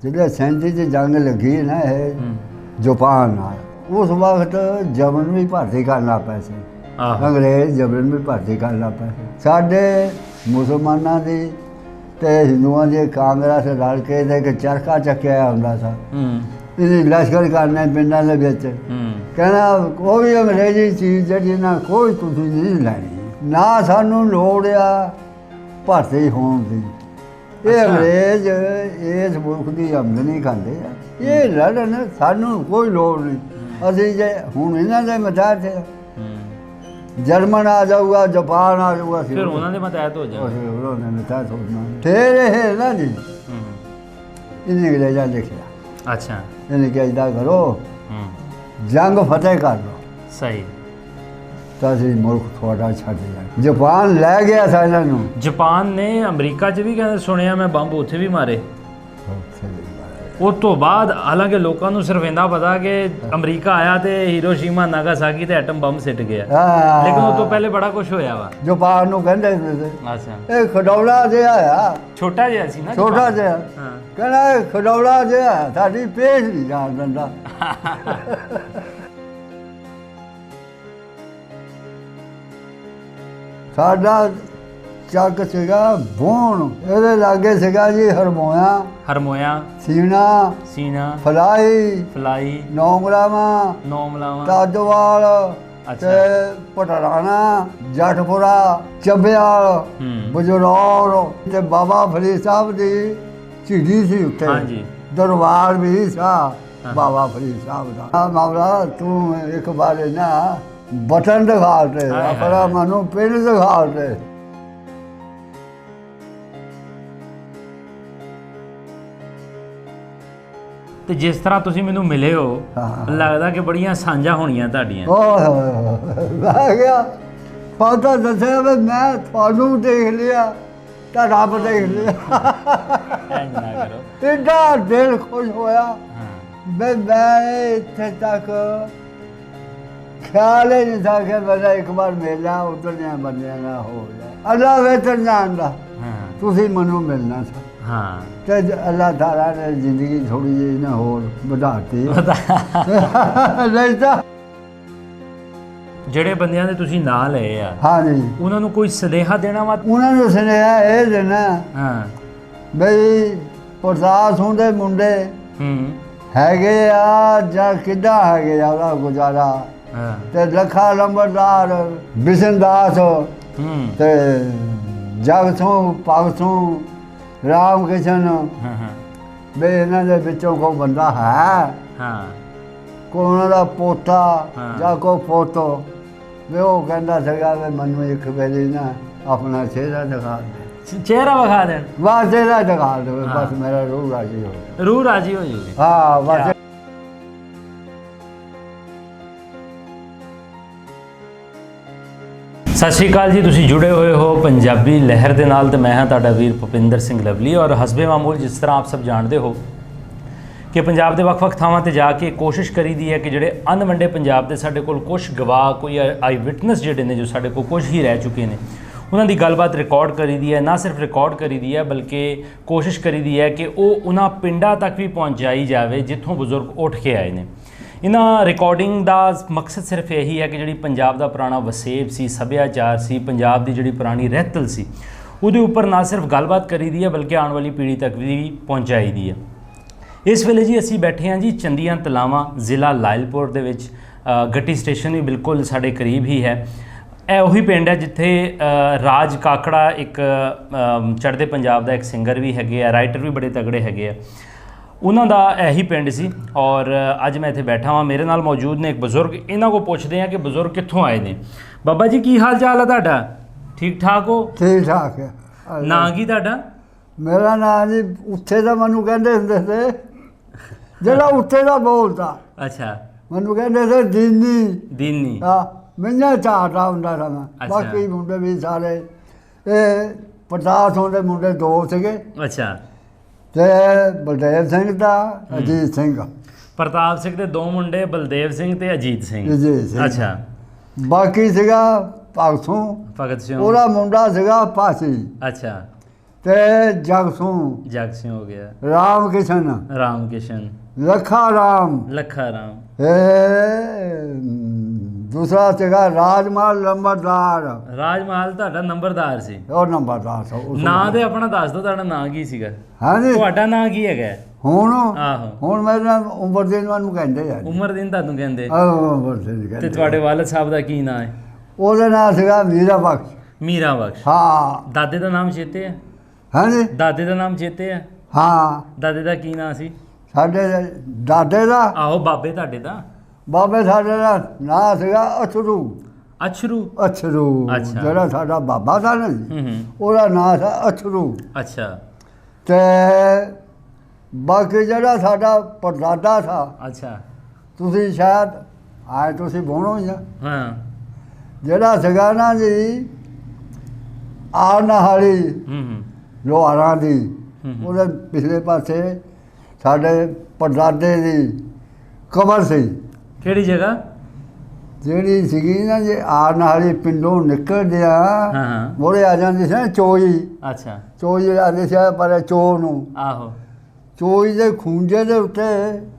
ਜਿਹੜੇ 37 'ਚ ਜੰਗ ਲੱਗੀ ਨਾ ਇਹ ਜਾਪਾਨ ਨਾਲ, ਉਸ ਵਕਤ ਜਬਰਨ ਵੀ ਭਰਤੀ ਕਰਨ ਲੱਗ ਪਏ ਸੀ। ਅੰਗਰੇਜ਼ ਜਬਰਨ ਵੀ ਭਰਤੀ ਕਰਨ ਲੱਗ ਪਏ ਸੀ। ਸਾਡੇ ਮੁਸਲਮਾਨਾਂ ਦੀ ਤੇ ਹਿੰਦੂਆਂ ਦੀ ਕਾਂਗਰਸ ਰਲ ਕੇ ਤੇ ਇੱਕ ਚਰਖਾ ਚੱਕਿਆ ਹੁੰਦਾ ਸੀ। ਇਹਦੀ ਲਸ਼ਕਰ ਕਰਨੇ ਪਿੰਡਾਂ ਦੇ ਵਿੱਚ, ਕਹਿਣਾ ਕੋਈ ਅੰਗਰੇਜ਼ੀ ਚੀਜ਼ ਜਿਹੜੀ ਨਾ ਕੋਈ ਤੁਸੀਂ ਨਹੀਂ ਲੈਣੀ, ਨਾ ਸਾਨੂੰ ਲੋੜ ਆ ਭਰਤੀ ਹੋਣ ਦੀ। ਇਹ ਅੰਗਰੇਜ਼ ਇਸ ਮੁਲਕ ਦੀ ਆਮਦਨੀ ਖਾਂਦੇ ਆ, ਇਹ ਲੜਨ, ਸਾਨੂੰ ਕੋਈ ਲੋੜ ਨਹੀਂ। ਅਸੀਂ ਜੇ ਹੁਣ ਇਹਨਾਂ ਦੇ ਮਤਾਹਤ ਹੈ, ਜਰਮਨ ਆ ਜਾਊਗਾ, ਜਾਪਾਨ ਆ ਜਾਊਗਾ, ਫਿਰ ਉਹਨਾਂ ਦੇ ਮਤਾਹਤ ਹੋ ਜਾਣਗੇ, ਉਹਨਾਂ ਦੇ ਮਤਾਹਤ ਹੋ ਜਾਣਾ। ਫਿਰ ਇਹ ਨਾ ਜੀ ਇਹਨੇ ਅੰਗਰੇਜ਼ਾਂ ਲਿਖਿਆ, ਅੱਛਾ ਇਹਨੇ ਕਿਹਾ ਇੱਦਾਂ ਕਰੋ, ਜੰਗ ਫਤਿਹ ਕਰ ਲਓ, ਸਹੀ, ਤਾਂ ਅਸੀਂ ਮੁਲਕ ਤੁਹਾਡਾ ਛੱਡ ਜਾਣਾ। ਜਾਪਾਨ ਲੈ ਗਿਆ ਸੀ ਇਹਨਾਂ ਨੂੰ। ਜਾਪਾਨ ਨੇ ਅਮਰੀਕਾ 'ਚ ਵੀ ਕਹਿੰਦੇ ਸੁਣਿਆ ਮੈਂ ਬੰਬ ਉੱਥੇ ਵੀ ਮਾਰੇ। ਉਸ ਤੋਂ ਬਾਅਦ ਹਾਲਾਂਕਿ ਲੋਕਾਂ ਨੂੰ ਸਿਰਫ ਇੰਨਾ ਪਤਾ ਕਿ ਅਮਰੀਕਾ ਆਇਆ ਤੇ ਹੀਰੋਸ਼ੀਮਾ ਨਾਗਾਸਾਕੀ ਤੇ ਐਟਮ ਬੰਬ ਸਿੱਟ ਗਿਆ, ਲੇਕਿਨ ਉਸ ਤੋਂ ਪਹਿਲੇ ਬੜਾ ਕੁਝ ਹੋਇਆ ਵਾ। ਜਾਪਾਨ ਨੂੰ ਕਹਿੰਦੇ ਅੱਛਾ, ਇਹ ਖਡੌਲਾ ਜਿਹਾ ਆ, ਛੋਟਾ ਜਿਹਾ ਸੀ ਨਾ, ਛੋਟਾ ਜਿਹਾ, ਕਹਿੰਦਾ ਇਹ ਖਡੌਲਾ ਜਿਹਾ ਸਾਡੀ ਪੇਸ਼ ਨਹੀਂ ਜਾਣ ਦਿੰਦਾ। ਸਾਡਾ ਚੱਕ ਸੀਗਾ ਬੋਣ, ਇਹਦੇ ਲਾਗੇ ਸੀਗਾ ਜੀ ਹਰਮੋਇਆ, ਸੀਨਾ, ਫਲਾਈ, ਨੌਮਲਾਵਾ, ਤਾਜੋਵਾਲ ਤੇ ਪਟਰਾਣਾ, ਜੱਟਪੁਰਾ, ਚੱਬਿਆਲ, ਬਜਰੌਰ ਤੇ ਬਾਬਾ ਫਰੀਦ ਸਾਹਿਬ ਦੀ ਝੀੜੀ ਸੀ ਉੱਥੇ, ਦਰਬਾਰ ਵੀ ਸਾ ਬਾਬਾ ਫਰੀਦ ਸਾਹਿਬ ਦਾ। ਮਾਮਲਾ ਤੂੰ ਇੱਕ ਵਾਰ ਨਾ ਬਟਨ ਦਿਖਾ ਤੇ ਆਪਣਾ ਮੈਨੂੰ ਪਿੰਡ ਦਿਖਾ ਤੇ। ਤੇ ਜਿਸ ਤਰ੍ਹਾਂ ਤੁਸੀਂ ਮੈਨੂੰ ਮਿਲੇ ਹੋ, ਲੱਗਦਾ ਕਿ ਬੜੀਆਂ ਸਾਂਝਾਂ ਹੋਣੀਆਂ ਤੁਹਾਡੀਆਂ। ਮੈਂ ਗਿਆ ਪਤਾ ਦੱਸਿਆ ਵੀ ਮੈਂ ਤੁਹਾਨੂੰ ਦੇਖ ਲਿਆ ਤਾਂ ਰੱਬ ਦੇਖ ਲਿਆ। ਐਡਾ ਦਿਲ ਖੁਸ਼ ਹੋਇਆ ਵੀ ਮੈਂ ਇੱਥੇ ਤੱਕ ਖਿਆਲ ਹੀ ਨਹੀਂ था कि मेरा एक बार मेला उतरने बनने ना हो जाए। अल्लाह बेहतर जानता, ਤੁਸੀਂ ਮੈਨੂੰ ਮਿਲਣਾ ਸੀ। ਹਾਂ, ਤੇ ਅੱਲਾਹ ਤਾਲਾ ਨੇ ਜ਼ਿੰਦਗੀ ਥੋੜੀ ਜਿਹੀ ਨਾ ਹੋਰ ਵਧਾਤੀ। ਨਹੀਂ ਤਾਂ ਜਿਹੜੇ ਬੰਦਿਆਂ ਦੇ ਤੁਸੀਂ ਨਾਂ ਲਏ ਆ, ਹਾਂਜੀ, ਉਹਨਾਂ ਨੂੰ ਕੋਈ ਸੁਨੇਹਾ ਦੇਣਾ ਵਾ? ਉਹਨਾਂ ਨੂੰ ਸੁਨੇਹਾ ਇਹ ਦੇਣਾ ਬਈ ਪ੍ਰਤਾਪ ਸਿੰਘ ਦੇ ਮੁੰਡੇ ਹੈਗੇ ਆ ਜਾਂ ਕਿੱਦਾਂ ਹੈਗੇ ਆ, ਉਹਦਾ ਗੁਜ਼ਾਰਾ ਤੇ ਲੱਖਾ ਲੰਬਰਦਾਰ, ਬਿਸ਼ਨਦਾਸ ਤੇ ਜਗ ਸਿੰਘ, ਭਗਤ ਸਿੰਘ, ਰਾਮ ਕਿਸ਼ਨ, ਵੀ ਇਹਨਾਂ ਦੇ ਵਿੱਚੋਂ ਕੋਈ ਬੰਦਾ ਹੈ, ਕੋਈ ਉਹਨਾਂ ਦਾ ਪੋਤਾ ਜਾਂ ਕੋਈ ਪੋਤੋ, ਵੀ ਉਹ ਕਹਿੰਦਾ ਸੀਗਾ ਵੀ ਮੈਨੂੰ ਇੱਕ ਵਾਰੀ ਨਾ ਆਪਣਾ ਚਿਹਰਾ ਦਿਖਾ ਦੇ। ਚਿਹਰਾ ਵਿਖਾ ਦੇਣ? ਬਸ ਚਿਹਰਾ ਦਿਖਾ ਦੇ, ਬਸ ਮੇਰਾ ਰੂਹ ਰਾਜੀ ਹੋ ਜਾਵੇ। ਰੂਹ ਰਾਜੀ ਹੋ ਜਾਵੇ, ਹਾਂ ਬਸ। ਸਤਿ ਸ਼੍ਰੀ ਅਕਾਲ ਜੀ, ਤੁਸੀਂ ਜੁੜੇ ਹੋਏ ਹੋ ਪੰਜਾਬੀ ਲਹਿਰ ਦੇ ਨਾਲ ਤੇ ਮੈਂ ਹਾਂ ਤੁਹਾਡਾ ਵੀਰ ਭੁਪਿੰਦਰ ਸਿੰਘ ਲਵਲੀ। ਔਰ ਹਸਬੇ ਮਾਮੂਲ ਜਿਸ ਤਰ੍ਹਾਂ ਆਪ ਸਭ ਜਾਣਦੇ ਹੋ ਕਿ ਪੰਜਾਬ ਦੇ ਵੱਖ-ਵੱਖ ਥਾਵਾਂ ਤੇ ਜਾ ਕੇ ਕੋਸ਼ਿਸ਼ ਕਰੀਦੀ ਹੈ ਕਿ ਜਿਹੜੇ ਅਨਵੰਡੇ ਪੰਜਾਬ ਦੇ ਸਾਡੇ ਕੋਲ ਕੁਝ ਗਵਾਹ, ਕੋਈ ਆਈ ਵਿਟਨੈਸ ਜਿਹੜੇ ਨੇ, ਜੋ ਸਾਡੇ ਕੋਲ ਕੁਝ ਹੀ ਰਹਿ ਚੁੱਕੇ ਨੇ, ਉਹਨਾਂ ਦੀ ਗੱਲਬਾਤ ਰਿਕਾਰਡ ਕਰੀਦੀ ਹੈ। ਨਾ ਸਿਰਫ ਰਿਕਾਰਡ ਕਰੀਦੀ ਹੈ ਬਲਕਿ ਕੋਸ਼ਿਸ਼ ਕਰੀਦੀ ਹੈ ਕਿ ਉਹ ਉਹਨਾਂ ਪਿੰਡਾਂ ਤੱਕ ਵੀ ਪਹੁੰਚਾਈ ਜਾਵੇ ਜਿੱਥੋਂ ਬਜ਼ੁਰਗ ਉੱਠ ਕੇ ਆਏ ਨੇ। ਇਹਨਾਂ ਰਿਕਾਰਡਿੰਗ ਦਾ ਮਕਸਦ ਸਿਰਫ ਇਹੀ ਹੈ ਕਿ ਜਿਹੜੀ ਪੰਜਾਬ ਦਾ ਪੁਰਾਣਾ ਵਸੇਬ ਸੀ, ਸੱਭਿਆਚਾਰ ਸੀ, ਪੰਜਾਬ ਦੀ ਜਿਹੜੀ ਪੁਰਾਣੀ ਰਹਿਤਲ ਸੀ, ਉਹਦੇ ਉੱਪਰ ਨਾ ਸਿਰਫ ਗੱਲਬਾਤ ਕਰੀਦੀ ਹੈ ਬਲਕਿ ਆਉਣ ਵਾਲੀ ਪੀੜ੍ਹੀ ਤੱਕ ਵੀ ਪਹੁੰਚਾਈ ਦੀ ਹੈ। ਇਸ ਵੇਲੇ ਜੀ ਅਸੀਂ ਬੈਠੇ ਹਾਂ ਜੀ ਚੰਦੀਆਂ ਤਲਾਵਾਂ, ਜ਼ਿਲ੍ਹਾ ਲਾਇਲਪੁਰ ਦੇ ਵਿੱਚ। ਗੱਟੀ ਸਟੇਸ਼ਨ ਵੀ ਬਿਲਕੁਲ ਸਾਡੇ ਕਰੀਬ ਹੀ ਹੈ। ਇਹ ਉਹੀ ਪਿੰਡ ਹੈ ਜਿੱਥੇ ਰਾਜ ਕਾਕੜਾ ਇੱਕ ਚੜ੍ਹਦੇ ਪੰਜਾਬ ਦਾ ਇੱਕ ਸਿੰਗਰ ਵੀ ਹੈਗੇ ਆ, ਰਾਈਟਰ ਵੀ ਬੜੇ ਤਗੜੇ ਹੈਗੇ ਆ, ਉਹਨਾਂ ਦਾ ਇਹੀ ਪਿੰਡ ਸੀ। ਔਰ ਅੱਜ ਮੈਂ ਇੱਥੇ ਬੈਠਾ ਹਾਂ, ਮੇਰੇ ਨਾਲ ਮੌਜੂਦ ਨੇ ਇੱਕ ਬਜ਼ੁਰਗ। ਇਹਨਾਂ ਕੋਲ ਪੁੱਛਦੇ ਹਾਂ ਕਿ ਬਜ਼ੁਰਗ ਕਿੱਥੋਂ ਆਏ ਨੇ। ਬਾਬਾ ਜੀ ਕੀ ਹਾਲ ਚਾਲ ਹੈ ਤੁਹਾਡਾ? ਠੀਕ ਠਾਕ ਹੋ? ਠੀਕ ਠਾਕ ਹੈ। ਨਾਂ ਕੀ ਤੁਹਾਡਾ? ਮੇਰਾ ਨਾਂ ਜੀ ਉੱਥੇ ਦਾ ਮੈਨੂੰ ਕਹਿੰਦੇ ਹੁੰਦੇ ਸੀ, ਜਿਹੜਾ ਉੱਥੇ ਦਾ ਬੋਲਦਾ। ਅੱਛਾ, ਮੈਨੂੰ ਕਹਿੰਦੇ ਸੀ ਦੀਨੀ। ਹਾਂ, ਮੈਨੂੰ ਝਾਟਾ ਹੁੰਦਾ ਸੀ ਮੈਂ। ਬਾਕੀ ਮੁੰਡੇ ਵੀ ਸਾਰੇ ਇਹ ਪ੍ਰਤਾਪ ਸਿੰਘ ਦੇ ਮੁੰਡੇ ਦੋ ਸੀਗੇ। ਅੱਛਾ, ਤੇ ਬਲਦੇਵ ਸਿੰਘ ਦਾ, ਅਜੀਤ ਸਿੰਘ। ਪ੍ਰਤਾਪ ਸਿੰਘ ਦੇ ਦੋ ਮੁੰਡੇ, ਬਲਦੇਵ ਸਿੰਘ ਤੇ ਅਜੀਤ ਸਿੰਘ। ਅੱਛਾ, ਬਾਕੀ ਸੀਗਾ ਭਗਤ ਸਿੰਘ, ਭਗਤ ਸਿੰਘ, ਉਹਦਾ ਮੁੰਡਾ ਸੀਗਾ ਪਾਸੀ। ਅੱਛਾ, ਤੇ ਜਗਸੂ ਜਗ ਸਿੰਘ ਹੋ ਗਿਆ, ਰਾਮ ਕਿਸ਼ਨ ਰਾਮ ਕਿਸ਼ਨ, ਲੱਖਾ ਰਾਮ, ਲੱਖਾ ਰਾਮ, ਦੂਸਰਾ ਸੀਗਾ ਰਾਜਮਾਲ ਨੰਬਰਦਾਰ, ਰਾਜਮਹਿਲ ਤੁਹਾਡਾ ਨੰਬਰਦਾਰ ਸੀ। ਉਹ ਨੰਬਰਦਾਰ ਸੀ ਉਸ ਨਾਂ ਤੇ ਆਪਣਾ ਦੱਸ ਦਿਓ, ਤੁਹਾਡਾ ਨਾਂ ਕੀ ਸੀਗਾ? ਹਾਂਜੀ ਤੁਹਾਡਾ ਨਾਂ ਕੀ ਹੈਗਾ? ਹੁਣ ਆਹੋ, ਹੁਣ ਮੇਰੇ ਨਾਲ ਉਮਰ ਦਿਨ ਨੂੰ ਕਹਿੰਦੇ ਆ ਉਮਰ ਦਿਨ ਤੁਹਾਨੂੰ ਕਹਿੰਦੇ। ਉਮਰ ਦਿਨ ਤੇ ਕਹਿੰਦੇ। ਤੁਹਾਡੇ ਵਾਲਦ ਸਾਹਿਬ ਦਾ ਕੀ ਨਾਂ ਹੈ? ਉਹਦਾ ਨਾਂ ਸੀਗਾ ਮੀਰਾ ਬਖਸ਼। ਮੀਰਾ ਬਖਸ਼। ਹਾਂ ਦਾਦੇ ਦਾ ਨਾਮ ਚੇਤੇ ਹੈ? ਹਾਂਜੀ ਦਾਦੇ ਦਾ ਨਾਮ ਚੇਤੇ ਹੈ? ਹਾਂ ਦਾਦੇ ਦਾ ਕੀ ਨਾਂ ਸੀ? ਸਾਡੇ ਦਾਦੇ ਦਾ, ਆਹੋ ਬਾਬੇ ਤੁਹਾਡੇ ਦਾ? ਬਾਬੇ ਸਾਡੇ ਦਾ ਨਾਂ ਸੀਗਾ ਅਛਰੂ। ਅਛਰੂ। ਅਛਰੂ ਅੱਛਾ। ਜਿਹੜਾ ਸਾਡਾ ਬਾਬਾ ਸੀ ਨਾ ਜੀ, ਹੂੰ। ਉਹਦਾ ਨਾਂ ਸੀ ਅਛਰੂ। ਅੱਛਾ ਤੇ ਬਾਕੀ ਜਿਹੜਾ ਸਾਡਾ ਪੜਦਾਦਾ ਸੀ, ਅੱਛਾ। ਤੁਸੀਂ ਸ਼ਾਇਦ ਆਏ ਤੁਸੀਂ ਬੋਣੋ ਹੀ ਆ, ਹਾਂ। ਜਿਹੜਾ ਸੀਗਾ ਨਾ ਜੀ ਆਰਨਹਾਲੀ ਹੂੰ। ਲੋਹਾਰਾਂ ਦੀ, ਹੂੰ। ਉਹਦੇ ਪਿਛਲੇ ਪਾਸੇ ਸਾਡੇ ਪੜਦਾਦੇ ਦੀ ਕਬਰ ਸੀ। ਕਿਹੜੀ ਜਗ੍ਹਾ? ਜਿਹੜੀ ਸੀਗੀ ਨਾ ਜੀ ਆਰਨਹਾਲੀ ਪਿੰਡੋਂ ਨਿਕਲਦਿਆਂ ਹਾਂ। ਮੋੜੇ ਆ ਜਾਂਦੀ ਸੀ ਨਾ ਚੋਈ, ਅੱਛਾ। ਚੋਈ ਆਉਂਦੀ ਸੀ ਪਰ ਚੋ ਨੂੰ, ਆਹੋ। ਚੋਈ ਦੇ ਖੂੰਜੇ ਦੇ ਉੱਤੇ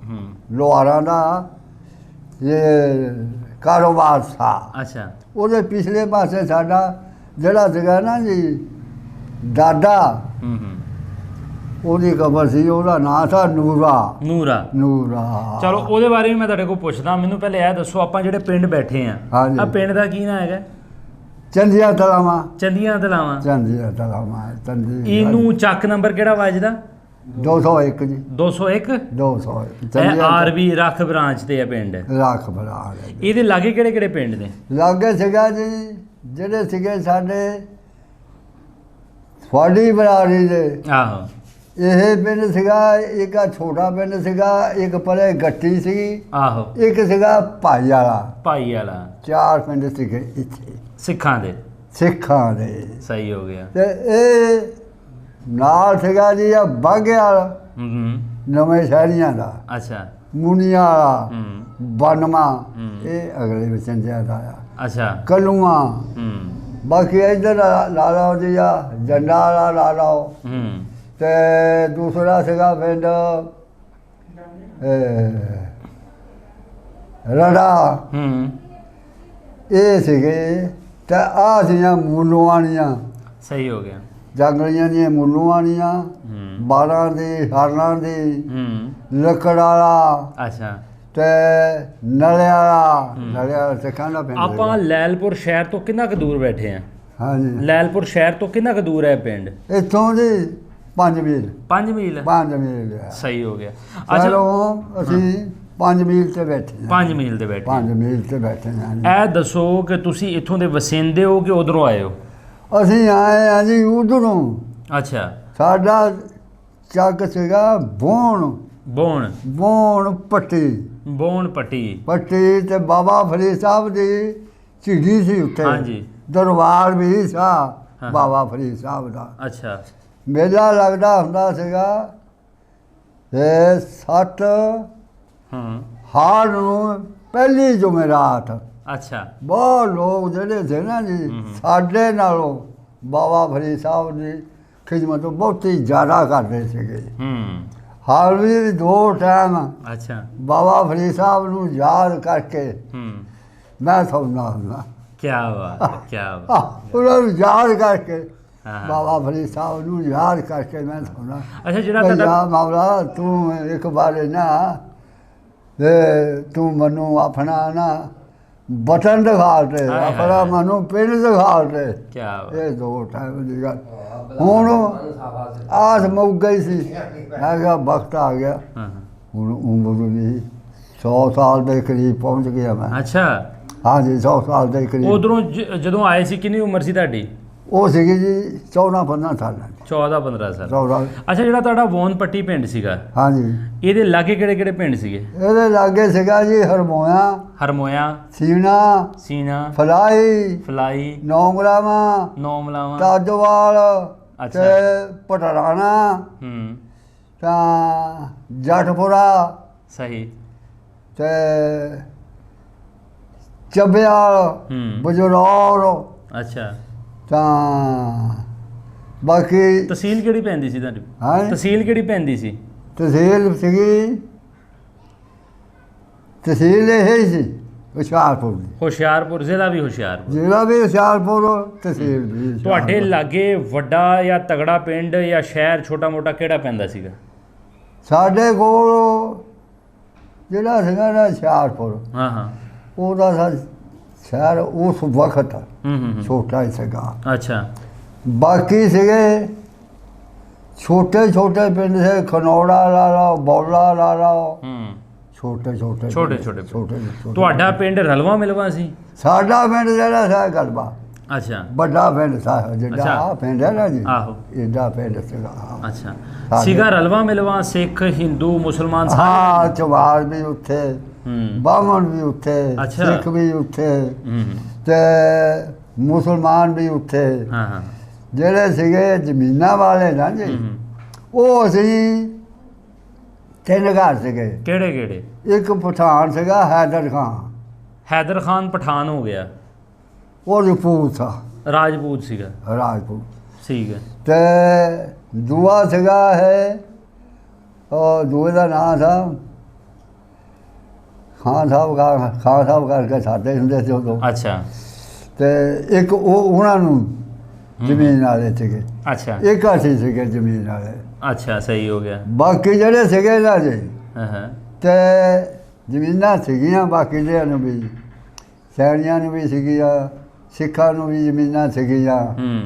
ਹੂੰ। ਲੋਹਾਰਾਂ ਦਾ ਇਹ ਕਾਰੋਬਾਰ ਸੀ। ਅੱਛਾ। ਉਹਦੇ ਪਿਛਲੇ ਪਾਸੇ ਸਾਡਾ ਜਿਹੜਾ ਸੀਗਾ ਨਾ ਜੀ ਦਾਦਾ, ਹੂੰ। ਉਹਦੀ ਕਬਰ ਸੀ, ਉਹਦਾ ਨਾਂ ਸੀ ਨੂਰਾ। ਨੂਰਾ। ਨੂਰਾ। ਚਲੋ ਉਹਦੇ ਬਾਰੇ ਵੀ ਮੈਂ ਤੁਹਾਡੇ ਕੋਲ ਪੁੱਛਦਾ। ਮੈਨੂੰ ਪਹਿਲੇ ਇਹ ਦੱਸੋ, ਆਪਾਂ ਜਿਹੜੇ ਪਿੰਡ ਬੈਠੇ ਆ, ਹਾਂਜੀ। ਆ ਪਿੰਡ ਦਾ ਕੀ ਨਾਂ ਹੈਗਾ? ਚੰਦੀਆਂ ਤਲਾਵਾਂ। ਚੰਦੀਆਂ ਤਲਾਵਾਂ। ਚੰਦੀਆਂ ਤਲਾਵਾਂ ਚੰਦੀ। ਇਹਨੂੰ ਚੱਕ ਨੰਬਰ ਕਿਹੜਾ ਵੱਜਦਾ? 201 ਜੀ। 201। 201 ਇਹ ਆਰਬੀ ਰੱਖ ਬ੍ਰਾਂਚ ਤੇ ਆ ਪਿੰਡ। ਰੱਖ ਬਣਾ ਇਹਦੇ ਲਾਗੇ ਕਿਹੜੇ ਕਿਹੜੇ ਪਿੰਡ ਨੇ? ਲਾਗੇ ਸੀਗਾ ਜੀ ਜਿਹੜੇ ਸੀਗੇ ਸਾਡੇ ਫਾੜੀ ਬਰਾੜੀ ਦੇ, ਆਹੋ। ਇਹ ਪਿੰਡ ਸੀਗਾ, ਇੱਕ ਆ ਛੋਟਾ ਪਿੰਡ ਸੀਗਾ, ਇੱਕ ਪਰੇ ਗੱਟੀ ਸੀ, ਆਹੋ। ਇੱਕ ਸੀਗਾ ਭਾਈ ਵਾਲਾ। ਭਾਈ ਵਾਲਾ। 4 ਪਿੰਡ ਸੀਗੇ ਇੱਥੇ ਸਿੱਖਾਂ ਦੇ। ਸਿੱਖਾਂ ਦੇ। ਸਹੀ ਹੋ ਗਿਆ। ਤੇ ਇਹ ਨਾਲ ਸੀਗਾ ਜੀ ਆ ਬਾਘਿਆਲ ਹੂੰ। ਨਵੇਂ ਸ਼ਹਿਰੀਆਂ ਦਾ, ਅੱਛਾ। ਮੁਨੀਆਂ ਵਾਲਾ, ਹੂੰ। ਬਨਮਾ, ਹੂੰ। ਇਹ ਅਗਲੇ ਵਿੱਚ ਦਾ ਆ, ਅੱਛਾ। ਕਲੂਆਂ। ਹੂੰ। ਬਾਕੀ ਇੱਧਰ ਲਾ ਲਓ ਜੀ ਆ ਜੰਡਾ ਵਾਲਾ ਲਾ ਲਓ। ਹੂੰ। ਤੇ ਦੂਸਰਾ ਸੀਗਾ ਪਿੰਡ ਰੜਾ। ਹੂੰ। ਇਹ ਸੀਗੇ ਤੇ ਆਹ ਸੀਆਂ ਮੂਲੋਆਣੀਆਂ, ਸਹੀ ਹੋ ਗਿਆ। ਜੰਗਲੀਆਂ ਦੀਆਂ ਮੂਲੋਆਣੀਆਂ, ਹੂੰ। 12 ਦੀ, ਹਰਨਾਂ ਦੀ, ਹੂੰ। ਲੱਕੜ ਵਾਲਾ ਅੱਛਾ। ਤੇ ਨਲੇ ਵਾਲਾ। ਨਲੇ ਵਾਲਾ ਸਿੱਖਾਂ ਦਾ ਪਿੰਡ ਆਪਾਂ ਸੀਗਾ। ਲੈਲਪੁਰ ਸ਼ਹਿਰ ਤੋਂ ਕਿੰਨਾ ਕੁ ਦੂਰ ਬੈਠੇ ਆ? ਹਾਂਜੀ ਲੈਲਪੁਰ ਸ਼ਹਿਰ ਤੋਂ ਕਿੰਨਾ ਕੁ ਦੂਰ ਹੈ ਇਹ ਪਿੰਡ? ਇੱਥੋਂ ਜੀ 5 ਮੀਲ। 5 ਮੀਲ। 5 ਮੀਲ ਆ। ਸਹੀ ਹੋ ਗਿਆ। ਚਲੋ ਅਸੀਂ 5 ਮੀਲ ਤੇ ਬੈਠੇ ਹਾਂ। 5 ਮੀਲ ਤੇ ਬੈਠੇ। 5 ਮੀਲ ਤੇ ਬੈਠੇ ਹਾਂ ਜੀ। ਇਹ ਦੱਸੋ ਕਿ ਤੁਸੀਂ ਇੱਥੋਂ ਦੇ ਵਸਿੰਦੇ ਹੋ ਕਿ ਉਧਰੋਂ ਆਏ ਹੋ? ਅਸੀਂ ਆਏ ਹਾਂ ਜੀ ਉਧਰੋਂ। ਅੱਛਾ। ਸਾਡਾ ਚੱਕ ਸੀਗਾ ਬੋਣ। ਬੋਣ। ਬੋਣ ਪੱਟੀ। ਬੋਣ ਪੱਟੀ। ਪੱਟੀ ਤੇ ਬਾਬਾ ਫਰੀਦ ਸਾਹਿਬ ਦੀ ਝੀੜੀ ਸੀ ਉੱਥੇ। ਹਾਂਜੀ। ਦਰਬਾਰ ਵੀ ਸਾ ਹਾਂ। ਬਾਬਾ ਫਰੀਦ ਸਾਹਿਬ ਦਾ। ਅੱਛਾ। ਮੇਲਾ ਲੱਗਦਾ ਹੁੰਦਾ ਸੀਗਾ ਤੇ 60 ਹੂੰ। ਹਾੜ ਨੂੰ ਪਹਿਲੀ ਜੁਮੇਰਾਤ। ਅੱਛਾ। ਬਹੁਤ ਲੋਕ ਜਿਹੜੇ ਸੀ ਨਾ ਜੀ ਸਾਡੇ ਨਾਲੋਂ ਬਾਬਾ ਫਰੀਦ ਸਾਹਿਬ ਦੀ ਖਿਦਮਤ ਬਹੁਤੀ ਜ਼ਿਆਦਾ ਕਰਦੇ ਸੀਗੇ। ਹੂੰ। ਹਾਲ ਵੀ 2 ਟਾਈਮ ਅੱਛਾ। ਬਾਬਾ ਫਰੀਦ ਸਾਹਿਬ ਨੂੰ ਯਾਦ ਕਰਕੇ ਹੂੰ। ਮੈਂ ਸੌਂਦਾ ਹੁੰਦਾ। ਕੀ ਬਾਤ ਹੈ, ਕੀ ਬਾਤ। ਉਹਨਾਂ ਨੂੰ ਯਾਦ ਕਰਕੇ, ਹਾਂ। ਬਾਬਾ ਫਰੀਦ ਸਾਹਿਬ ਨੂੰ ਯਾਦ ਕਰਕੇ ਮੈਂ ਸੌਂਦਾ। ਅੱਛਾ, ਜਿਹੜਾ ਯਾ ਤੁਹਾਡਾ ਮੌਲਾ ਤੂੰ ਇੱਕ ਵਾਰ ਨਾ ਤੇ ਤੂੰ ਮੈਨੂੰ ਆਪਣਾ ਨਾ ਬਟਨ ਦਿਖਾ ਦੇ, ਹਾਏ ਹਾਏ ਆਪਣਾ ਹਾਏ। ਮੈਨੂੰ ਪਿੰਡ ਦਿਖਾ ਦੇ। ਕੀ ਬਾਤ। ਇਹ 2 ਟਾਈਮ ਦੀ ਗੱਲ। ਹੁਣ ਆਸ ਮੁੱਕ ਗਈ ਸੀ। ਮੈਂ ਕਿਹਾ ਵਕਤ ਆ ਗਿਆ। ਹਾਂ। ਹੁਣ ਉਮਰ ਵੀ 100 ਸਾਲ ਦੇ ਕਰੀਬ ਪਹੁੰਚ ਗਿਆ ਮੈਂ। ਅੱਛਾ। ਹਾਂਜੀ 100 ਸਾਲ ਦੇ ਕਰੀਬ। ਉਧਰੋਂ ਜਦੋਂ ਆਏ ਸੀ ਕਿੰਨੀ ਉਮਰ ਸੀ ਤੁਹਾਡੀ? ਉਹ ਸੀਗੀ ਜੀ 14-15 ਸਾਲਾਂ ਦੀ। 14-15 ਸਾਲ। 14। ਅੱਛਾ, ਜਿਹੜਾ ਤੁਹਾਡਾ ਵੋਨ ਪੱਟੀ ਪਿੰਡ ਸੀਗਾ, ਹਾਂਜੀ ਇਹਦੇ ਲਾਗੇ ਕਿਹੜੇ ਕਿਹੜੇ ਪਿੰਡ ਸੀਗੇ? ਇਹਦੇ ਲਾਗੇ ਸੀਗਾ ਜੀ ਹਰਮੋਇਆ, ਹਰਮੋਇਆ, ਸੀਨਾ, ਸੀਨਾ, ਫਲਾਈ, ਫਲਾਈ, ਨੌਂਗਰਾਵਾ, ਨੌਮਲਾਵਾ। ਤਾਜੋਵਾਲ ਅੱਛਾ। ਤੇ ਪਟਰਾਣਾ ਹੂੰ। ਤਾਂ ਜੱਟਪੁਰਾ ਸਹੀ। ਤੇ ਚੱਬਿਆਲ, ਹੂੰ। ਬਜਰੌਰ ਅੱਛਾ। ਤਾਂ ਬਾਕੀ ਤਹਿਸੀਲ ਕਿਹੜੀ ਪੈਂਦੀ ਸੀ ਤੁਹਾਡੀ? ਹਾਂ ਤਹਿਸੀਲ ਕਿਹੜੀ ਪੈਂਦੀ ਸੀ? ਤਹਿਸੀਲ ਸੀਗੀ, ਤਹਿਸੀਲ ਇਹ ਹੀ ਸੀ ਹੁਸ਼ਿਆਰਪੁਰ ਦੀ। ਹੁਸ਼ਿਆਰਪੁਰ, ਜ਼ਿਲ੍ਹਾ ਵੀ ਹੁਸ਼ਿਆਰਪੁਰ। ਜ਼ਿਲ੍ਹਾ ਵੀ ਹੁਸ਼ਿਆਰਪੁਰ, ਤਹਿਸੀਲ ਵੀ ਹੁਸ਼ਿਆਰਪੁਰ। ਤੁਹਾਡੇ ਲਾਗੇ ਵੱਡਾ ਜਾਂ ਤਗੜਾ ਪਿੰਡ ਜਾਂ ਸ਼ਹਿਰ ਛੋਟਾ ਮੋਟਾ ਕਿਹੜਾ ਪੈਂਦਾ ਸੀਗਾ? ਸਾਡੇ ਕੋਲ ਜਿਹੜਾ ਸੀਗਾ ਨਾ ਹੁਸ਼ਿਆਰਪੁਰ, ਹਾਂ ਹਾਂ, ਉਹਦਾ ਸ਼ਹਿਰ ਉਸ ਵਕਤ ਹੂੰ, ਛੋਟਾ ਹੀ ਸੀਗਾ। ਅੱਛਾ, ਬਾਕੀ ਸੀਗੇ ਛੋਟੇ ਛੋਟੇ ਪਿੰਡ ਸੇ, ਖਨੌੜਾ ਲਾ ਲਓ, ਬੌਲਾ ਲਾ ਲਓ, ਹੂੰ, ਛੋਟੇ ਛੋਟੇ ਛੋਟੇ ਛੋਟੇ। ਤੁਹਾਡਾ ਪਿੰਡ ਰਲਵਾ ਮਿਲਵਾ ਸੀ? ਸਾਡਾ ਪਿੰਡ ਜਿਹੜਾ ਸੀ ਗਲਬਾ, ਅੱਛਾ, ਵੱਡਾ ਪਿੰਡ ਸੀ ਜਿਹੜਾ ਆਹ ਪਿੰਡ ਹੈ ਨਾ ਜੀ, ਆਹੋ, ਏਡਾ ਪਿੰਡ ਸੀਗਾ। ਅੱਛਾ, ਸੀਗਾ ਰਲਵਾ ਮਿਲਵਾ, ਸਿੱਖ ਹਿੰਦੂ ਮੁਸਲਮਾਨ ਸਾਰੇ? ਹਾਂ, ਚਵਾਰ ਵੀ ਉੱਥੇ, ਹੂੰ, ਬਾਹਮਣ ਵੀ ਉੱਥੇ, ਅੱਛਾ। ਸਿੱਖ ਵੀ ਉੱਥੇ, ਹੂੰ, ਤੇ ਮੁਸਲਮਾਨ ਵੀ ਉੱਥੇ। ਹਾਂ ਹਾਂ, ਜਿਹੜੇ ਸੀਗੇ ਜ਼ਮੀਨਾਂ ਵਾਲੇ ਨਾ ਜੀ, ਹੂੰ, ਉਹ ਅਸੀਂ 3 ਘਰ ਸੀਗੇ। ਕਿਹੜੇ ਕਿਹੜੇ? ਇੱਕ ਪਠਾਨ ਸੀਗਾ ਹੈਦਰ ਖਾਨ, ਹੈਦਰ ਖਾਨ ਪਠਾਨ ਹੋ ਗਿਆ, ਉਹ ਰਪੂਤ ਸੀ, ਰਾਜਪੂਤ ਸੀਗਾ, ਰਾਜਪੂਤ। ਠੀਕ ਹੈ। ਤੇ ਦੂਆ ਸੀਗਾ ਹੈ, ਉਹ ਦੂਏ ਦਾ ਨਾਂ ਸੀ ਖਾਨ ਸਾਹਿਬ ਕਰਕੇ ਸਾਡੇ ਹੁੰਦੇ ਸੀ ਉਦੋਂ। ਅੱਛਾ, ਤੇ ਇੱਕ ਉਹਨਾਂ ਨੂੰ ਜ਼ਮੀਨ ਵਾਲੇ ਸੀਗੇ, ਅੱਛਾ, ਇੱਕ ਅਸੀਂ ਸੀਗੇ ਜ਼ਮੀਨ ਵਾਲੇ। ਅੱਛਾ, ਸਹੀ ਹੋ ਗਿਆ। ਬਾਕੀ ਜਿਹੜੇ ਸੀਗੇ ਨਾ ਜੀ, ਹਾਂ ਹਾਂ, ਤੇ ਜ਼ਮੀਨਾਂ ਸੀਗੀਆਂ ਬਾਕੀ ਜਿਹੜਿਆਂ ਨੂੰ ਵੀ, ਸੈਣੀਆਂ ਨੂੰ ਵੀ ਸੀਗੀਆਂ, ਸਿੱਖਾਂ ਨੂੰ ਵੀ ਜ਼ਮੀਨਾਂ ਸੀਗੀਆਂ। ਹੂੰ,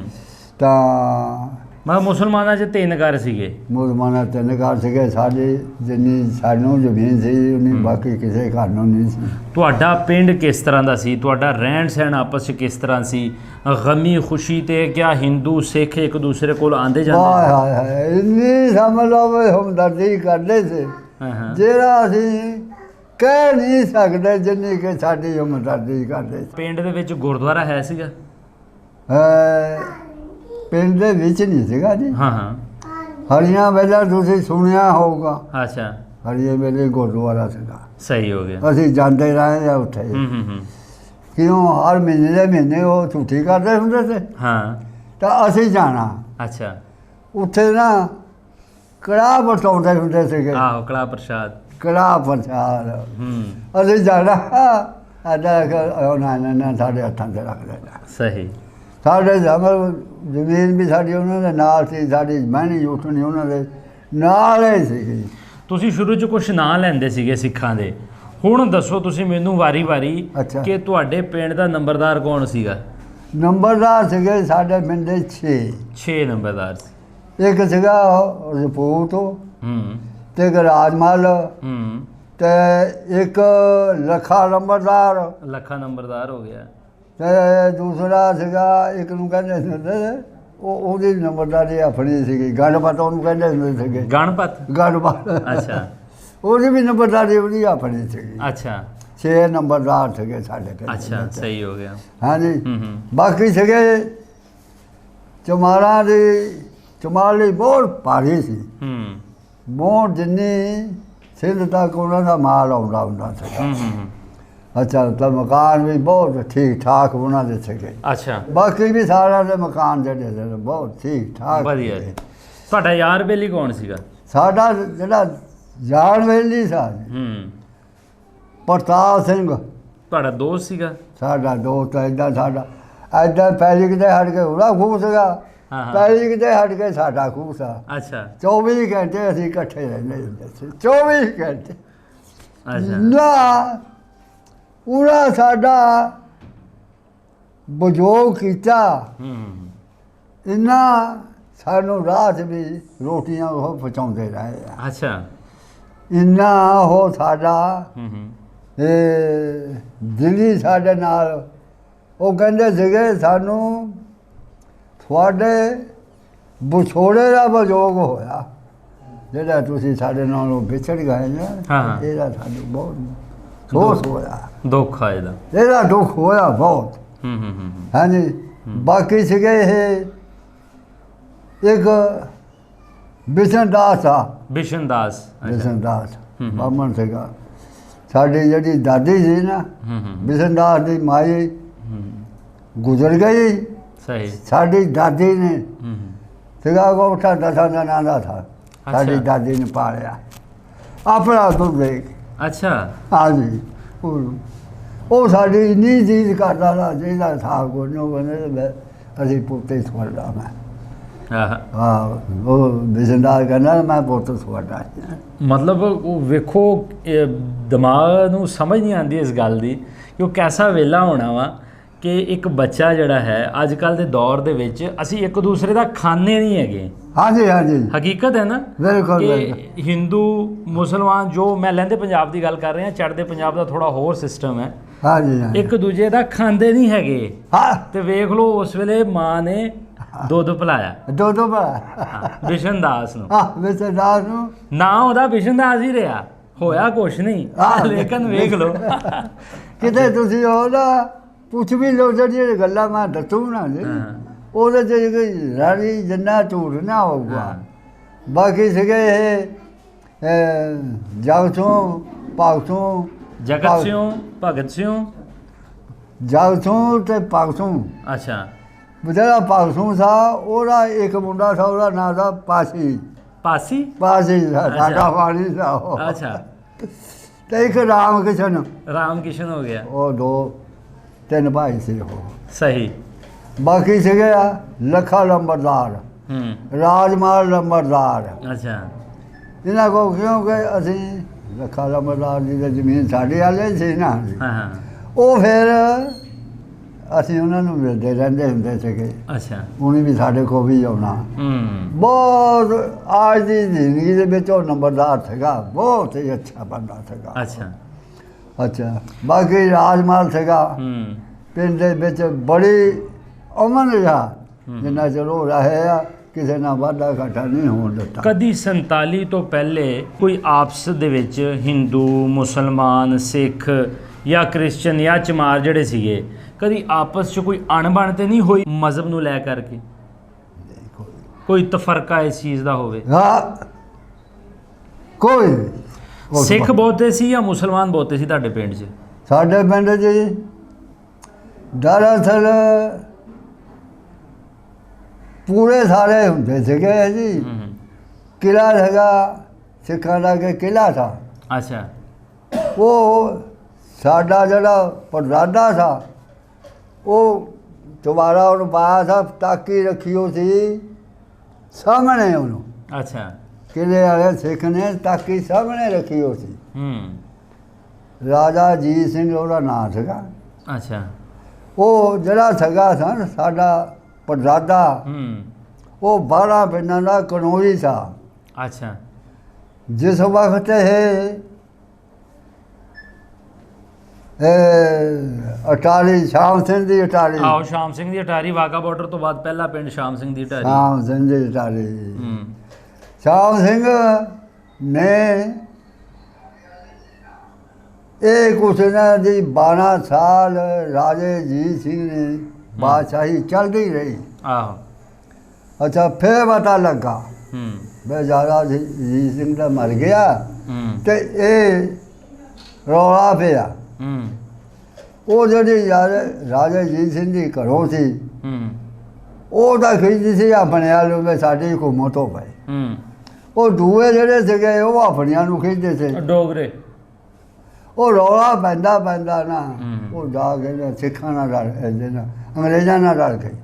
ਤਾਂ ਮੈਂ ਮੁਸਲਮਾਨਾਂ 'ਚ 3 ਘਰ ਸੀਗੇ। ਮੁਸਲਮਾਨਾਂ 3 ਘਰ ਸੀਗੇ। ਸਾਡੇ ਜਿੰਨੀ ਸਾਨੂੰ ਜ਼ਮੀਨ ਸੀ ਉਨੀ ਬਾਕੀ ਕਿਸੇ ਘਰ ਨੂੰ ਨਹੀਂ ਸੀ। ਤੁਹਾਡਾ ਪਿੰਡ ਕਿਸ ਤਰ੍ਹਾਂ ਦਾ ਸੀ? ਤੁਹਾਡਾ ਰਹਿਣ ਸਹਿਣ ਆਪਸ 'ਚ ਕਿਸ ਤਰ੍ਹਾਂ ਸੀ? ਗਮੀ ਖੁਸ਼ੀ ਤੇ ਕਿਆ ਹਿੰਦੂ ਸਿੱਖ ਇੱਕ ਦੂਸਰੇ ਕੋਲ ਆਂਦੇ ਜਾਂਦੇ? ਹਾਏ ਹਾਏ ਹਾਏ, ਇੰਨੀ ਸਮਝ ਲਓ ਵੀ ਹਮਦਰਦੀ ਕਰਦੇ ਸੀ ਹਾਂ ਹਾਂ, ਜਿਹੜਾ ਅਸੀਂ ਕਹਿ ਨਹੀਂ ਸਕਦੇ ਜਿੰਨੀ ਕਿ ਸਾਡੀ ਹਮਦਰਦੀ ਕਰਦੇ ਸੀ। ਪਿੰਡ ਦੇ ਵਿੱਚ ਗੁਰਦੁਆਰਾ ਹੈ ਸੀਗਾ? ਪਿੰਡ ਦੇ ਵਿੱਚ ਨਹੀਂ ਸੀਗਾ ਜੀ। ਹਾਂ ਹਾਂ, ਹਰੀਆਂ ਵੇਲੇ ਤੁਸੀਂ ਸੁਣਿਆ ਹੋਊਗਾ, ਅੱਛਾ, ਹਰੀਆਂ ਵੇਲੇ ਗੁਰਦੁਆਰਾ ਸੀਗਾ। ਸਹੀ ਹੋ ਗਿਆ। ਅਸੀਂ ਜਾਂਦੇ ਰਹੇ ਆ ਉੱਥੇ। ਹੂੰ, ਕਿਉਂ ਹਰ ਮਹੀਨੇ ਦੇ ਮਹੀਨੇ ਉਹ ਛੁੱਟੀ ਕਰਦੇ ਹੁੰਦੇ ਸੀ, ਹਾਂ, ਤਾਂ ਅਸੀਂ ਜਾਣਾ ਅੱਛਾ, ਉੱਥੇ ਨਾ ਕੜਾਹ ਵਰਤਾਉਂਦੇ ਹੁੰਦੇ ਸੀਗੇ। ਆਹੋ, ਕੜਾ ਪ੍ਰਸ਼ਾਦ। ਕੜਾਹ ਪ੍ਰਸ਼ਾਦ ਹੂੰ, ਅਸੀਂ ਜਾਣਾ ਨਾ ਸਾਡੇ ਹੱਥਾਂ 'ਤੇ ਰੱਖ ਦੇਣਾ। ਸਹੀ। ਸਾਡੇ ਜ਼ਮੀਨ ਵੀ ਸਾਡੀ ਉਹਨਾਂ ਦੇ ਨਾਲ ਸੀ, ਸਾਡੀ ਮਹਿਣੀ ਉੱਠਣੀ ਉਹਨਾਂ ਦੇ ਨਾਲ ਹੀ ਸੀਗੀ। ਤੁਸੀਂ ਸ਼ੁਰੂ 'ਚ ਕੁਛ ਨਾਂ ਲੈਂਦੇ ਸੀਗੇ ਸਿੱਖਾਂ ਦੇ, ਹੁਣ ਦੱਸੋ ਤੁਸੀਂ ਮੈਨੂੰ ਵਾਰੀ-ਵਾਰੀ ਅੱਛਾ। ਕਿ ਤੁਹਾਡੇ ਪਿੰਡ ਦਾ ਨੰਬਰਦਾਰ ਕੌਣ ਸੀਗਾ? ਨੰਬਰਦਾਰ ਸੀਗੇ ਸਾਡੇ ਪਿੰਡ ਦੇ 6 ਨੰਬਰਦਾਰ ਸੀ। ਇੱਕ ਸੀਗਾ ਰਪੂਤ, ਹੂੰ ਤੇ ਇੱਕ ਰਾਜਮਲ, ਹੂੰ, ਤੇ ਇੱਕ ਲੱਖਾ ਨੰਬਰਦਾਰ, ਲੱਖਾ ਨੰਬਰਦਾਰ ਹੋ ਗਿਆ। ਤੇ ਦੂਸਰਾ ਸੀਗਾ ਇੱਕ ਨੂੰ ਕਹਿੰਦੇ ਹੁੰਦੇ ਸੀ, ਉਹਦੀ ਨੰਬਰਦਾਰੀ ਆਪਣੀ ਸੀਗੀ, ਗਣਪਤ ਉਹਨੂੰ ਕਹਿੰਦੇ ਹੁੰਦੇ ਸੀਗੇ। ਗਣਪਤ? ਗਣਪਤ, ਅੱਛਾ ਉਹਦੀ ਵੀ ਨੰਬਰਦਾਰੀ ਉਹਦੀ ਆਪਣੀ ਸੀਗੀ। ਅੱਛਾ 6 ਨੰਬਰਦਾਰ ਸੀਗੇ ਸਾਡੇ ਪਿੰਡ ਅੱਛਾ, ਵਿੱਚ। ਸਹੀ ਹੋ ਗਿਆ। ਹਾਂਜੀ। ਹੂੰ, ਬਾਕੀ ਸੀਗੇ ਚਮਾਰਾਂ ਦੀ, ਚਮਾਲੀ ਬਹੁਤ ਭਾਰੀ ਸੀ, ਹੂੰ, ਬਹੁਤ ਜਿੰਨੀ ਸਿੰਧ ਤੱਕ ਉਹਨਾਂ ਦਾ ਮਾਲ ਆਉਂਦਾ ਹੁੰਦਾ ਸੀਗਾ। ਹੂੰ, ਅੱਛਾ, ਤਾਂ ਮਕਾਨ ਵੀ ਬਹੁਤ ਠੀਕ ਠਾਕ ਉਹਨਾਂ ਦੇ ਸੀਗੇ। ਅੱਛਾ, ਬਾਕੀ ਵੀ ਸਾਰਿਆਂ ਦੇ ਮਕਾਨ ਜਿਹੜੇ ਸੀ ਬਹੁਤ ਠੀਕ ਠਾਕ ਵਧੀਆ ਸੀਗੇ। ਜੀ। ਤੁਹਾਡਾ ਯਾਰ ਬੇਲੀ ਕੌਣ ਸੀਗਾ? ਸਾਡਾ ਜਿਹੜਾ ਜਾਣ ਵੇਲੀ ਸੀ ਹੂੰ, ਪ੍ਰਤਾਪ ਸਿੰਘ, ਤੁਹਾਡਾ ਦੋਸਤ ਸੀਗਾ? ਸਾਡਾ ਦੋਸਤ ਇੱਦਾਂ, ਸਾਡਾ ਇੱਦਾਂ ਪੈਲੀ ਕਿਤੇ ਹਟ ਕੇ ਉਹਦਾ ਖੂਹ ਸੀਗਾ, ਹਾਂ ਹਾਂ, ਪੈਲੀ ਕਿਤੇ ਹਟ ਕੇ ਸਾਡਾ ਖੂਹ ਸੀ। ਅੱਛਾ 24 ਘੰਟੇ ਅਸੀਂ ਇਕੱਠੇ ਰਹਿੰਦੇ ਹੁੰਦੇ ਸੀ, 24 ਘੰਟੇ। ਅੱਛਾ, ਨਾ ਪੂਰਾ ਸਾਡਾ ਬਜੋਗ ਕੀਤਾ, ਹੂੰ, ਇੰਨਾ ਸਾਨੂੰ ਰਾਤ ਵੀ ਰੋਟੀਆਂ ਉਹ ਪਹੁੰਚਾਉਂਦੇ ਰਹੇ ਆ। ਅੱਛਾ, ਇੰਨਾ ਉਹ ਸਾਡਾ ਹੂੰ, ਇਹ ਦਿੱਲੀ ਸਾਡੇ ਨਾਲ, ਉਹ ਕਹਿੰਦੇ ਸੀਗੇ ਸਾਨੂੰ ਤੁਹਾਡੇ ਵਿਛੋੜੇ ਦਾ ਬਜੋਗ ਹੋਇਆ, ਜਿਹੜਾ ਤੁਸੀਂ ਸਾਡੇ ਨਾਲੋਂ ਵਿਛੜ ਗਏ ਨਾ, ਹਾਂ। ਇਹਦਾ ਸਾਨੂੰ ਬਹੁਤ ਅਫਸੋਸ ਹੋਇਆ, ਦੁੱਖ ਆ ਇਹਦਾ। ਇਹਦਾ ਦੁੱਖ ਹੋਇਆ ਬਹੁਤ। ਹੂੰ ਹੂੰ ਹੂੰ, ਹਾਂਜੀ। ਬਾਕੀ ਸੀਗੇ ਇਹ ਇੱਕ ਬਿਸ਼ਨ ਦਾਸ ਆ, ਬਿਸ਼ਨ ਦਾਸ। ਬਿਸ਼ਨ ਦਾਸ ਹੂੰ। ਬਾਹਮਣ ਸੀਗਾ। ਸਾਡੀ ਜਿਹੜੀ ਦਾਦੀ ਸੀ ਨਾ, ਹੂੰ ਹੂੰ, ਬਿਸ਼ਨ ਦਾਸ ਦੀ ਮਾਈ ਹੂੰ, ਗੁਜ਼ਰ ਗਈ। ਸਹੀ। ਸਾਡੀ ਦਾਦੀ ਨੇ ਹੂੰ ਸੀਗਾ ਕੋਠਾ 10 ਦਿਨਾਂ ਦਾ ਥਾ। ਸਾਡੀ ਦਾਦੀ ਨੇ ਪਾਲਿਆ ਆਪਣਾ ਦੁੱਧ ਦੇ ਕੇ। ਅੱਛਾ। ਹਾਂਜੀ ਉਹ ਸਾਡੀ ਇੰਨੀ ਚੀਜ਼ ਕਰਦਾ ਨਾ ਜਿਹਦਾ ਥਾ ਕੋਈ ਨੂੰ ਕਹਿੰਦੇ ਅਸੀਂ ਪੁੱਤੇ ਸਵਾਡਾ ਮੈਂ। ਹਾਂ ਉਹ ਬਿਜ਼ਨਦਾਰ ਕਹਿੰਦਾ ਮੈਂ ਪੁੱਤ ਸਵਾਡਾ। ਮਤਲਬ ਉਹ ਵੇਖੋ ਦਿਮਾਗ ਨੂੰ ਸਮਝ ਨਹੀਂ ਆਉਂਦੀ ਇਸ ਗੱਲ ਦੀ ਕਿ ਉਹ ਕੈਸਾ ਵੇਲਾ ਹੋਣਾ ਵਾ ਕਿ ਇੱਕ ਬੱਚਾ ਜਿਹੜਾ ਹੈ ਅੱਜ ਕੱਲ੍ਹ ਦੇ ਦੌਰ ਦੇ ਵਿੱਚ ਅਸੀਂ ਇੱਕ ਦੂਸਰੇ ਦਾ ਖਾਨੇ ਨਹੀਂ ਹੈਗੇ। ਹਾਂਜੀ ਹਾਂਜੀ ਹਕੀਕਤ ਹੈ ਨਾ। ਬਿਲਕੁਲ ਕਿ ਹਿੰਦੂ ਮੁਸਲਮਾਨ ਜੋ ਮੈਂ ਲਹਿੰਦੇ ਪੰਜਾਬ ਦੀ ਗੱਲ ਕਰ ਰਿਹਾ, ਚੜ੍ਹਦੇ ਪੰਜਾਬ ਦਾ ਥੋੜਾ ਹੋਰ ਸਿਸਟਮ ਹੈ। ਹਾਂਜੀ ਇੱਕ ਦੂਜੇ ਦਾ ਖਾਂਦੇ ਨਹੀਂ ਹੈਗੇ। ਹਾਂ ਤੇ ਵੇਖ ਲਓ ਉਸ ਵੇਲੇ ਮਾਂ ਨੇ ਦੁੱਧ ਪਿਲਾਇਆ ਦੁੱਧ ਪਿਲਾਇਆ ਬਿਸ਼ਨ ਦਾਸ ਨੂੰ। ਹਾਂ ਬਿਸ਼ਨ ਦਾਸ ਨੂੰ ਨਾ ਉਹਦਾ ਬਿਸ਼ਨ ਦਾਸ ਹੀ ਰਿਹਾ, ਹੋਇਆ ਕੁਛ ਨਹੀਂ। ਲੇਕਿਨ ਵੇਖ ਲਓ ਕਿਤੇ ਤੁਸੀਂ ਉਹਦਾ ਪੁੱਛ ਵੀ ਲਓ ਜਿਹੜੀਆਂ ਗੱਲਾਂ ਮੈਂ ਦੱਸੂ ਨਾ ਜੀ ਉਹਦੇ 'ਚ ਰਾਣੀ ਜਿੰਨਾ ਝੂਠ ਨਾ ਹੋਊਗਾ। ਬਾਕੀ ਸੀਗੇ ਇਹ ਜਗ ਸਿੰਘ ਭਗਤ ਸਿੰਘ ਜਗਤ ਸਿੰਘ ਭਗਤ ਸਿੰਘ ਜਗ ਸਿੰਘ ਤੇ ਭਗਤ ਸਿੰਘ। ਅੱਛਾ। ਜਿਹੜਾ ਭਗਤ ਸਿੰਘ ਸਾ ਉਹਦਾ ਇੱਕ ਮੁੰਡਾ ਸੀ ਉਹਦਾ ਨਾਂ ਦਾ ਪਾਸੀ। ਪਾਸੀ ਪਾਸੀ ਸਾਡਾ ਪਾਣੀ ਸਾ ਉਹ। ਅੱਛਾ। ਤੇ ਇੱਕ ਰਾਮ ਕਿਸ਼ਨ ਹੋ ਗਿਆ। ਉਹ 2-3 ਭਾਈ ਸੀ ਉਹ। ਸਹੀ। ਬਾਕੀ ਸੀਗੇ ਲੱਖਾ ਲੰਬਰਦਾਰ ਰਾਜਮਾਲ ਲੰਬਰਦਾਰ। ਅੱਛਾ। ਇਹਨਾਂ ਕੋ ਕਿਉਂਕਿ ਅਸੀਂ ਲੱਖਾ ਲੰਬਰਦਾਰ ਦੀ ਤਾਂ ਜ਼ਮੀਨ ਸਾਡੇ ਵਾਲੇ ਸੀ ਨਾ। ਹਾਂ। ਉਹ ਫਿਰ ਅਸੀਂ ਉਹਨਾਂ ਨੂੰ ਮਿਲਦੇ ਰਹਿੰਦੇ ਹੁੰਦੇ ਸੀਗੇ। ਅੱਛਾ। ਉਹਨੇ ਵੀ ਸਾਡੇ ਕੋਲ ਵੀ ਆਉਣਾ। ਬਹੁਤ ਅੱਜ ਦੀ ਜ਼ਿੰਦਗੀ ਦੇ ਵਿੱਚ ਉਹ ਨੰਬਰਦਾਰ ਸੀਗਾ, ਬਹੁਤ ਹੀ ਅੱਛਾ ਬੰਦਾ ਸੀਗਾ। ਅੱਛਾ। ਅੱਛਾ। ਬਾਕੀ ਰਾਜਮਾਲ ਸੀਗਾ ਪਿੰਡ ਦੇ ਵਿੱਚ ਬੜੀ ਅਮਨ ਰਿਹਾ ਜਿੰਨਾ ਚਿਰ ਉਹ ਰਹੇ ਆ ਕਿਸੇ ਨਾਲ ਵਾਧਾ ਘਾਟਾ ਨਹੀਂ ਹੋਣ ਦਿੱਤਾ ਕਦੀ। 47 ਤੋਂ ਪਹਿਲੇ ਕੋਈ ਆਪਸ ਦੇ ਵਿੱਚ ਹਿੰਦੂ ਮੁਸਲਮਾਨ ਸਿੱਖ ਜਾਂ ਕ੍ਰਿਸਚਨ ਜਾਂ ਚਮਾਰ ਜਿਹੜੇ ਸੀਗੇ ਕਦੀ ਆਪਸ 'ਚ ਕੋਈ ਅਣਬਣ ਤੇ ਨਹੀਂ ਹੋਈ ਮਜ਼ਹਬ ਨੂੰ ਲੈ ਕਰਕੇ? ਕੋਈ ਤਫਰਕਾ ਇਸ ਚੀਜ਼ ਦਾ ਹੋਵੇ? ਹਾਂ ਕੋਈ। ਸਿੱਖ ਬਹੁਤੇ ਸੀ ਜਾਂ ਮੁਸਲਮਾਨ ਬਹੁਤੇ ਸੀ ਤੁਹਾਡੇ ਪਿੰਡ 'ਚ? ਸਾਡੇ ਪਿੰਡ 'ਚ ਦਰਅਸਲ ਪੂਰੇ ਸਾਰੇ ਹੁੰਦੇ ਸੀਗੇ ਜੀ। ਕਿਲ੍ਹਾ ਹੈਗਾ ਸਿੱਖਾਂ ਦਾ ਕਿ ਕਿਲ੍ਹਾ ਥਾ। ਅੱਛਾ। ਉਹ ਸਾਡਾ ਜਿਹੜਾ ਪਰਦਾਦਾ ਥਾ ਉਹ ਦੁਬਾਰਾ ਉਹਨੂੰ ਪਾਇਆ ਥਾ ਤਾਕੀ ਰੱਖੀ ਹੋ ਸੀ ਸਾਹਮਣੇ ਉਹਨੂੰ। ਅੱਛਾ। ਕਿਲ੍ਹੇ ਵਾਲੇ ਸਿੱਖ ਨੇ ਤਾਕੀ ਸਾਹਮਣੇ ਰੱਖੀ ਹੋ ਸੀ। ਰਾਜਾ ਅਜੀਤ ਸਿੰਘ ਉਹਦਾ ਨਾਂ ਸੀਗਾ। ਅੱਛਾ। ਉਹ ਜਿਹੜਾ ਸੀਗਾ ਸਨ ਸਾਡਾ ਪਰਦਾਦਾ ਉਹ 12 ਪਿੰਡਾਂ ਦਾ ਕਨੋਈ ਸੀ। ਅੱਛਾ। ਜਿਸ ਵਕਤ ਇਹ ਅਟਾਰੀ ਸ਼ਾਮ ਸਿੰਘ ਦੀ ਅਟਾਰੀ। ਆਹੋ ਸ਼ਾਮ ਸਿੰਘ ਦੀ ਅਟਾਰੀ ਵਾਹਗਾ ਬਾਰਡਰ ਤੋਂ ਬਾਅਦ ਪਹਿਲਾ ਪਿੰਡ ਸ਼ਾਮ ਸਿੰਘ ਦੀ ਅਟਾਰੀ। ਸ਼ਾਮ ਸਿੰਘ ਦੀ ਅਟਾਰੀ। ਸ਼ਾਮ ਸਿੰਘ ਨੇ ਇਹ ਕੁਛ ਨਾ ਦੀ 12 ਸਾਲ ਰਾਜੇ ਅਜੀਤ ਸਿੰਘ ਨੇ ਬਾਦਸ਼ਾਹੀ ਚੱਲਦੀ ਰਹੀ। ਆਹੋ। ਅੱਛਾ। ਫਿਰ ਪਤਾ ਲੱਗਾ ਬੇਚਾਰਾ ਅਜੀਤ ਸਿੰਘ ਤਾਂ ਮਰ ਗਿਆ ਤੇ ਇਹ ਰੌਲਾ ਪਿਆ। ਉਹ ਜਿਹੜੀ ਰਾਜਾ ਅਜੀਤ ਸਿੰਘ ਦੀ ਘਰੋਂ ਸੀ ਉਹ ਤਾਂ ਖਿੱਚਦੀ ਸੀ ਆਪਣੇ ਵੱਲ ਵੀ ਸਾਡੀ ਹੁਕੂਮਤ ਹੋ ਪਏ। ਉਹ ਦੂਏ ਜਿਹੜੇ ਸੀਗੇ ਉਹ ਆਪਣਿਆਂ ਨੂੰ ਖਿੱਚਦੇ ਸੀ ਡੋਗਰੇ। ਉਹ ਰੌਲਾ ਪੈਂਦਾ ਨਾ ਉਹ ਜਾ ਕੇ ਸਿੱਖਾਂ ਨਾਲ ਰਲ ਇਹਦੇ ਨਾਲ ਅੰਗਰੇਜ਼ਾਂ ਨਾਲ ਰਲ ਗਏ।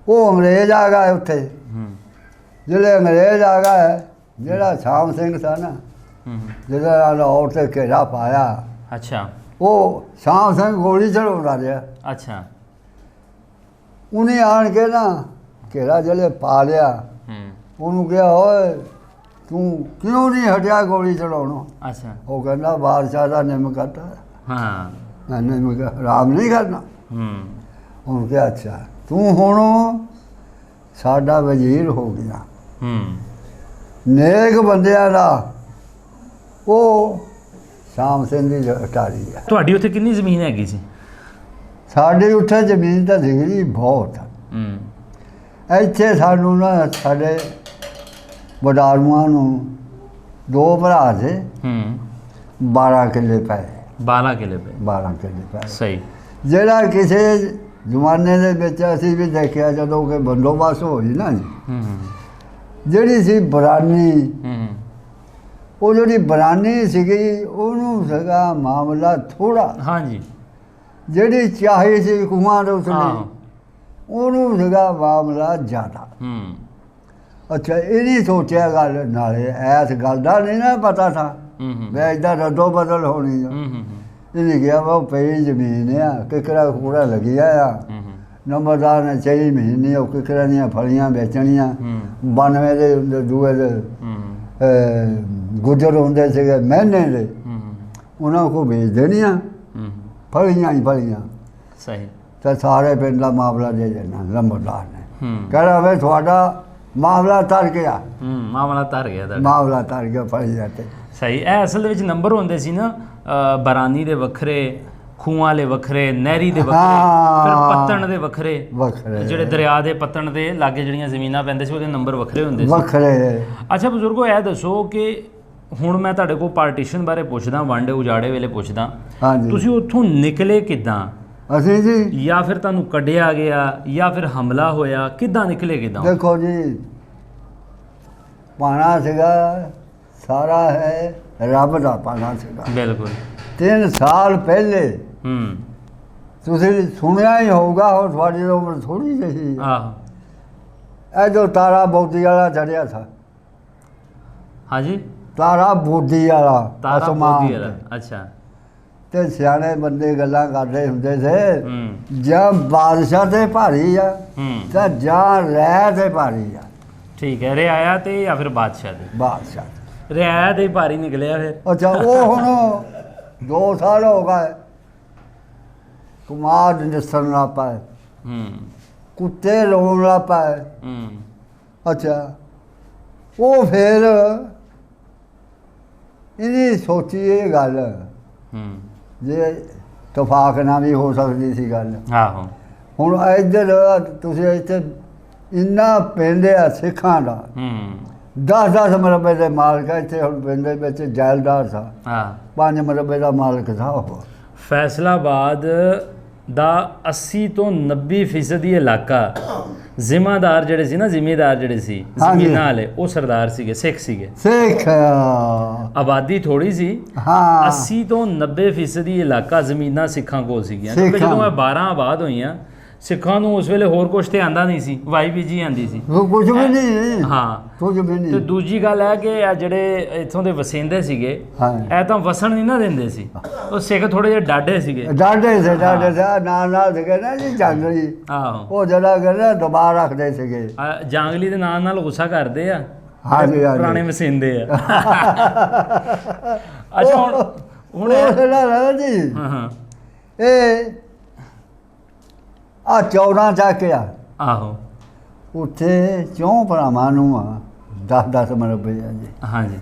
ਉਹ ਅੰਗਰੇਜ਼ ਆ ਗਏ ਉੱਥੇ। ਜਿਹੜੇ ਅੰਗਰੇਜ਼ ਆ ਗਏ ਜਿਹੜਾ ਸ਼ਾਮ ਸਿੰਘ ਸੀ ਨਾ ਜਿਹਦਾ ਲਾਹੌਰ ਤੇ ਘੇਰਾ ਪਾਇਆ। ਅੱਛਾ। ਉਹ ਸ਼ਾਮ ਸਿੰਘ ਗੋਲੀ ਚੜਾਉਂਦਾ ਰਿਹਾ। ਅੱਛਾ। ਉਹਨੇ ਆਣ ਕੇ ਨਾ ਘੇਰਾ ਜਿਹੜੇ ਪਾ ਲਿਆ ਉਹਨੂੰ ਕਿਹਾ ਓਏ ਤੂੰ ਕਿਉਂ ਨਹੀਂ ਹਟਿਆ ਗੋਲੀ ਚੜਾਉਣੋਂ? ਅੱਛਾ। ਉਹ ਕਹਿੰਦਾ ਬਾਦਸ਼ਾਹ ਦਾ ਨਿਮਕਤ। ਹਾਂ। ਮੈਂ ਨਿਮਕ ਆਰਾਮ ਨਹੀਂ ਕਰਨਾ। ਉਹਨੂੰ ਕਿਹਾ ਅੱਛਾ ਤੂੰ ਹੁਣ ਸਾਡਾ ਵਜ਼ੀਰ ਹੋ ਗਿਆ। ਨੇਕ ਬੰਦਿਆਂ ਦਾ ਉਹ ਸ਼ਾਮ ਸਿੰਘ ਦੀ ਅਟਾਰੀ ਆ। ਤੁਹਾਡੀ ਉੱਥੇ ਕਿੰਨੀ ਜ਼ਮੀਨ ਹੈਗੀ ਸੀ? ਸਾਡੀ ਉੱਥੇ ਜ਼ਮੀਨ ਤਾਂ ਸੀਗੀ ਬਹੁਤ। ਇੱਥੇ ਸਾਨੂੰ ਨਾ ਸਾਡੇ ਵਡਾਰੂਆਂ ਨੂੰ 2 ਭਰਾ ਸੀ 12 ਕਿੱਲੇ ਪਏ। 12 ਕਿੱਲੇ ਪਏ। 12 ਕਿੱਲੇ ਪਏ। ਸਹੀ। ਜਿਹੜਾ ਕਿਸੇ ਜ਼ਮਾਨੇ ਦੇ ਵਿੱਚ ਅਸੀਂ ਵੀ ਦੇਖਿਆ ਜਦੋਂ ਕਿ ਬੰਦੋਬਸਤ ਹੋਈ ਨਾ ਜੀ, ਜਿਹੜੀ ਸੀ ਬਰਾਨੀ, ਉਹ ਜਿਹੜੀ ਬਰਾਨੀ ਸੀਗੀ ਉਹਨੂੰ ਸੀਗਾ ਮਾਮਲਾ ਥੋੜ੍ਹਾ। ਹਾਂਜੀ। ਜਿਹੜੀ ਚਾਹੀ ਸੀ ਕੁਮਾਰ ਉਸਨੇ ਉਹਨੂੰ ਸੀਗਾ ਮਾਮਲਾ ਜ਼ਿਆਦਾ। ਅੱਛਾ, ਇਹ ਨਹੀਂ ਸੋਚਿਆ ਗੱਲ, ਨਾਲੇ ਐਸ ਗੱਲ ਦਾ ਨਹੀਂ ਨਾ ਪਤਾ ਥਾ ਵੀ ਇੱਦਾਂ ਰੱਦੋ ਬਦਲ ਹੋਣੀ ਆ। ਇਹਨੇ ਕਿਹਾ ਵਾ ਪਈ ਜ਼ਮੀਨ ਆ, ਕਿਕਰਾ ਕੂੜਾ ਲੱਗਿਆ ਆ, ਨੰਬਰਦਾਰ ਨੇ 6 ਮਹੀਨੇ ਉਹ ਕਿਕਰਾਂ ਦੀਆਂ ਫਲੀਆਂ ਵੇਚਣੀਆਂ। 92 ਦੇ ਦੂਏ ਦੇ ਗੁੱਜਰ ਹੁੰਦੇ ਸੀਗੇ ਮਹੀਨੇ ਦੇ, ਉਹਨਾਂ ਕੋਲ ਵੇਚ ਦੇਣੀਆਂ ਫਲੀਆਂ ਹੀ ਫਲੀਆਂ। ਸਹੀ। ਤਾਂ ਸਾਰੇ ਪਿੰਡ ਦਾ ਮਾਮਲਾ ਦੇ ਦੇਣਾ ਨੰਬਰਦਾਰ ਨੇ, ਕਹਿਣਾ ਵੇ ਤੁਹਾਡਾ ਮਾਮਲਾ ਤਰ ਗਿਆ। ਮਾਮਲਾ ਤਰ ਗਿਆ ਤੁਹਾਡਾ, ਮਾਮਲਾ ਤਰ ਗਿਆ ਫਲੀਆਂ ਤੇ। ਸਹੀ। ਇਹ ਅਸਲ ਦੇ ਵਿੱਚ ਨੰਬਰ ਹੁੰਦੇ ਸੀ ਨਾ, ਬਰਾਨੀ ਦੇ ਵੱਖਰੇ, ਖੂਹਾਂ ਵਾਲੇ ਵੱਖਰੇ, ਨਹਿਰੀ ਦੇ ਵੱਖਰੇ, ਫਿਰ ਪੱਤਣ ਦੇ ਵੱਖਰੇ, ਜਿਹੜੇ ਦਰਿਆ ਦੇ ਪੱਤਣ ਦੇ ਲਾਗੇ ਜਿਹੜੀਆਂ ਜ਼ਮੀਨਾਂ ਪੈਂਦੇ ਸੀ ਉਹਦੇ ਨੰਬਰ ਵੱਖਰੇ ਹੁੰਦੇ ਸੀ, ਵੱਖਰੇ। ਅੱਛਾ ਬਜ਼ੁਰਗੋ, ਇਹ ਦੱਸੋ ਕਿ ਹੁਣ ਮੈਂ ਤੁਹਾਡੇ ਕੋਲ ਪਾਰਟੀਸ਼ਨ ਬਾਰੇ ਪੁੱਛਦਾ, ਵੰਡ ਉਜਾੜੇ ਵੇਲੇ ਪੁੱਛਦਾ, ਤੁਸੀਂ ਉੱਥੋਂ ਨਿਕਲੇ ਕਿੱਦਾਂ? ਅਸੀਂ ਜੀ, ਜਾਂ ਫਿਰ ਤੁਹਾਨੂੰ ਕੱਢਿਆ ਗਿਆ, ਜਾਂ ਫਿਰ ਹਮਲਾ ਹੋਇਆ, ਕਿੱਦਾਂ ਨਿਕਲੇ ਕਿੱਦਾਂ? ਦੇਖੋ ਜੀ, ਪਾਣਾ ਸੀਗਾ ਸਾਰਾ ਹੈ ਰੱਬ ਦਾ ਪਾਣਾ ਸੀਗਾ। ਬਿਲਕੁਲ। 3 ਸਾਲ ਪਹਿਲੇ ਤੁਸੀਂ ਸੁਣਿਆ ਹੀ ਹੋਊਗਾ, ਹੁਣ ਤੁਹਾਡੀ ਉਮਰ ਥੋੜੀ ਜਿਹੀ। ਇਹ ਜੋ ਤਾਰਾ ਬੋਦੀ ਵਾਲਾ ਚੜਿਆ ਥਾ। ਹਾਂਜੀ, ਤਾਰਾ ਬੋਦੀ ਵਾਲਾ, ਤਾਰਾ ਬੋਦੀ ਵਾਲਾ। ਅੱਛਾ। ਤੇ ਸਿਆਣੇ ਬੰਦੇ ਗੱਲਾਂ ਕਰਦੇ ਹੁੰਦੇ ਸੀ, ਜਾਂ ਬਾਦਸ਼ਾਹ ਤੇ ਭਾਰੀ ਆ ਤਾਂ ਜਾਂ ਰਹਿ ਤੇ ਭਾਰੀ ਆ। ਠੀਕ ਹੈ, ਰਿਆਇਆ ਤੇ ਜਾਂ ਫਿਰ ਬਾਦਸ਼ਾਹ ਦੇ? ਬਾਦਸ਼ਾਹ। ਰਿਆਇਆ ਤੇ ਭਾਰੀ ਨਿਕਲਿਆ ਫਿਰ। ਅੱਛਾ, ਉਹ ਹੁਣ 2 ਸਾਲ ਹੋ ਗਏ ਕੁਮਾਰ ਨਿਸਰਨ ਲੱਗ ਪਏ, ਕੁੱਤੇ ਰੋਣ ਲੱਗ ਪਏ। ਅੱਛਾ, ਉਹ ਫਿਰ ਇਹਦੀ ਸੋਚੀ ਇਹ ਗੱਲ, ਜੇ ਤਫਾਕ ਨਾਲ ਵੀ ਹੋ ਸਕਦੀ ਸੀ ਗੱਲ। ਆਹੋ। ਹੁਣ ਇੱਧਰ ਤੁਸੀਂ ਇੱਥੇ ਇੰਨਾ ਪਿੰਡ ਆ ਸਿੱਖਾਂ ਦਾ, 10-10 ਮਰਬੇ ਦੇ ਮਾਲਕ ਆ ਇੱਥੇ। ਹੁਣ ਪਿੰਡ ਦੇ ਵਿੱਚ ਜੈਲਦਾਰ ਸਾ, 5 ਮਰਬੇ ਦਾ ਮਾਲਕ ਸਾ। ਉਹ ਫੈਸਲਾਬਾਦ ਦਾ 80 ਤੋਂ 90% ਇਲਾਕਾ ਜ਼ਿਮੀਂਦਾਰ ਜਿਹੜੇ ਸੀ ਨਾ, ਜ਼ਿਮੀਂਦਾਰ ਜਿਹੜੇ ਸੀ ਜ਼ਮੀਨਾਂ ਵਾਲੇ, ਉਹ ਸਰਦਾਰ ਸੀਗੇ, ਸਿੱਖ ਸੀਗੇ। ਸਿੱਖ ਆਬਾਦੀ ਥੋੜੀ ਸੀ, 80 ਤੋਂ 90% ਇਲਾਕਾ ਜ਼ਮੀਨਾਂ ਸਿੱਖਾਂ ਕੋਲ ਸੀਗੀਆਂ। ਕਿਉਂਕਿ ਜਦੋਂ ਇਹ 12 ਆਬਾਦ ਹੋਈਆਂ, ਸਿੱਖਾਂ ਨੂੰ ਉਸ ਵੇਲੇ ਹੋਰ ਕੁਛ ਤੇ ਆਂਦਾ ਨਹੀਂ ਸੀ, ਵਾਈ ਬੀਜੀ ਆਂਦੀ ਸੀ, ਕੁਝ ਵੀ ਨਹੀਂ। ਹਾਂ, ਕੁਝ ਵੀ ਨਹੀਂ। ਤੇ ਦੂਜੀ ਗੱਲ ਹੈ ਕਿ ਇਹ ਜਿਹੜੇ ਇੱਥੋਂ ਦੇ ਵਸਿੰਦੇ ਸੀਗੇ, ਇਹ ਤਾਂ ਵਸਣ ਨਹੀਂ ਨਾ ਦਿੰਦੇ ਸੀ। ਉਹ ਸਿੱਖ ਥੋੜੇ ਜਿਹੇ ਡਾਢੇ ਸੀਗੇ, ਡਾਢੇ ਸੀ ਨਾਲ ਸੀਗੇ ਨਾ ਜੀ, ਜੰਗਲੀ। ਆਹੋ, ਉਹ ਜਿਹੜਾ ਕਹਿੰਦਾ ਦਬਾ ਰੱਖਦੇ ਸੀਗੇ। ਜੰਗਲੀ ਦੇ ਨਾਲ ਗੁੱਸਾ ਕਰਦੇ ਆ, ਪੁਰਾਣੇ ਵਸਿੰਦੇ ਆ। ਅੱਛਾ, ਹੁਣ ਜੀ ਇਹ ਆ 14 ਚੱਕਿਆ। ਆਹੋ, ਉੱਥੇ 4 ਭਰਾਵਾਂ ਨੂੰ ਆ 10-10 ਮਰਬੇ ਆ ਜੀ। ਹਾਂਜੀ।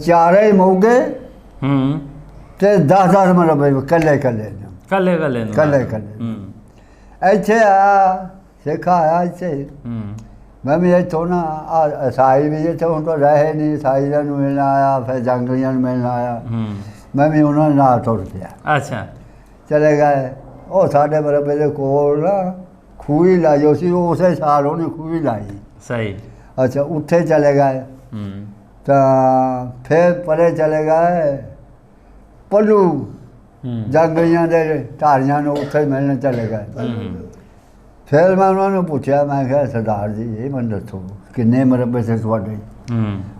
ਚਾਰੇ ਮੋਗੇ ਤੇ 10-10 ਮਰਬੇ ਕੱਲੇ ਇੱਥੇ ਆ ਸਿੱਖ ਆਇਆ ਇੱਥੇ। ਮੈਂ ਵੀ ਇੱਥੋਂ ਨਾ ਈਸਾਈ ਵੀ ਇੱਥੇ ਹੁਣ ਤਾਂ ਰਹੇ ਨਹੀਂ, ਈਸਾਈਆਂ ਨੂੰ ਮਿਲਣ ਆਇਆ, ਫਿਰ ਜੰਗਲੀਆਂ ਨੂੰ ਮਿਲਣ ਆਇਆ। ਮੈਂ ਵੀ ਉਹਨਾਂ ਨਾਲ ਤੁਰ ਪਿਆ। ਅੱਛਾ। ਚਲੇ ਗਏ। ਉਹ ਸਾਡੇ ਮਰਬੇ ਦੇ ਕੋਲ ਨਾ ਖੂਹੀ ਲਾਈ ਸੀ, ਉਸੇ ਸਾਲ ਉਹਨੇ ਖੂਹੀ ਲਾਈ। ਸਹੀ। ਅੱਛਾ, ਉੱਥੇ ਚਲੇ ਗਏ ਤਾਂ ਫਿਰ ਪਰੇ ਚਲੇ ਗਏ ਪੱਲੂ, ਜੰਗਲੀਆਂ ਦੇ ਢਾਰੀਆਂ ਨੂੰ ਉੱਥੇ ਮਿਲਣ ਚਲੇ ਗਏ। ਫਿਰ ਮੈਂ ਉਹਨਾਂ ਨੂੰ ਪੁੱਛਿਆ, ਮੈਂ ਕਿਹਾ ਸਰਦਾਰ ਜੀ ਇਹ ਮੈਨੂੰ ਦੱਸੋ ਕਿੰਨੇ ਮਰਬੇ ਸੇ ਤੁਹਾਡੇ?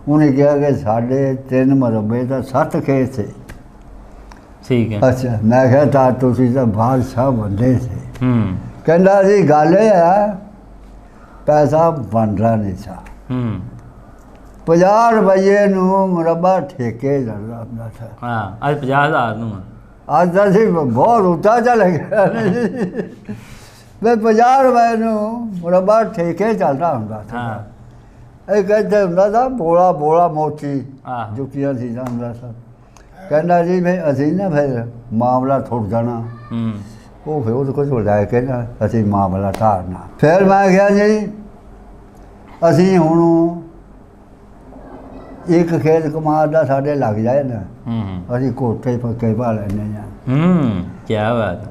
ਉਹਨੇ ਕਿਹਾ ਕਿ ਸਾਡੇ 3 ਮਰਬੇ ਦਾ 7 ਖੇਤ ਸੀ। ਠੀਕ ਹੈ। ਅੱਛਾ, ਮੈਂ ਕਿਹਾ ਤਾਂ ਤੁਸੀਂ ਤਾਂ ਬਾਦਸ਼ਾਹ ਬੰਦੇ ਸੀ। ਕਹਿੰਦਾ ਜੀ ਗੱਲ ਇਹ ਹੈ ਪੈਸਾ ਬਣਦਾ ਨਹੀਂ ਸਾ। 50 ਰੁਪਏ ਨੂੰ ਮੁਰੱਬਾ ਠੇਕੇ ਜਾਂਦਾ ਹੁੰਦਾ ਸੀ। ਹਾਂ, ਅੱਜ 50,000 ਨੂੰ ਅੱਜ ਤਾਂ ਅਸੀਂ ਬਹੁਤ ਉੱਚਾ ਚੱਲ ਗਿਆ। ਵੀ 50 ਰੁਪਏ ਨੂੰ ਮੁਰੱਬਾ ਠੇਕੇ ਚੱਲਦਾ ਹੁੰਦਾ ਸੀ। ਇਹ ਕਹਿੰਦੇ ਹੁੰਦਾ ਸੀ ਬੋਲਾ ਮੋਚੀ ਜੁੱਤੀਆਂ ਸੀ ਹੁੰਦਾ ਸੀ। ਕਹਿੰਦਾ ਜੀ ਵੀ ਅਸੀਂ ਨਾ ਫਿਰ ਮਾਮਲਾ ਥੁੱਟ ਜਾਣਾ। ਉਹ ਫਿਰ ਉਹਦੇ ਕੋਲ ਲੈ ਕੇ ਨਾ ਅਸੀਂ ਮਾਮਲਾ ਧਾਰਨਾ। ਫਿਰ ਮੈਂ ਕਿਹਾ ਜੀ ਅਸੀਂ ਹੁਣ ਇੱਕ ਖੇਤ ਕਮਾਦ ਦਾ ਸਾਡੇ ਲੱਗ ਜਾਏ ਨਾ, ਅਸੀਂ ਕੋਠੇ ਪੱਕੇ ਪਾ ਲੈਂਦੇ ਹਾਂ। ਕੀ ਬਾਤ।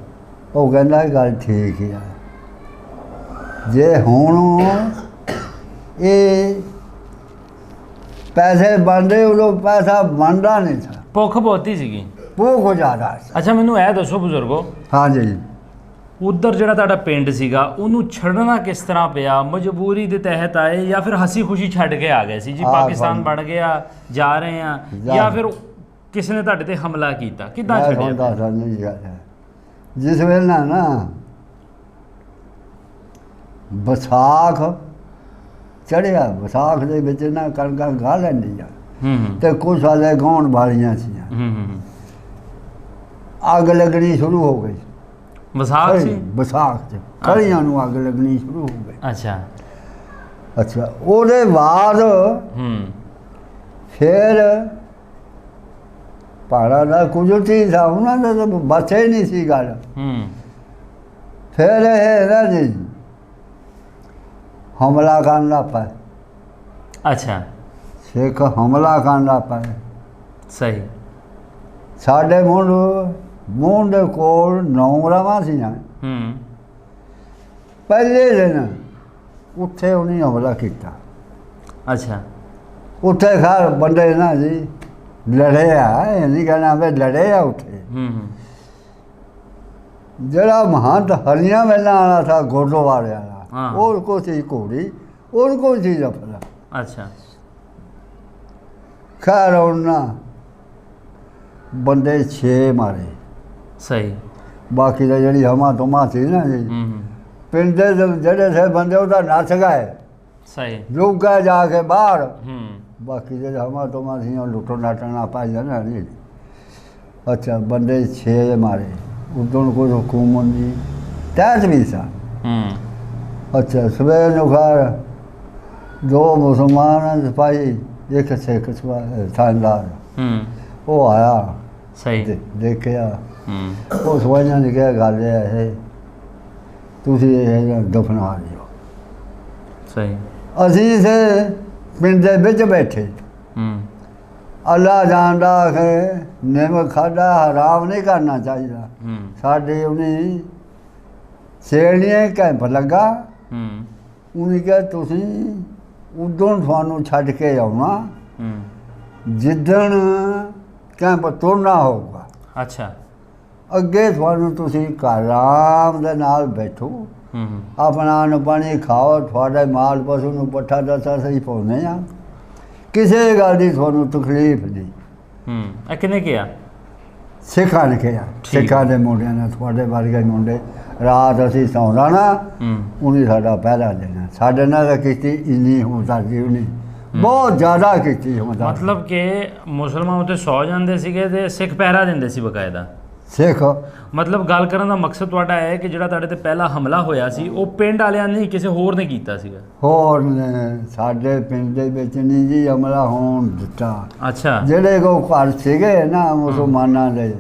ਉਹ ਕਹਿੰਦਾ ਗੱਲ ਠੀਕ ਆ, ਜੇ ਹੁਣ ਇਹ ਪੈਸੇ ਬਣਦੇ ਉਦੋਂ ਪੈਸਾ ਬਣਦਾ ਨਹੀਂ ਸੀ, ਭੁੱਖ ਬਹੁਤੀ ਸੀਗੀ, ਭੁੱਖ ਜ਼ਿਆਦਾ ਸੀ। ਅੱਛਾ ਮੈਨੂੰ ਇਹ ਦੱਸੋ ਬਜ਼ੁਰਗੋ, ਹਾਂਜੀ, ਉਧਰ ਜਿਹੜਾ ਤੁਹਾਡਾ ਪਿੰਡ ਸੀਗਾ ਉਹਨੂੰ ਛੱਡਣਾ ਕਿਸ ਤਰ੍ਹਾਂ ਪਿਆ? ਮਜਬੂਰੀ ਦੇ ਤਹਿਤ ਆਏ ਜਾਂ ਫਿਰ ਹੱਸੀ ਖੁਸ਼ੀ ਛੱਡ ਕੇ ਆ ਗਏ ਸੀ ਜੀ ਪਾਕਿਸਤਾਨ ਬਣ ਗਿਆ ਜਾ ਰਹੇ ਆ, ਜਾਂ ਫਿਰ ਕਿਸੇ ਨੇ ਤੁਹਾਡੇ ਤੇ ਹਮਲਾ ਕੀਤਾ? ਕਿੱਦਾਂ ਛੱਡਿਆ? ਦੱਸਦਾ ਨਹੀਂ ਗੱਲ ਹੈ। ਜਿਸ ਵੇਲੇ ਨਾ ਵਿਸਾਖ ਚੜ੍ਹਿਆ, ਵਿਸਾਖ ਦੇ ਵਿੱਚ ਨਾ ਕਣਕਾਂ ਗਾ ਲੈਂਦੀ ਆ ਤੇ ਕੁਛ ਸਾਲੇ ਗਾਉਣ ਵਾਲੀਆਂ ਸੀ, ਅੱਗ ਲੱਗਣੀ ਸ਼ੁਰੂ ਹੋ ਗਈ। ਵਿਸਾਖ ਸੀ? ਵਿਸਾਖ 'ਚ ਕਲੀਆਂ ਨੂੰ ਅੱਗ ਲੱਗਣੀ ਸ਼ੁਰੂ ਹੋ ਗਈ। ਅੱਛਾ ਅੱਛਾ, ਉਹਦੇ ਬਾਅਦ ਫਿਰ ਪਹਾੜਾਂ ਦਾ ਕੁਦਰਤੀ ਸੀ, ਉਹਨਾਂ ਦਾ ਤਾਂ ਬਚੇ ਹੀ ਨਹੀਂ ਸੀ ਗੱਲ। ਫਿਰ ਇਹ ਨਾ ਜੀ ਹਮਲਾ ਕਰਨ ਲੱਗ ਪਏ। ਅੱਛਾ, ਸਿੱਖ ਹਮਲਾ ਕਰਨ ਲੱਗ ਪਏ। ਸਹੀ। ਸਾਡੇ ਮੂੰਹ ਦੇ ਕੋਲ 9 ਰਾਵਾਂ ਸੀਆਂ। ਪਹਿਲੇ ਦਿਨ ਉੱਥੇ ਉਹਨੇ ਹਮਲਾ ਕੀਤਾ। ਅੱਛਾ, ਉੱਥੇ ਖੈਰ ਬੰਦੇ ਨਾ ਜੀ ਲੜੇ ਆ, ਇਹ ਨਹੀਂ ਕਹਿਣਾ ਵੀ ਲੜੇ ਆ ਉੱਥੇ। ਜਿਹੜਾ ਮਹੰਤ ਹਰੀਆਂ ਵੇਲਾਂ ਵਾਲਾ ਥਾ ਗੁਰਦੁਆਰੇ ਵਾਲਾ, ਉਹ ਕੋ ਸੀ ਘੋੜੀ, ਉਹ ਕੋ ਸੀ ਜਫਲਾ। ਅੱਛਾ, ਖੈਰ ਉਹਨਾਂ ਬੰਦੇ 6 ਮਾਰੇ। ਸਹੀ। ਬਾਕੀ ਦਾ ਜਿਹੜੀ ਹਮਾ ਤੁਮਾ ਸੀ ਨਾ ਜੀ, ਪਿੰਡ ਦੇ ਜਿਹੜੇ ਸੇ ਬੰਦੇ ਉਹ ਤਾਂ ਨੱਸ ਗਏ। ਸਹੀ। ਰੁਕ ਗਏ ਜਾ ਕੇ ਬਾਹਰ। ਬਾਕੀ ਜਿਹੜੇ ਹਮਾ ਤੁਮਾ ਸੀ ਉਹ ਲੁੱਟੋ ਨਾਟਣਾ ਪਾਈ ਜਾਣਾ ਜੀ। ਅੱਛਾ, ਬੰਦੇ 6 ਮਾਰੇ। ਉਦੋਂ ਕੋਈ ਹੁਕੂਮਤ ਦੀ ਤਹਿਤ ਵੀ ਸਾ। ਅੱਛਾ, ਸਵੇਰ ਨੂੰ ਖੈਰ 2 ਮੁਸਲਮਾਨ ਸਿਪਾਹੀ, ਇੱਕ ਸਿੱਖ ਥਾਣੇਦਾਰ, ਉਹ ਆਇਆ। ਸਹੀ। ਦੇਖਿਆ, ਉਹ ਸਵਾਈਆਂ ਨੇ ਕਿਹਾ ਗੱਲ ਇਹ ਤੁਸੀਂ ਇਹ ਦਫਨਾ ਦਿਓ। ਸਹੀ। ਅਸੀਂ ਇਸੇ ਪਿੰਡ ਦੇ ਵਿੱਚ ਬੈਠੇ। ਅੱਲਾ ਜਾਣਦਾ ਕਿ ਨਿੰਮ ਖਾਧਾ ਹਰਾਮ ਨਹੀਂ ਕਰਨਾ ਚਾਹੀਦਾ। ਸਾਡੇ ਉਹਨੇ ਸੇੜੀਆਂ ਕੈਂਪ ਲੱਗਾ। ਉਹਨੇ ਕਿਹਾ ਤੁਸੀਂ ਉਦੋਂ ਤੁਹਾਨੂੰ ਛੱਡ ਕੇ ਆਉਣਾ ਜਿੱਦਣ ਕੈਂਪ ਤੁਰਨਾ ਹੋਊਗਾ। ਅੱਛਾ। ਅੱਗੇ ਤੁਹਾਨੂੰ ਤੁਸੀਂ ਆਰਾਮ ਦੇ ਨਾਲ ਬੈਠੋ, ਆਪਣਾ ਅੰਨ ਪਾਣੀ ਖਾਓ, ਤੁਹਾਡੇ ਮਾਲ ਪਸ਼ੂ ਨੂੰ ਪੱਠਾ ਦੱਸਾ ਸਹੀ ਪਾਉਂਦੇ ਆ, ਕਿਸੇ ਗੱਲ ਦੀ ਤੁਹਾਨੂੰ ਤਕਲੀਫ ਨਹੀਂ। ਇਹ ਕਿਹਨੇ ਕਿਹਾ? ਸਿੱਖਾਂ ਨੇ ਕਿਹਾ। ਸਿੱਖਾਂ ਦੇ ਮੁੰਡਿਆਂ ਨੇ, ਤੁਹਾਡੇ ਵਰਗੇ ਮੁੰਡੇ, ਰਾਤ ਅਸੀਂ ਸੌਂਦਾ ਨਾ, ਉਹਨੇ ਸਾਡਾ ਪਹਿਰਾ ਦੇਣਾ। ਸਾਡੇ ਨਾਲ ਤਾਂ ਕੀਤੀ ਇੰਨੀ ਹਮਦਰਦੀ ਉਹਨੇ, ਬਹੁਤ ਜ਼ਿਆਦਾ ਕੀਤੀ ਹਮਦਰਦੀ। ਮਤਲਬ ਕਿ ਮੁਸਲਮਾਨ ਉੱਤੇ ਸੌ ਜਾਂਦੇ ਸੀਗੇ ਤੇ ਸਿੱਖ ਪਹਿਰਾ ਦਿੰਦੇ ਸੀ ਬਕਾਇਦਾ। ਸਿੱਖ ਮਤਲਬ ਗੱਲ ਕਰਨ ਦਾ ਮਕਸਦ ਤੁਹਾਡਾ ਹੈ ਕਿ ਜਿਹੜਾ ਤੁਹਾਡੇ ਤੇ ਪਹਿਲਾ ਹਮਲਾ ਹੋਇਆ ਸੀ ਉਹ ਪਿੰਡ ਵਾਲਿਆਂ ਨੇ ਕਿਸੇ ਹੋਰ ਨੇ ਕੀਤਾ ਸੀਗਾ? ਹੋਰ ਨੇ, ਸਾਡੇ ਪਿੰਡ ਦੇ ਵਿੱਚ ਨਹੀਂ ਜੀ ਹਮਲਾ ਹੋਣ ਦਿੱਤਾ। ਅੱਛਾ। ਜਿਹੜੇ ਕੋ ਘਰ ਸੀਗੇ ਨਾ ਮੁਸਲਮਾਨਾਂ ਦੇ,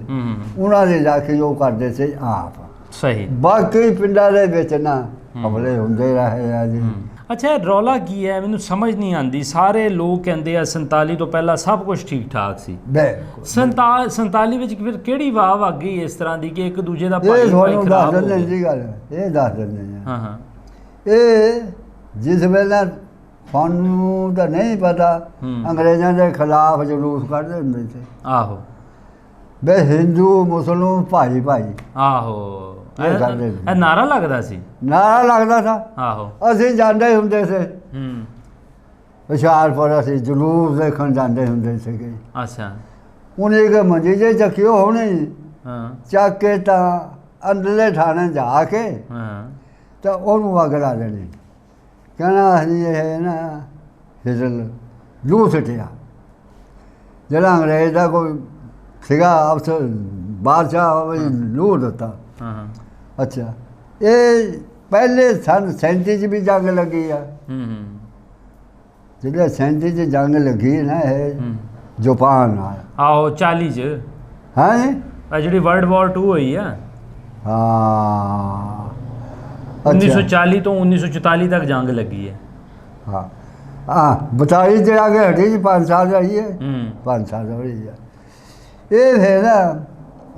ਉਹਨਾਂ ਦੇ ਜਾ ਕੇ ਉਹ ਕਰਦੇ ਸੀ ਆਪ। ਸਹੀ। ਬਾਕੀ ਪਿੰਡਾਂ ਦੇ ਵਿੱਚ ਨਾ ਹਮਲੇ ਹੁੰਦੇ ਰਹੇ ਆ ਜੀ। ਅੱਛਾ, ਇਹ ਰੌਲਾ ਕੀ ਹੈ ਮੈਨੂੰ ਸਮਝ ਨਹੀਂ ਆਉਂਦੀ। ਸਾਰੇ ਲੋਕ ਕਹਿੰਦੇ ਆ 47 ਤੋਂ ਪਹਿਲਾਂ ਸਭ ਕੁਝ ਠੀਕ ਠਾਕ ਸੀ। 47 ਵਿੱਚ ਫਿਰ ਕਿਹੜੀ ਵਾਹ ਵਗ ਗਈ ਇਸ ਤਰ੍ਹਾਂ ਦੀ ਕਿ ਇੱਕ ਦੂਜੇ ਦਾ ਭਾਈ ਖਰਾਬ ਹੋ ਗਿਆ? ਜੀ ਗੱਲ ਇਹ ਦੱਸ ਦਿੰਦੇ ਆ। ਹਾਂ। ਇਹ ਜਿਸ ਵੇਲੇ ਸਾਨੂੰ ਤਾਂ ਨਹੀਂ ਪਤਾ, ਅੰਗਰੇਜ਼ਾਂ ਦੇ ਖਿਲਾਫ ਜਲੂਸ ਕੱਢਦੇ ਹੁੰਦੇ ਸੀ। ਆਹੋ। ਬੇ ਹਿੰਦੂ ਮੁਸਲਮਾਨ ਭਾਈ ਭਾਈ। ਆਹੋ, ਇਹ ਨਾਰਾ ਲੱਗਦਾ ਸੀ। ਨਾਰਾ ਲੱਗਦਾ ਸੀ। ਆਹੋ। ਅਸੀਂ ਜਾਂਦੇ ਹੁੰਦੇ ਸੀ ਹੁਸ਼ਿਆਰਪੁਰ, ਅਸੀਂ ਜਲੂਸ ਦੇਖਣ ਜਾਂਦੇ ਹੁੰਦੇ ਸੀਗੇ। ਅੱਛਾ। ਉਹਨੇ ਇੱਕ ਮੰਜੀ ਜੇ ਚੱਕਿਓ ਹੋਣੀ, ਚੱਕ ਕੇ ਤਾਂ ਅੰਦਰਲੇ ਥਾਣੇ ਜਾ ਕੇ ਤਾਂ ਉਹਨੂੰ ਅੱਗ ਲਾ ਦੇਣੀ। ਕਹਿਣਾ ਅਸੀਂ ਇਹ ਨਾ ਹਿਜ਼ਲ ਲੂ ਸੁੱਟਿਆ। ਜਿਹੜਾ ਅੰਗਰੇਜ਼ ਦਾ ਕੋਈ ਸੀਗਾ ਅਫਸਰ ਬਾਦਸ਼ਾਹ ਲੂ ਦਿੱਤਾ। ਅੱਛਾ, ਇਹ ਪਹਿਲੇ ਸਨ 37 'ਚ ਵੀ ਜੰਗ ਲੱਗੀ ਆ। ਜਿਹੜੇ 37 'ਚ ਜੰਗ ਲੱਗੀ ਨਾ ਇਹ ਜਾਪਾਨ ਨਾਲ। ਆਹੋ 40 'ਚ। ਹਾਂ ਜੀ, ਜਿਹੜੀ ਵਰਲਡ ਵਾਰ 2 ਹੋਈ ਆ। ਹਾਂ, 1940 ਤੋਂ 1944 ਤੱਕ ਜੰਗ ਲੱਗੀ ਹੈ। ਹਾਂ ਹਾਂ, 42 'ਚ ਆ ਕੇ ਹਟੀ ਜੀ, 5 ਸਾਲ ਰਹੀ ਹੈ। 5 ਸਾਲ ਰਹੀ ਹੈ। ਇਹ ਫਿਰ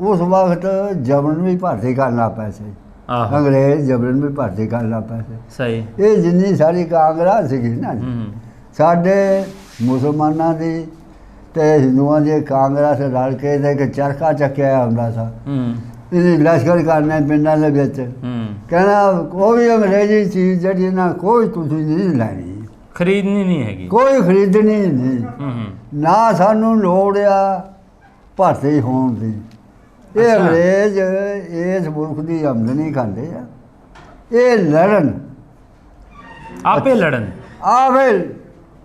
ਉਸ ਵਕਤ ਜਬਰਨ ਵੀ ਭਰਤੀ ਕਰਨ ਲੱਗ ਪਏ ਸੀ। ਆਹੋ ਅੰਗਰੇਜ਼ ਜਬਰਨ ਵੀ ਭਰਤੀ ਕਰਨ ਲੱਗ ਪਏ ਸੀ। ਸਹੀ। ਇਹ ਜਿੰਨੀ ਸਾਰੀ ਕਾਂਗਰਸ ਸੀਗੀ ਨਾ ਜੀ, ਸਾਡੇ ਮੁਸਲਮਾਨਾਂ ਦੀ ਤੇ ਹਿੰਦੂਆਂ ਦੀ ਕਾਂਗਰਸ ਰਲ ਕੇ ਤੇ ਇੱਕ ਚਰਖਾ ਚੱਕਿਆ ਹੁੰਦਾ ਸੀ। ਇਹਦੀ ਲਸ਼ਕਰ ਕਰਨੇ ਪਿੰਡਾਂ ਦੇ ਵਿੱਚ, ਕਹਿਣਾ ਕੋਈ ਅੰਗਰੇਜ਼ੀ ਚੀਜ਼ ਜਿਹੜੀ ਨਾ ਕੋਈ ਤੁਸੀਂ ਨਹੀਂ ਲੈਣੀ, ਖਰੀਦਣੀ ਨਹੀਂ ਹੈਗੀ, ਕੋਈ ਖਰੀਦਣੀ ਨਹੀਂ, ਨਾ ਸਾਨੂੰ ਲੋੜ ਆ ਭਰਤੀ ਹੋਣ ਦੀ। ਇਹ ਅੰਗਰੇਜ਼ ਇਸ ਮੁਲਕ ਦੀ ਆਮਦਨੀ ਖਾਂਦੇ ਆ, ਇਹ ਲੜਨ ਆਪੇ ਲੜਨ ਆਵੇ,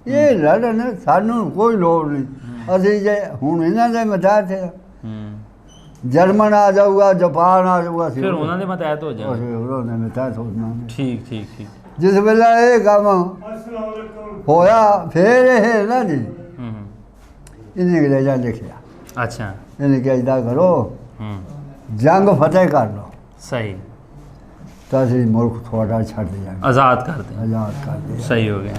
ਇਹ ਲੜਨ, ਸਾਨੂੰ ਕੋਈ ਲੋੜ ਨਹੀਂ। ਅਸੀਂ ਜੇ ਹੁਣ ਇਹਨਾਂ ਦੇ ਮਤਾਹਤ ਆ, ਜਰਮਨ ਆ ਜਾਊਗਾ, ਜਾਪਾਨ ਆ ਜਾਊਗਾ, ਫਿਰ ਉਹਨਾਂ ਦੇ ਮਤਾਹਤ ਹੋ ਜਾਣਗੇ, ਉਹਨਾਂ ਦੇ ਮਤਾਹਤ ਹੋ ਜਾਣਗੇ। ਠੀਕ ਠੀਕ ਠੀਕ। ਜਿਸ ਵੇਲੇ ਇਹ ਕੰਮ ਹੋਇਆ ਫਿਰ ਇਹ ਨਾ ਜੀ ਇਹਨੇ ਅੰਗਰੇਜ਼ਾਂ ਲਿਖਿਆ। ਅੱਛਾ। ਇਹਨੇ ਕਿਹਾ ਇੱਦਾਂ ਕਰੋ, ਜੰਗ ਫਤਿਹ ਕਰ ਲਓ, ਸਹੀ, ਤਾਂ ਅਸੀਂ ਮੁਲਕ ਤੁਹਾਡਾ ਛੱਡ ਦਿਆਂਗੇ, ਆਜ਼ਾਦ ਕਰ ਦੇ, ਆਜ਼ਾਦ ਕਰ ਦੇ। ਸਹੀ ਹੋ ਗਿਆ।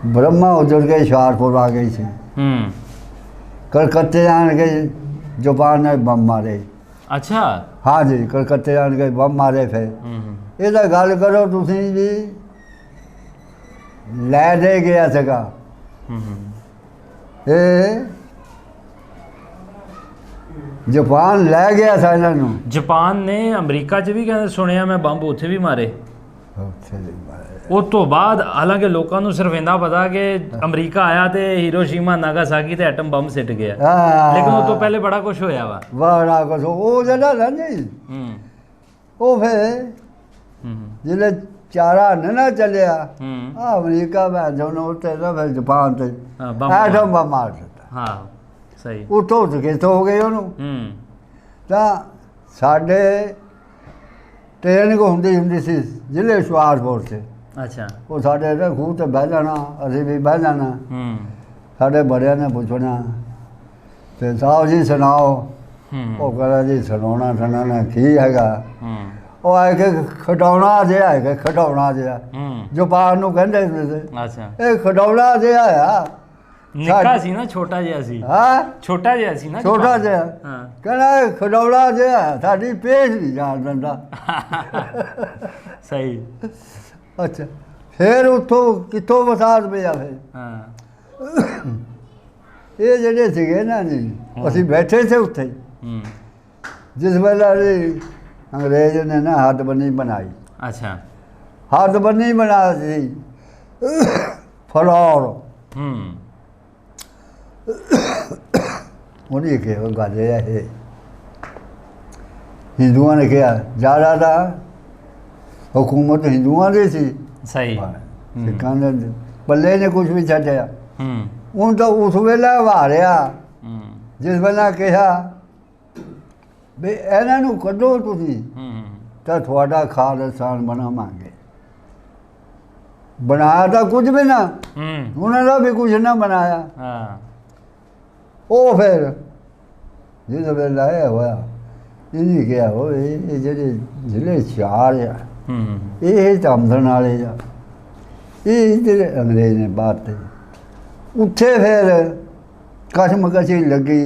ਬ੍ਰਹਮਾ ਉਜੜ ਕੇ ਹੁਸ਼ਿਆਰਪੁਰ ਆ ਗਈ ਸੀ। कलकत्ते आन के जापान ने बम मारे। अच्छा। हाँ जी, कलकत्ते आन के बम मारे फिर ਇਹਦਾ ਗੱਲ ਕਰੋ ਤੁਸੀਂ ਜੀ, ਲੈ ਦੇ ਗਿਆ ਸੀਗਾ ਇਹ ਜਾਪਾਨ ਲੈ ਗਿਆ ਸੀ ਇਹਨਾਂ ਨੂੰ। ਜਾਪਾਨ ਨੇ ਅਮਰੀਕਾ 'ਚ ਵੀ ਕਹਿੰਦੇ ਸੁਣਿਆ ਮੈਂ ਬੰਬ ਉੱਥੇ ਵੀ ਮਾਰੇ। ਉੱਥੇ ਵੀ ਮਾਰੇ। ਉਸ ਤੋਂ ਬਾਅਦ ਹਾਲਾਂਕਿ ਲੋਕਾਂ ਨੂੰ ਸਿਰਫ ਇੰਨਾ ਪਤਾ ਕਿ ਅਮਰੀਕਾ ਆਇਆ ਤੇ ਹੀਰੋਸ਼ੀਮਾ ਨਾਗਾਸਾਕੀ ਤੇ ਐਟਮ ਬੰਬ ਸਿੱਟ ਗਿਆ, ਲੇਕਿਨ ਉਸ ਤੋਂ ਪਹਿਲੇ ਬੜਾ ਕੁਝ ਹੋਇਆ ਵਾ। ਬੜਾ ਕੁਝ ਉਹ ਜਿਹੜਾ ਨਾ ਜੀ, ਉਹ ਫਿਰ ਜਿਹੜੇ ਚਾਰਾ ਨਾ ਚੱਲਿਆ ਆ ਅਮਰੀਕਾ ਮੈਂ ਦੋਨੋਂ ਉੱਤੇ ਨਾ ਫਿਰ ਜਾਪਾਨ ਤੇ ਐਟਮ ਬੰਬ ਮਾਰ ਦਿੱਤਾ। ਹਾਂ ਸਹੀ। ਉੱਥੋਂ ਉੱਠ ਕੇ ਹੋ ਗਏ ਉਹਨੂੰ। ਤਾਂ ਸਾਡੇ ਟ੍ਰੇਨਿੰਗ ਹੁੰਦੀ ਸੀ ਜ਼ਿਲ੍ਹੇ ਹੁਸ਼ਿਆਰਪੁਰ 'ਚ। ਅੱਛਾ। ਉਹ ਸਾਡੇ ਨਾ ਖੂਹ 'ਤੇ ਬਹਿ ਜਾਣਾ, ਅਸੀਂ ਵੀ ਬਹਿ ਜਾਣਾ, ਸਾਡੇ ਬੜਿਆਂ ਨੇ ਪੁੱਛਣਾ ਤੇ ਸਾਹਿਬ ਜੀ ਸੁਣਾਓ। ਉਹ ਕਹਿੰਦਾ ਜੀ ਸੁਣਾਉਣਾ ਕੀ ਹੈਗਾ। ਉਹ ਆਏ ਕਿ ਖਿਡੌਣਾ ਜਿਹਾ ਹੈਗਾ, ਖਿਡੌਣਾ ਜਿਹਾ ਜਾਪਾਨ ਨੂੰ ਕਹਿੰਦੇ ਹੁੰਦੇ ਸੀ। ਅੱਛਾ। ਇਹ ਖਿਡੌਣਾ ਜਿਹਾ ਆ, ਨਿੱਕਾ ਸੀ ਨਾ, ਛੋਟਾ ਜਿਹਾ ਸੀ। ਹਾਂ ਛੋਟਾ ਜਿਹਾ ਸੀ ਨਾ, ਛੋਟਾ ਜਿਹਾ। ਕਹਿੰਦਾ ਇਹ ਖਿਡੌਣਾ ਜਿਹਾ ਸਾਡੀ ਪੇਸ਼ ਨਹੀਂ ਜਾਣ ਦਿੰਦਾ। ਸਹੀ। ਅੱਛਾ। ਫਿਰ ਉੱਥੋਂ ਕਿੱਥੋਂ ਵਸਾਤ ਪਿਆ ਫਿਰ। ਇਹ ਜਿਹੜੇ ਸੀਗੇ ਨਾ ਜੀ, ਅਸੀਂ ਬੈਠੇ ਸੀ ਉੱਥੇ ਜਿਸ ਵੇਲੇ ਅੰਗਰੇਜ਼ ਨੇ ਨਾ ਹੱਦਬੰਦੀ ਬਣਾਈ। ਅੱਛਾ। ਹੱਦਬੰਦੀ ਬਣਾ ਸੀ ਫਲੌਰ। ਉਹਨੇ ਕਿਹਾ ਗੱਲ ਇਹ ਹਿੰਦੂਆਂ ਨੇ ਕਿਹਾ ਜ਼ਿਆਦਾ ਤਾਂ हुकूमत हिंदुओं की सी। सही। सिखा ने पल्ले ने कुछ भी छड्या। हूँ तो उस वेले हारिया जिस वेले कहा भी इन्हों कढो तुसीं तो थोड़ा खालिस्तान बनावांगे। बनाया तो कुछ भी ना, उन्होंने भी कुछ ना बनाया। वो फिर जिस वेले होया इन्हें क्या हो ये जिले चार आ ਇਹ ਧਮਦਣ ਵਾਲੇ ਆ, ਇਹ ਇੱਧਰ ਅੰਗਰੇਜ਼ ਨੇ ਬਾਹਰ ਤੇ ਉੱਥੇ ਫਿਰ ਕਸ਼ਮਕਸ਼ੀ ਲੱਗੀ।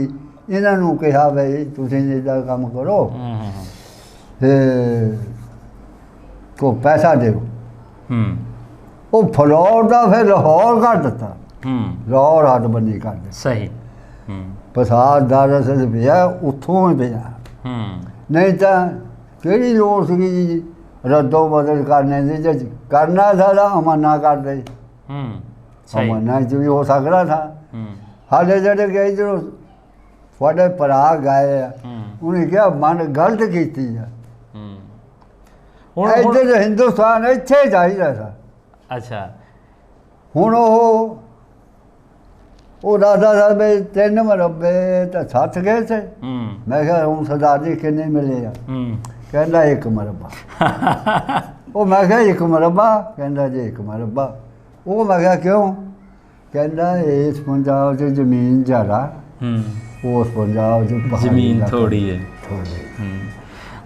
ਇਹਨਾਂ ਨੂੰ ਕਿਹਾ ਬਈ ਤੁਸੀਂ ਇਹਦਾ ਕੰਮ ਕਰੋ ਤੇ ਕੋ ਪੈਸਾ ਦਿਓ। ਉਹ ਫਲੌਰ ਦਾ ਫਿਰ ਲਾਹੌਰ ਕਰ ਦਿੱਤਾ। ਲਾਹੌਰ ਹੱਦਬੰਦੀ ਕਰ ਦਿੱਤੀ। ਸਹੀ। ਪ੍ਰਸਾਦ ਦਾਰਾ ਸੇ ਪਿਆ ਉੱਥੋਂ ਹੀ ਪਿਆ, ਨਹੀਂ ਤਾਂ ਕਿਹੜੀ ਲੋੜ ਸੀਗੀ ਜੀ ਰੱਦੋ ਬਦਲ ਕਰਨੇ ਦੀ। ਜੇ ਕਰਨਾ ਸਾਡਾ ਅਮਨਾ ਕਰਦੇ, ਅਮਨਾ 'ਚ ਵੀ ਹੋ ਸਕਦਾ ਥਾ। ਹਾਲੇ ਜਿਹੜੇ ਗਏ ਇੱਧਰੋਂ ਤੁਹਾਡੇ ਭਰਾ ਗਏ ਆ, ਉਹਨੇ ਕਿਹਾ ਮਨ ਗਲਤ ਕੀਤੀ ਆ। ਇੱਧਰ ਹਿੰਦੁਸਤਾਨ ਇੱਥੇ ਚਾਹੀਦਾ ਸੀ। ਅੱਛਾ। ਹੁਣ ਉਹ ਦਾਦਾ ਸਾਹਿਬ 3 ਮਰਬੇ ਤਾਂ 7 ਗਏ ਸੀ। ਮੈਂ ਕਿਹਾ ਹੁਣ ਸਰਦਾਰ ਜੀ ਕਿੰਨੇ ਮਿਲੇ ਆ। ਕਹਿੰਦਾ 1 ਮਰਬਾ। ਉਹ ਮੈਂ ਕਿਹਾ 1 ਮਰਬਾ, ਕਹਿੰਦਾ ਜੀ 1 ਮਰਬਾ। ਉਹ ਮੈਂ ਕਿਹਾ ਕਿਉਂ, ਕਹਿੰਦਾ ਇਸ ਪੰਜਾਬ 'ਚ ਜ਼ਮੀਨ ਜ਼ਿਆਦਾ, ਉਸ ਪੰਜਾਬ 'ਚ ਜ਼ਮੀਨ ਥੋੜੀ ਹੈ।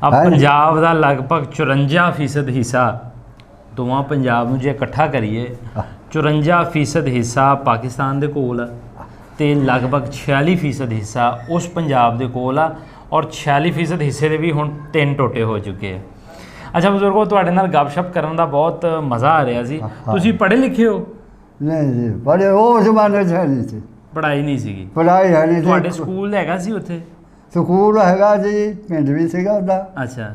ਆ ਪੰਜਾਬ ਦਾ ਲਗਭਗ 54% ਹਿੱਸਾ, ਦੋਵਾਂ ਪੰਜਾਬ ਨੂੰ ਜੇ ਇਕੱਠਾ ਕਰੀਏ 54% ਹਿੱਸਾ ਪਾਕਿਸਤਾਨ ਦੇ ਕੋਲ ਆ ਤੇ ਲਗਭਗ 46% ਹਿੱਸਾ ਉਸ ਪੰਜਾਬ ਦੇ ਕੋਲ ਆ। ਔਰ 46% ਹਿੱਸੇ ਦੇ ਵੀ ਹੁਣ 3 ਟੋਟੇ ਹੋ ਚੁੱਕੇ ਆ। ਅੱਛਾ ਬਜ਼ੁਰਗੋ, ਤੁਹਾਡੇ ਨਾਲ ਗੱਪਸ਼ਪ ਕਰਨ ਦਾ ਬਹੁਤ ਮਜ਼ਾ ਆ ਰਿਹਾ ਸੀ। ਤੁਸੀਂ ਪੜ੍ਹੇ ਲਿਖੇ ਹੋ? ਨਹੀਂ ਜੀ, ਪੜ੍ਹੇ ਉਹ ਜ਼ਮਾਨੇ 'ਚ ਹੈ ਨਹੀਂ ਸੀ, ਪੜ੍ਹਾਈ ਨਹੀਂ ਸੀਗੀ? ਪੜ੍ਹਾਈ ਹੈ ਨਹੀਂ ਸੀ। ਤੁਹਾਡੇ ਸਕੂਲ ਹੈਗਾ ਸੀ ਉੱਥੇ? ਸਕੂਲ ਹੈਗਾ ਜੀ, ਪਿੰਡ ਵੀ ਸੀਗਾ ਉਹਦਾ। ਅੱਛਾ,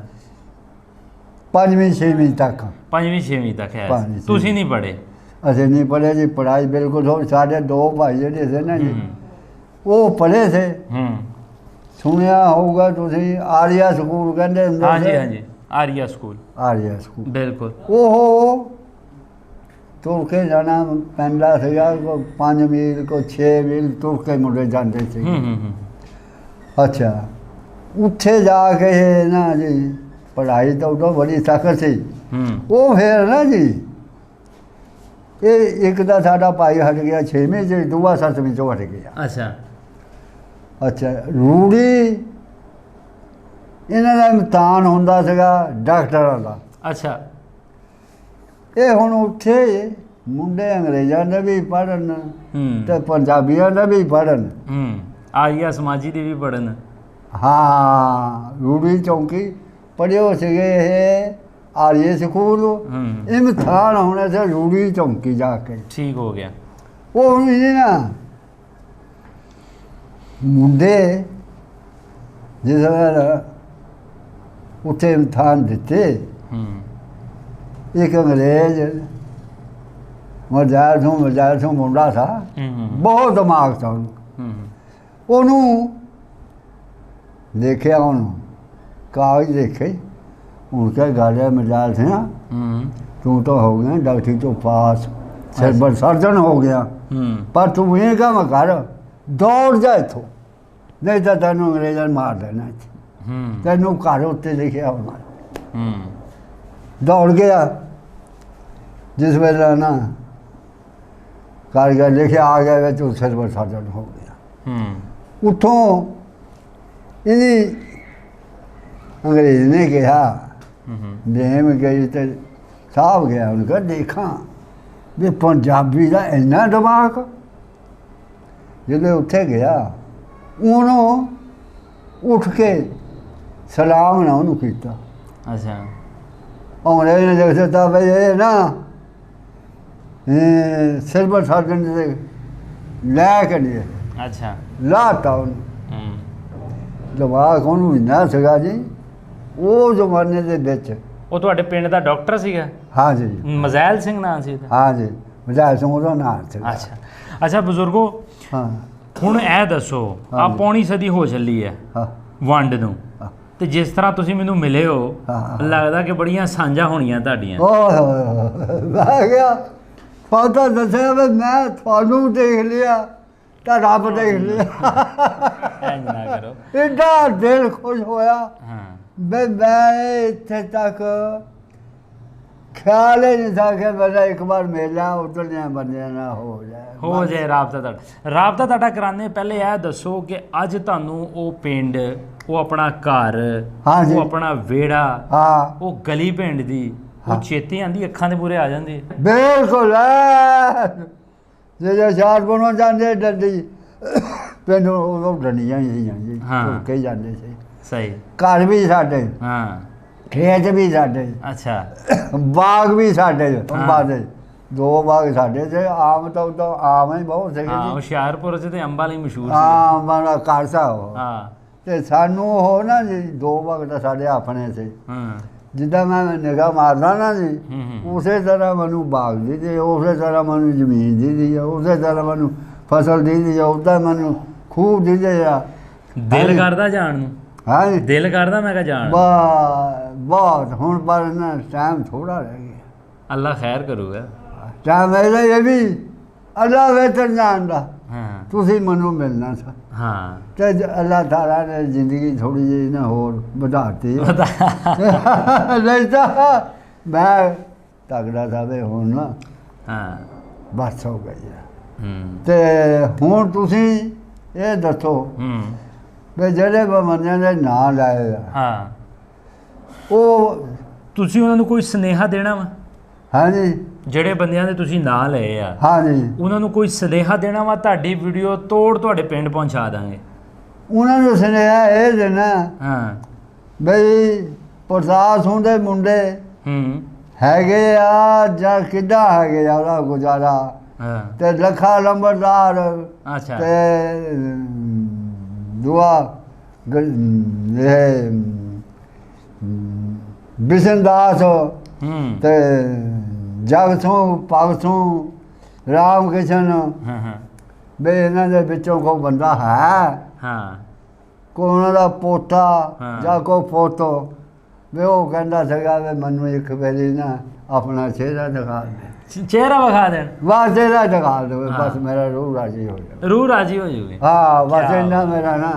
5ਵੀਂ 6ਵੀਂ ਤੱਕ। 5ਵੀਂ 6ਵੀਂ ਤੱਕ ਹੈ। ਪੰਜਵੀਂ, ਤੁਸੀਂ ਨਹੀਂ ਪੜ੍ਹੇ? ਅਸੀਂ ਨਹੀਂ ਪੜ੍ਹੇ ਜੀ, ਪੜ੍ਹਾਈ ਬਿਲਕੁਲ ਹੋ। ਸਾਡੇ 2 ਭਾਈ ਜਿਹੜੇ ਸੀ ਨਾ ਜੀ, ਉਹ ਪੜ੍ਹੇ ਥੇ। ਸੁਣਿਆ ਹੋਊਗਾ ਤੁਸੀਂ, ਆਰੀਆ ਸਕੂਲ ਕਹਿੰਦੇ ਹੁੰਦੇ ਸੀ। ਹਾਂਜੀ ਹਾਂਜੀ, ਆਰੀਆ ਸਕੂਲ। ਆਰੀਆ ਸਕੂਲ, ਬਿਲਕੁਲ। ਉਹ ਤੁਰ ਕੇ ਜਾਣਾ ਪੈਂਦਾ ਸੀਗਾ, ਕੋਈ 5 ਮੀਲ, ਕੋਈ 6 ਮੀਲ ਤੁਰ ਕੇ ਮੁੰਡੇ ਜਾਂਦੇ ਸੀ। ਅੱਛਾ, ਉੱਥੇ ਜਾ ਕੇ ਨਾ ਜੀ ਪੜ੍ਹਾਈ ਤਾਂ ਉਦੋਂ ਬੜੀ ਸਖਤ ਸੀ। ਉਹ ਫਿਰ ਨਾ ਜੀ, ਇਹ ਇੱਕ ਤਾਂ ਸਾਡਾ ਭਾਈ ਹਟ ਗਿਆ 6ਵੀਂ 'ਚ, ਦੂਆ 7ਵੀਂ 'ਚੋਂ ਹਟ ਗਿਆ। ਅੱਛਾ ਅੱਛਾ, ਰੂੜੀ ਇਹਨਾਂ ਦਾ ਇਮਤਿਹਾਨ ਹੁੰਦਾ ਸੀਗਾ ਡਾਕਟਰਾਂ ਦਾ। ਅੱਛਾ, ਇਹ ਹੁਣ ਉੱਥੇ ਮੁੰਡੇ ਅੰਗਰੇਜ਼ਾਂ ਦੇ ਵੀ ਪੜ੍ਹਨ ਤੇ ਪੰਜਾਬੀਆਂ ਦੇ ਵੀ ਪੜ੍ਹਨ, ਆਰੀਆ ਸਮਾਜੀ ਦੀ ਵੀ ਪੜ੍ਹਨ। ਹਾਂ, ਰੂੜੀ ਚੌਂਕੀ ਪੜ੍ਹਿਓ ਸੀਗੇ ਇਹ ਆਰੀਏ ਸਕੂਲ। ਇਮਤਿਹਾਨ ਹੋਣੇ ਸੀ ਰੂੜੀ ਚੌਂਕੀ ਜਾ ਕੇ। ਠੀਕ ਹੋ ਗਿਆ। ਉਹ ਵੀ ਨਾ ਮੁੰਡੇ ਜਿਸ ਵੇਲੇ ਉੱਥੇ ਇਮਤਿਹਾਨ ਦਿੱਤੇ, ਇੱਕ ਅੰਗਰੇਜ਼ ਮਰਜ਼ਾਰ ਸਿੰਘ ਮੁੰਡਾ ਥਾ, ਬਹੁਤ ਦਿਮਾਗ था ਉਹਨੂੰ ਦੇਖਿਆ, ਉਹਨੂੰ ਕਾਗਜ਼ ਦੇਖੇ, ਹੁਣ ਕਿਆ ਗੱਲ ਹੈ ਮਰਜ਼ਾਰ ਸਿੰਘ, ਤੂੰ ਤਾਂ ਹੋ ਗਿਆ ਡਾਕਟਰੀ ਤੋਂ ਪਾਸ, ਸਿਰਫ ਸਰਜਨ ਹੋ ਗਿਆ, ਪਰ ਤੂੰ ਇਹ ਕੰਮ ਕਰ, ਦੌੜ ਜਾ ਇੱਥੋਂ, ਨਹੀਂ ਤਾਂ ਤੈਨੂੰ ਅੰਗਰੇਜ਼ਾਂ ਨੇ ਮਾਰ ਦੇਣਾ ਇੱਥੇ, ਤੈਨੂੰ ਘਰ ਉੱਤੇ ਲਿਖਿਆ ਹੋਣਾ। ਦੌੜ ਗਿਆ, ਜਿਸ ਵੇਲੇ ਨਾ ਕਾਰਗਰ ਲਿਖਿਆ ਆ ਗਿਆ ਵਿੱਚ, ਉਹ ਸਿਰਫ ਸਰਜਨ ਹੋ ਗਿਆ। ਉੱਥੋਂ ਇਹਦੀ ਅੰਗਰੇਜ਼ ਨੇ ਕਿਹਾ, ਡੇਮ ਗਈ ਤੇ ਸਾਹਬ ਗਿਆ, ਉਹਨੇ ਕਿਹਾ ਦੇਖਾਂ ਵੀ ਪੰਜਾਬੀ ਦਾ ਇੰਨਾ ਦਿਮਾਗ। ਜਦੋਂ ਉੱਥੇ ਗਿਆ, ਉਹਨੂੰ ਉੱਠ ਕੇ ਸਲਾਮ ਨਾ ਉਹਨੂੰ ਕੀਤਾ। ਅੱਛਾ, ਅੰਗਰੇਜ਼ ਨੇ ਦੇਖ ਦਿੱਤਾ ਬਈ ਇਹ ਨਾ ਸਿਲਵਰ ਸਰਜਨ ਦੇ ਲੈ ਕੇ ਨਹੀਂ। ਅੱਛਾ, ਲਾਤਾ ਉਹਨੂੰ ਦਿਮਾਗ, ਉਹਨੂੰ ਇੰਨਾ ਸੀਗਾ ਜੀ ਉਹ ਜ਼ਮਾਨੇ ਦੇ ਵਿੱਚ। ਉਹ ਤੁਹਾਡੇ ਪਿੰਡ ਦਾ ਡਾਕਟਰ ਸੀਗਾ? ਹਾਂ ਜੀ, ਮਜ਼ੈਲ ਸਿੰਘ ਨਾਂ ਸੀ ਉਹਦਾ? ਹਾਂ ਜੀ, ਮਜ਼ਾਲ ਸਿੰਘ ਉਹਦਾ ਨਾਂ ਸੀਗਾ। ਅੱਛਾ ਅੱਛਾ ਬਜ਼ੁਰਗੋ, ਹਾਂ ਹੁਣ ਇਹ ਦੱਸੋ, ਆ ਪੌਣੀ ਸਦੀ ਹੋ ਚੱਲੀ ਹੈ ਵੰਡ ਨੂੰ, ਤੇ ਜਿਸ ਤਰ੍ਹਾਂ ਤੁਸੀਂ ਮੈਨੂੰ ਮਿਲੇ ਹੋ, ਲੱਗਦਾ ਕਿ ਬੜੀਆਂ ਸਾਂਝਾਂ ਹੋਣੀਆਂ ਤੁਹਾਡੀਆਂ। ਮੈਂ ਗਿਆ ਪਤਾ ਦੱਸਿਆ ਵੀ ਮੈਂ ਤੁਹਾਨੂੰ ਦੇਖ ਲਿਆ ਤਾਂ ਰੱਬ ਦੇਖ ਲਿਆ। ਇੰਝ ਨਾ ਕਰੋ, ਇੰਨਾ ਦਿਲ ਖੁਸ਼ ਹੋਇਆ। ਵੀ ਮੈਂ ਇੱਥੇ ਤੱਕ ਖਿਆਲ ਹੀ ਨਹੀਂ ਥਾ ਕਿ ਮੇਰਾ ਇੱਕ ਵਾਰ ਮੇਲਾ ਉਤਰਨਿਆ ਬੰਦਿਆਂ ਨਾਲ ਹੋ ਜਾਏ ਰਾਬਤਾ ਤੁਹਾਡਾ ਕਰਾਉਂਦੇ। ਪਹਿਲੇ ਇਹ ਦੱਸੋ ਕਿ ਅੱਜ ਤੁਹਾਨੂੰ ਉਹ ਪਿੰਡ, ਉਹ ਆਪਣਾ ਘਰ, ਉਹ ਆਪਣਾ ਵਿਹੜਾ, ਉਹ ਗਲੀ ਪਿੰਡ ਦੀ ਉਹ ਚੇਤੇ ਆਂਦੀ, ਅੱਖਾਂ ਦੇ ਪੂਰੇ ਆ ਜਾਂਦੇ? ਬਿਲਕੁਲ। ਜੇ ਚਾਰ ਬਣੋ ਜਾਂਦੇ ਡੰਡੀ ਪਿੰਡ, ਉਹ ਡੰਡੀਆਂ ਹੀ ਜਾਂਦੀ, ਤੁਰ ਕੇ ਜਾਂਦੇ ਸੀ। ਸਹੀ। ਘਰ ਵੀ ਸਾਡੇ, ਖੇਤ ਵੀ ਸਾਡੇ, ਅੱਛਾ, ਬਾਗ ਵੀ ਸਾਡੇ, ਅੰਬਾਂ ਦੇ 2 ਬਾਗ ਸਾਡੇ ਤੇ। ਆਮ ਤਾਂ ਉਦੋਂ ਆਮ ਹੀ ਬਹੁਤ ਸੀਗੇ ਜੀ। ਹੁਸ਼ਿਆਰਪੁਰ 'ਚ ਤੇ ਅੰਬਾਂ ਲਈ ਮਸ਼ਹੂਰ ਸੀ। ਅੰਬਾਂ ਦਾ ਘਰ ਸਾ ਉਹ। ਤੇ ਸਾਨੂੰ ਉਹ ਨਾ ਜੀ 2 ਬਾਗ ਤਾਂ ਸਾਡੇ ਆਪਣੇ ਸੀ। ਜਿੱਦਾਂ ਮੈਂ ਨਿਗਾਹ ਮਾਰਦਾ ਨਾ ਜੀ, ਉਸੇ ਤਰ੍ਹਾਂ ਮੈਨੂੰ ਬਾਗ ਦੀ, ਉਸੇ ਤਰ੍ਹਾਂ ਮੈਨੂੰ ਜ਼ਮੀਨ ਦੀ, ਉਸੇ ਤਰ੍ਹਾਂ ਮੈਨੂੰ ਫਸਲ ਦੀ, ਉੱਦਾਂ ਮੈਨੂੰ ਖੂਬ ਦੀ। ਦਿਲ ਕਰਦਾ ਜਾਣ ਨੂੰ? ਹਾਂ, ਦਿਲ ਕਰਦਾ ਮੈਂ ਕਿਹਾ ਜਾਣ। ਬਹੁਤ। ਹੁਣ ਪਰ ਨਾ ਟਾਈਮ ਥੋੜਾ ਰਹਿ ਗਿਆ। ਅੱਲਾ ਖੈਰ ਕਰੂਗਾ। ਟਾਈਮ ਇਹਦਾ ਇਹ ਵੀ ਅੱਲਾ ਵੇਤਨ ਜਾਣਦਾ। ਤੁਸੀਂ ਮੈਨੂੰ ਮਿਲਣਾ ਸੀ। ਤੇ ਅੱਲਾ ਤਾਲਾ ਨੇ ਜ਼ਿੰਦਗੀ ਥੋੜੀ ਜਿਹੀ ਨਾ ਹੋਰ ਵਧਾਤੀ। ਨਹੀਂ ਤਾਂ ਮੈਂ ਤਗੜਾ ਸਾਵੇ ਹੁਣ ਨਾ ਬਸ ਹੋ ਗਈ ਹੈ। ਤੇ ਹੁਣ ਤੁਸੀਂ ਇਹ ਦੱਸੋ ਵੀ ਜਿਹੜੇ ਬੰਦਿਆਂ ਦੇ ਨਾਂ ਲਾਏ ਆ, ਉਹ ਤੁਸੀਂ ਉਹਨਾਂ ਨੂੰ ਕੋਈ ਸੁਨੇਹਾ ਦੇਣਾ ਵਾ? ਹਾਂਜੀ, ਜਿਹੜੇ ਬੰਦਿਆਂ ਦੇ ਤੁਸੀਂ ਨਾਂ ਲਏ ਆ, ਹਾਂਜੀ, ਉਹਨਾਂ ਨੂੰ ਕੋਈ ਸੁਨੇਹਾ ਦੇਣਾ ਵਾ? ਤੁਹਾਡੀ ਵੀਡੀਓ ਤੋੜ ਤੁਹਾਡੇ ਪਿੰਡ ਪਹੁੰਚਾ ਦਾਂਗੇ। ਉਹਨਾਂ ਨੂੰ ਸੁਨੇਹਾ ਇਹ ਦੇਣਾ ਹਾਂ ਬਈ ਪ੍ਰਤਾਪ ਸਿੰਘ ਦੇ ਮੁੰਡੇ ਹੈਗੇ ਆ ਜਾਂ ਕਿੱਦਾਂ ਹੈਗੇ ਆ ਉਹਦਾ ਗੁਜ਼ਾਰਾ ਹਾਂ ਤੇ ਲੱਖਾ ਲੰਬਰਦਾਰ ਅੱਛਾ ਤੇ ਦੁਆ ਇਹ ਬਿਸ਼ਨਦਾਸ ਤੇ ਜਗ ਸਿੰਘ ਭਗਤ ਸਿੰਘ ਰਾਮ ਕਿਸ਼ਨ ਹਾਂ ਬਈ ਇਹਨਾਂ ਦੇ ਵਿੱਚੋਂ ਕੋਈ ਬੰਦਾ ਹੈ ਹਾਂ ਕੋਈ ਉਹਨਾਂ ਦਾ ਪੋਤਾ ਹਾਂ। ਜਾਂ ਕੋਈ ਫੋਟੋ ਵੀ ਉਹ ਕਹਿੰਦਾ ਸੀਗਾ ਵੀ ਮੈਨੂੰ ਇੱਕ ਵਾਰੀ ਨਾ ਆਪਣਾ ਚਿਹਰਾ ਦਿਖਾ ਦੇ ਚਿਹਰਾ ਵਿਖਾ ਦੇਣ ਬਸ ਚਿਹਰਾ ਦਿਖਾ ਦੇ ਹਾਂ। ਬਸ ਮੇਰਾ ਰੂਹ ਰਾਜੀ ਹੋ ਜਾਵੇ ਰੂਹ ਰਾਜੀ ਹੋ ਜੂਗੀ ਹਾਂ ਬਸ ਕਿਆ ਇੰਨਾ ਮੇਰਾ ਨਾ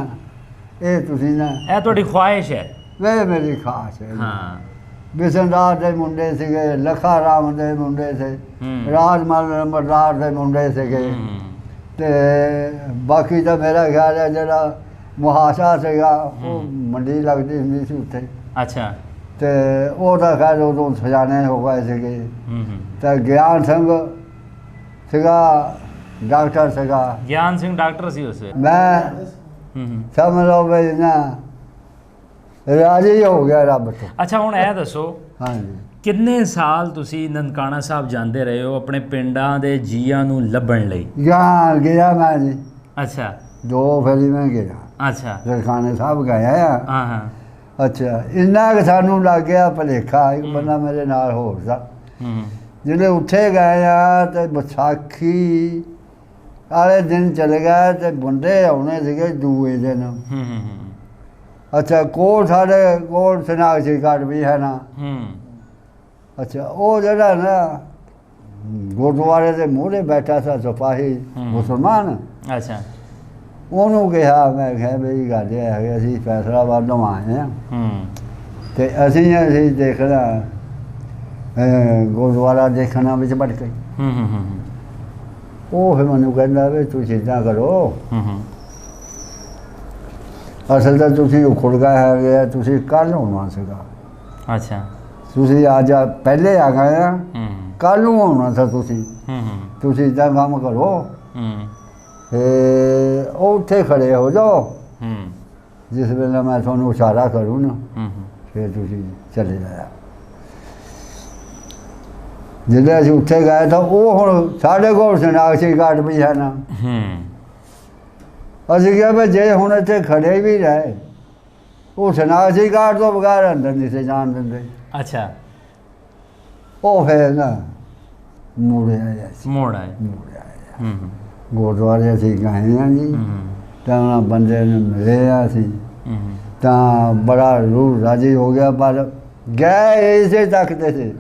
ਇਹ ਤੁਸੀਂ ਨਾ ਇਹ ਤੁਹਾਡੀ ਖੁਆਇਸ਼ ਹੈ ਵੇ ਮੇਰੀ ਖਾਸ ਹੈ ਹਾਂ ਬਿਸ਼ਨਦਾਸ ਦੇ ਮੁੰਡੇ ਸੀਗੇ ਲੱਖਾ ਰਾਮ ਦੇ ਮੁੰਡੇ ਸੀ ਰਾਜਮਲ ਨੰਬਰਦਾਰ ਦੇ ਮੁੰਡੇ ਸੀਗੇ ਤੇ ਬਾਕੀ ਤਾਂ ਮੇਰਾ ਖਿਆਲ ਹੈ ਜਿਹੜਾ ਮੁਹਾਸਾ ਸੀਗਾ ਉਹ ਮੰਡੀ ਲੱਗਦੀ ਹੁੰਦੀ ਸੀ ਉੱਥੇ ਅੱਛਾ ਤੇ ਉਹ ਤਾਂ ਖੈਰ ਉਦੋਂ ਸਜਾਣੇ ਹੋ ਗਏ ਸੀਗੇ ਤੇ ਗਿਆਨ ਸਿੰਘ ਸੀਗਾ ਡਾਕਟਰ ਸੀਗਾ ਗਿਆਨ ਸਿੰਘ ਡਾਕਟਰ ਸੀ ਉਸ ਵੇਲੇ ਮੈਂ ਸਮਝ ਲਓ ਵੀ ਨਾ ਰਾਜੀ ਹੋ ਗਿਆ ਰੱਬ ਤੋਂ ਅੱਛਾ ਹੁਣ ਇਹ ਦੱਸੋ ਹਾਂਜੀ ਕਿੰਨੇ ਸਾਲ ਤੁਸੀਂ ਨਨਕਾਣਾ ਸਾਹਿਬ ਜਾਂਦੇ ਰਹੇ ਹੋ ਆਪਣੇ ਪਿੰਡਾਂ ਦੇ ਜੀਆਂ ਨੂੰ ਲੱਭਣ ਲਈ ਜਾਂ ਗਿਆ ਮੈਂ ਜੀ ਅੱਛਾ 2 ਫੇਰੀ ਮੈਂ ਗਿਆ ਅੱਛਾ ਨਨਕਾਣੇ ਸਾਹਿਬ ਗਿਆ ਆ ਹਾਂ ਹਾਂ ਅੱਛਾ ਇੰਨਾ ਕਿ ਸਾਨੂੰ ਲੱਗ ਗਿਆ ਭੁਲੇਖਾ ਇੱਕ ਬੰਦਾ ਮੇਰੇ ਨਾਲ ਹੋਰ ਸੀ ਜਿਹੜੇ ਉੱਥੇ ਗਏ ਆ ਤੇ ਵਿਸਾਖੀ ਵਾਲੇ ਦਿਨ ਚਲੇ ਗਏ ਤੇ ਬੰਦੇ ਆਉਣੇ ਸੀਗੇ ਦੂਏ ਦਿਨ ਅੱਛਾ ਕੋਲ ਸਾਡੇ ਕੋਲ ਸਨਾਕਸ਼ੀ ਘਾਟ ਵੀ ਹੈ ਨਾ ਅੱਛਾ ਉਹ ਜਿਹੜਾ ਨਾ ਗੁਰਦੁਆਰੇ ਦੇ ਮੂਹਰੇ ਬੈਠਾ ਸੀ ਸਿਪਾਹੀ ਮੁਸਲਮਾਨ ਅੱਛਾ ਉਹਨੂੰ ਕਿਹਾ ਮੈਂ ਕਿਹਾ ਬਈ ਗੱਲ ਇਹ ਹੈ ਅਸੀਂ ਫੈਸਲਾਬਾਦ ਤੋਂ ਆਏ ਹਾਂ ਤੇ ਅਸੀਂ ਦੇਖਣਾ ਗੁਰਦੁਆਰਾ ਦੇਖਣਾ ਵਿੱਚ ਵੜ ਕੇ ਉਹ ਫਿਰ ਮੈਨੂੰ ਕਹਿੰਦਾ ਵੀ ਤੁਸੀਂ ਇੱਦਾਂ ਕਰੋ ਅਸਲ ਤਾਂ ਤੁਸੀਂ ਉਖੜ ਗਏ ਹੈਗੇ ਤੁਸੀਂ ਕੱਲ੍ਹ ਆਉਣਾ ਸੀਗਾ ਅੱਛਾ ਤੁਸੀਂ ਅੱਜ ਪਹਿਲੇ ਆ ਗਏ ਆ ਕੱਲ੍ਹ ਨੂੰ ਆਉਣਾ ਸੀ ਤੁਸੀਂ ਇੱਦਾਂ ਕੰਮ ਕਰੋ ਉਹ ਉੱਥੇ ਖੜੇ ਹੋ ਜਾਓ ਜਿਸ ਵੇਲੇ ਮੈਂ ਤੁਹਾਨੂੰ ਇਸ਼ਾਰਾ ਕਰੂੰ ਨਾ ਫਿਰ ਤੁਸੀਂ ਚਲੇ ਜਾਇਆ ਜਦੋਂ ਅਸੀਂ ਉੱਥੇ ਗਏ ਤਾਂ ਉਹ ਹੁਣ ਸਾਡੇ ਕੋਲ ਸਨਾਕਸ਼ੀ ਘਾਟ ਵੀ ਹੈ ਨਾ ਅਸੀਂ ਕਿਹਾ ਵੀ ਜੇ ਹੁਣ ਇੱਥੇ ਖੜੇ ਵੀ ਰਹੇ ਉਹ ਸਨਾਕਸ਼ੀ ਘਾਟ ਤੋਂ ਬਗੈਰ ਅੰਦਰ ਨਹੀਂ ਸੀ ਜਾਣ ਦਿੰਦੇ ਅੱਛਾ ਉਹ ਫਿਰ ਨਾ ਮੁੜਿਆ ਮੋੜ ਆਏ ਗੁਰਦੁਆਰੇ ਅਸੀਂ ਗਏ ਹਾਂ ਜੀ ਤਾਂ ਉਹਨਾਂ ਬੰਦੇ ਨੂੰ ਮਿਲੇ ਆ ਅਸੀਂ ਤਾਂ ਬੜਾ ਰੂਹ ਰਾਜੀ ਹੋ ਗਿਆ ਪਰ ਗਏ ਇਸੇ ਤੱਕਦੇ ਸੀ